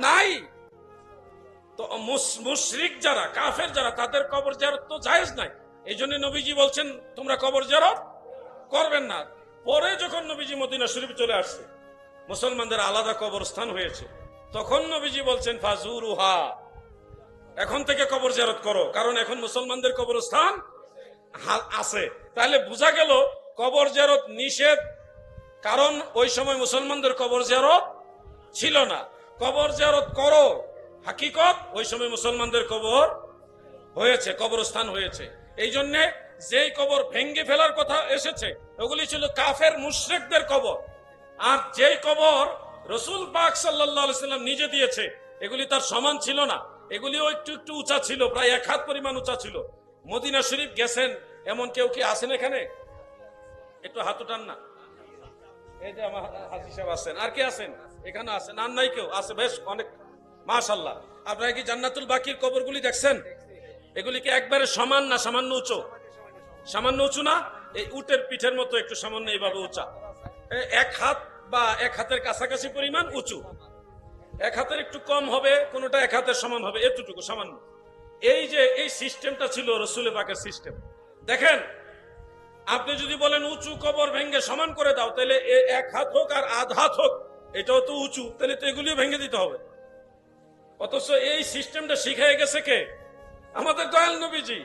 নাই। তো মুশরিক যারা, কাফের যারা, তাদের কবর জিয়ারত তো জায়েজ নাই। এই জন্য নবীজি বলছেন তোমরা কবর জিয়ারত করবেন না। পরে যখন নবীজি মদিনা শরীফ চলে আসছে, মুসলমানদের আলাদা কবরস্থান হয়েছে, তখন নবীজি বলছেন ফাজুরুহা, এখন থেকে কবর জিয়ারত করো, কারণ এখন মুসলমানদের কবরস্থান আছে। তাহলে বোঝা গেল কবর জিয়ারত নিষেধ, কারণ ওই সময় মুসলমানদের কবর জিয়ারত ছিল না। কবর জিয়ারত করো, হাকিকত ওই সময় মুসলমানদের কবর হয়েছে, কবরস্থান হয়েছে। এই জন্য যেই কবর ভেঙ্গে ফেলার কথা এসেছে ওগুলি ছিল কাফের মুশরিকদের কবর। আর যেই কবর রাসূল পাক সাল্লাল্লাহু আলাইহি সাল্লাম নিজে দিয়েছে এগুলি তার সমান ছিল না, এগুলিও একটু একটু উঁচা ছিল, প্রায় 1 হাত পরিমাণ উঁচা ছিল। মদিনা শরীফ গেছেন এমন কেউ কি আছেন এখানে? একটু হাত উঠান না। এই যে আমার হাজী সাহেব আছেন, আর কে আছেন? এখানে আছেন, আর নাই কেউ? আছে, বেশ অনেক, মাশাআল্লাহ। আপনারা কি জান্নাতুল বাকির কবরগুলি দেখছেন? এগুলি কি একবারে সমান না সামান্য উঁচু? সামান্য উঁচু না? এই উটের পিঠের মতো একটু সামান্য এইভাবে উঁচা, 1 হাত বা 1 হাতের কাছাকাছি পরিমাণ উঁচু, 1 হাতের একটু কম হবে, কোনোটা 1 হাতের সমান হবে, এতটুকু সামান্য। এই যে এই সিস্টেমটা ছিল রাসূল পাকের সিস্টেম। দেখেন, আপনি যদি বলেন উঁচু কবর ভেঙে সমান করে দাও, তাহলে 1 হাত হোক আর আধা হাত হোক, এটাও তো উঁচু, তাহলে তো এগুলিও ভেঙে দিতে হবে। অথচ এই সিস্টেমটা শিখিয়ে গেছে কে? আমাদের দয়াল নবীজি।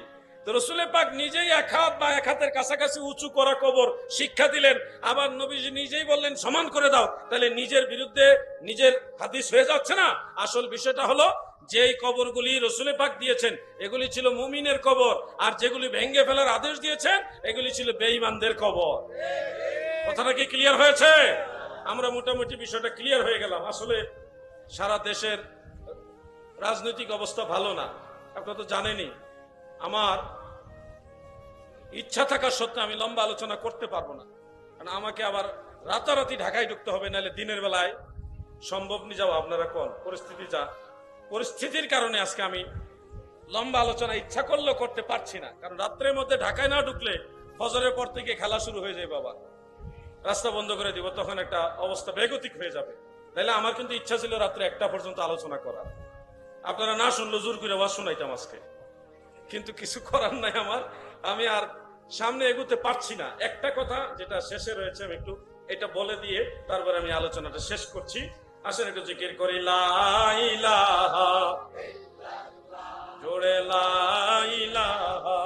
তো রাসূল পাক নিজেই 1 হাত বা 1 হাতের কাছাকাছি উঁচু করা কবর শিক্ষা দিলেন, আবার নবীজি নিজেই বললেন সমান করে দাও। তাহলে নিজের বিরুদ্ধে নিজের হাদিস হয়ে যাচ্ছে না? আসল বিষয়টা হলো যেই কবরগুলি রসুলে পাক দিয়েছেন এগুলি ছিল মুমিনের কবর, আর যেগুলি ভেঙ্গে ফেলার আদেশ দিয়েছেন এগুলি ছিল বেঈমানদের কবর। কথাটা কি ক্লিয়ার হয়েছে? আমরা মোটামুটি বিষয়টা ক্লিয়ার হয়ে গেলাম। আসলে সারা দেশের রাজনৈতিক অবস্থা ভালো না, আপনারা তো জানেনই। আমার ইচ্ছা থাকা সত্ত্বেও আমি লম্বা আলোচনা করতে পারবো না, কারণ আমাকে আবার রাতারাতি ঢাকায় ঢুকতে হবে, নাহলে দিনের বেলায় সম্ভব নিয়ে যাওয়া। আপনারা কোন পরিস্থিতির কারণে আজকে আমি লম্বা আলোচনা ইচ্ছা করলেও করতে পারছি না, কারণ রাত্রের মধ্যে ঢাকায় না ঢুকলে ফজরের পর থেকে খেলা শুরু হয়ে যায় বাবা, রাস্তা বন্ধ করে দিব, তখন একটা অবস্থা বেগতিক হয়ে যাবে। তাইলে আমার কিন্তু ইচ্ছা ছিল রাত্রে 1টা পর্যন্ত আলোচনা করার, আপনারা না শুনলে জোর করে আওয়াজ শোনাইতাম আজকে, কিন্তু কিছু করার নাই আমার, আমি আর সামনে এগোতে পারছি না। একটা কথা যেটা শেষে রয়েছে আমি একটু এটা বলে দিয়ে তারপরে আমি আলোচনাটা শেষ করছি। আসেন একটু জিকির করি, লা ইলাহা জোরে লা ইলাহা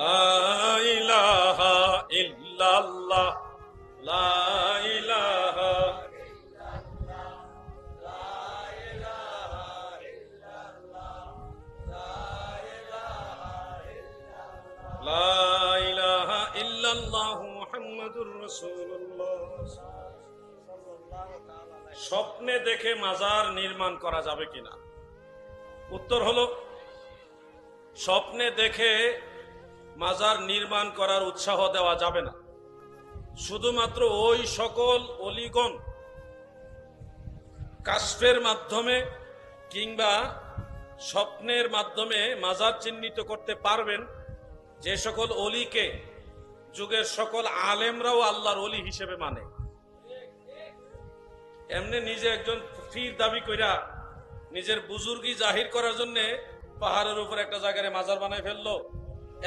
লা ইলাহা ইল্লাল্লাহ লা ইলাহা লা ইলাহা ইল্লাল্লাহ মুহাম্মাদুর রাসূলুল্লাহ। স্বপ্নে দেখে মাজার নির্মাণ করা যাবে কিনা? উত্তর হলো, স্বপ্নে দেখে মাজার নির্মাণ করার উৎসাহ দেওয়া যাবে না। শুধুমাত্র ওই সকল অলিগণ কাশফের মাধ্যমে কিংবা স্বপ্নের মাধ্যমে মাজার চিহ্নিত করতে পারবেন, যে সকল অলিকে যুগের সকল আলেমরাও আল্লাহর অলি হিসেবে মানে। এমনি নিজে একজন পীর দাবি কইরা নিজের বুজুর্গি জাহির করার জন্য পাহাড়ের উপর একটা জায়গায় মাজার বানায় ফেললো,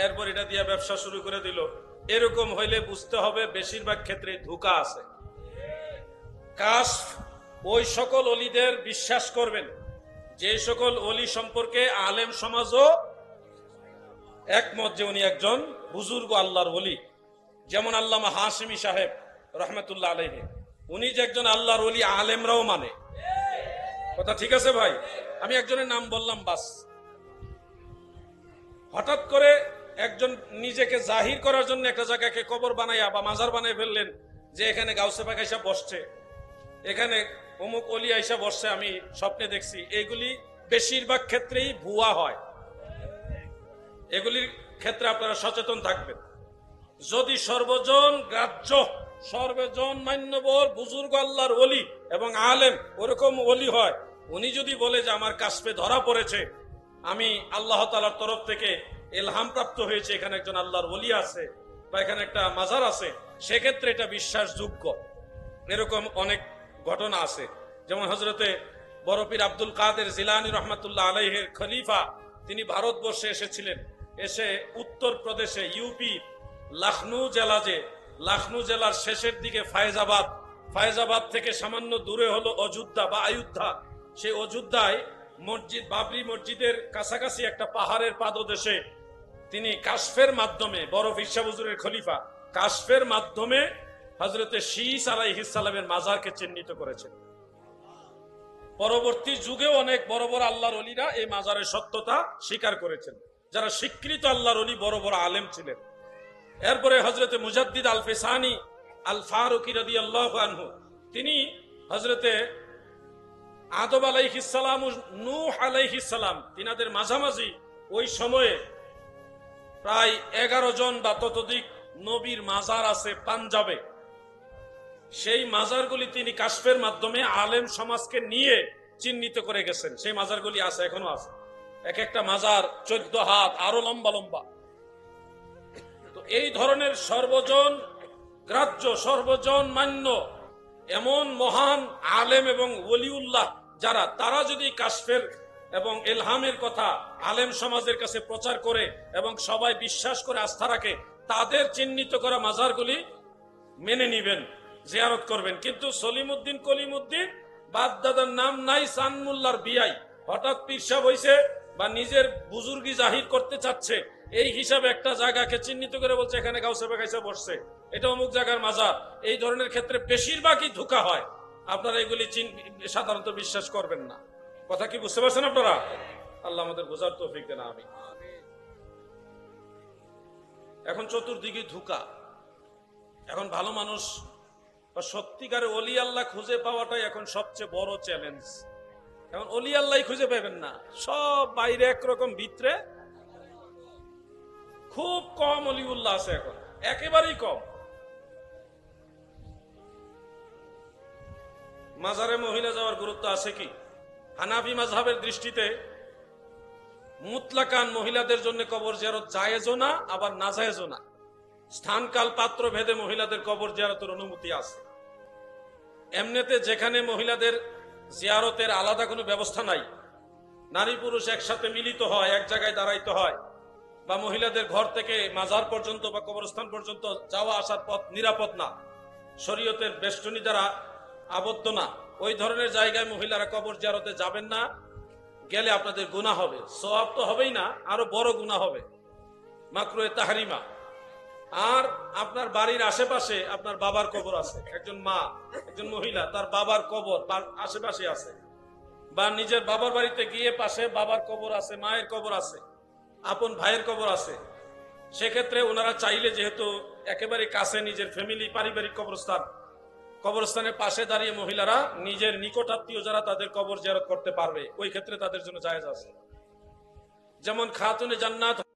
এরপর এটা দিয়ে ব্যবসা শুরু করে দিল। এরকম হইলে বুঝতে হবে বেশিরভাগ ক্ষেত্রে ধোঁকা আছে। কাশফ ওই সকল অলিদের বিশ্বাস করবেন যে সকল অলি সম্পর্কে আলেম সমাজও একমত যে উনি একজন বুজুর্গ আল্লাহর অলি। যেমন আল্লামা হাশিমি সাহেব রহমতুল্লাহ আলাইহি, উনি যে একজন আল্লাহর অলি আলেমরাও মানে। কথা ঠিক আছে ভাই? আমি একজনের নাম বললাম বাস। হঠাৎ করে একজন নিজেকে জাহির করার জন্য একটা জায়গাকে কবর বানাইয়া বা মাজার বানাই ফেললেন, যে এখানে গাউসে পাক আইসা বসছে, এখানে অমুক অলি আইসা বসছে, আমি স্বপ্নে দেখছি। এগুলি বেশিরভাগ ক্ষেত্রেই ভুয়া হয়। এগুলির ক্ষেত্রে আপনারা সচেতন থাকবেন। যদি সর্বজন গ্রাহ্য, সর্বজন মান্যবর বুজুর্গ আল্লাহর ওলি এবং আলেম ওরকম ওলি হয়, উনি যদি বলে যে আমার কাশফে ধরা পড়েছে, আমি আল্লাহ তাআলার তরফ থেকে ইলহাম প্রাপ্ত হয়েছে, এখানে একজন আল্লাহর ওলি আছে বা এখানে একটা মাজার আছে, সেক্ষেত্রে এটা বিশ্বাসযোগ্য। এরকম অনেক ঘটনা আছে। যেমন হযরতে বড় পীর আব্দুল কাদের জিলানী রহমাতুল্লাহ আলাইহির খলিফা, তিনি ভারতবর্ষে এসেছিলেন। এসে উত্তর প্রদেশে ইউপি লাখনৌ জেলার শেষের দিকে ফায়েজাবাদ থেকে সামান্য দূরে হলো অযোধ্যা বা আয়োধ্যা। সেই অযোধ্যায় মসজিদ, বাবরি মসজিদের কাছাকাছি একটা পাহাড়ের পাদদেশে তিনি কাশফের মাধ্যমে, বড় পীর সাহেব হুজুরের খলিফা কাশফের মাধ্যমে হযরতে শীস আলাইহিস সালামের মাজারকে চিহ্নিত করেছেন। পরবর্তী যুগেও অনেক বড় বড় আল্লাহর ওলিরা এই মাজারের সত্যতা স্বীকার করেছেন, যারা স্বীকৃত আল্লাহর ওলি বড় বড় আলেম ছিলেন। এরপরে হযরতে মুজাদ্দিদ আল ফিসানি আল ফারুকি রাদিয়াল্লাহু আনহু, তিনি হযরতে আদম আলাইহিস সালাম ও নূহ আলাইহিস সালাম তিনাদের মাঝামাঝি ওই সময়ে প্রায় 11 জন বা ততোধিক নবীর মাজার আছে পাঞ্জাবে। সেই মাজারগুলি তিনি কাশফের মাধ্যমে আলেম সমাজকে নিয়ে চিহ্নিত করে গেছেন। সেই মাজারগুলি আছে, এখনো আছে। এক একটা মাজার 14 হাত, আরো লম্বা লম্বা। তো এই ধরনের সর্বজন গ্রাহ্য, সর্বজন মান্য এমন মহান আলেম এবং ওলিউল্লাহ যারা, তারা যদি কাশফের এবং ইলহামের কথা আলেম সমাজের কাছে প্রচার করে এবং সবাই বিশ্বাস করে আস্থা রাখে, তাদের চিহ্নিত করা মাজারগুলি মেনে নিবেন। জিয়ারত করবেন। কিন্তু সলিমউদ্দিন কলিমউদ্দিন বাপ দাদার নাম নাই, সানমুল্লার বিয়াই, হঠাৎ পীর সাহেব হইছে বা নিজের বুজুর্গি জাহির করতে চাচ্ছে, এই হিসাবে একটা জায়গাকে চিহ্নিত করে বলছে এখানে গাউসে বাগাইসা বসছে, এটা অমুক জায়গার মাজার। এই ধরনের ক্ষেত্রে বেশিরভাগই ধোঁকা হয়। আপনারা এগুলি সাধারণত বিশ্বাস করবেন না। কথা কি বুঝতে পারছেন আপনারা? আল্লাহ আমাদের বোঝার তৌফিক দেন, আমিন। এখন চতুর্দিকে ধোঁকা। এখন ভালো মানুষ বা সত্যিকারে অলি আল্লাহ খুঁজে পাওয়াটাই এখন সবচেয়ে বড় চ্যালেঞ্জ। এখন অলি আল্লাহ খুঁজে পাবেন না, সব বাইরে একরকম, ভিতরে খুব কম অলিউল্লাহ আছে এখন, একেবারেই কম। মাজারে মহিলা যাওয়ার গুরুত্ব আছে কি? হানাফি মাযহাবের দৃষ্টিতে মুতলাকান মহিলাদের জন্য কবর জিয়ারত জায়েজও না, আবার নাজায়েজও না। স্থান কাল পাত্র ভেদে মহিলাদের কবর জিয়ারতের অনুমতি আছে। এমনিতে যেখানে মহিলাদের জিয়ারতের আলাদা কোনো ব্যবস্থা নাই, নারী পুরুষ একসাথে মিলিত হয়, এক জায়গায় দাঁড়াইতে হয়, বা মহিলাদের ঘর থেকে মাজার পর্যন্ত বা কবরস্থান পর্যন্ত যাওয়া আসার পথ নিরাপদ না, শরীয়তের বেষ্টনী দ্বারা আবদ্ধ না, ওই ধরনের জায়গায় মহিলারা কবর জিয়ারতে যাবেন না। গেলে আপনাদের গুনাহ হবে, সওয়াব তো হবেই না, আরো বড় গুনাহ হবে, মাকরুহে তাহরিমা। আর আপনার বাড়ির আশেপাশে আপনার বাবার কবর আছে, একজন মা, একজন মহিলা, তার বাবার কবর তার আশেপাশে আছে, বা নিজের বাবার বাড়িতে গিয়ে পাশে বাবার কবর আছে, মায়ের কবর আছে, আপন ভাইয়ের কবর আছে, সেক্ষেত্রে ওনারা চাইলে, যেহেতু একেবারে কাছে নিজের ফ্যামিলি পারিবারিক কবরস্থান, কবরস্থানের পাশে দাঁড়িয়ে মহিলারা নিজের নিকটাত্মীয় যারা তাদের কবর জিয়ারত করতে পারবে, ওই ক্ষেত্রে তাদের জন্য জায়েজ আছে। যেমন খাতুনে জান্নাত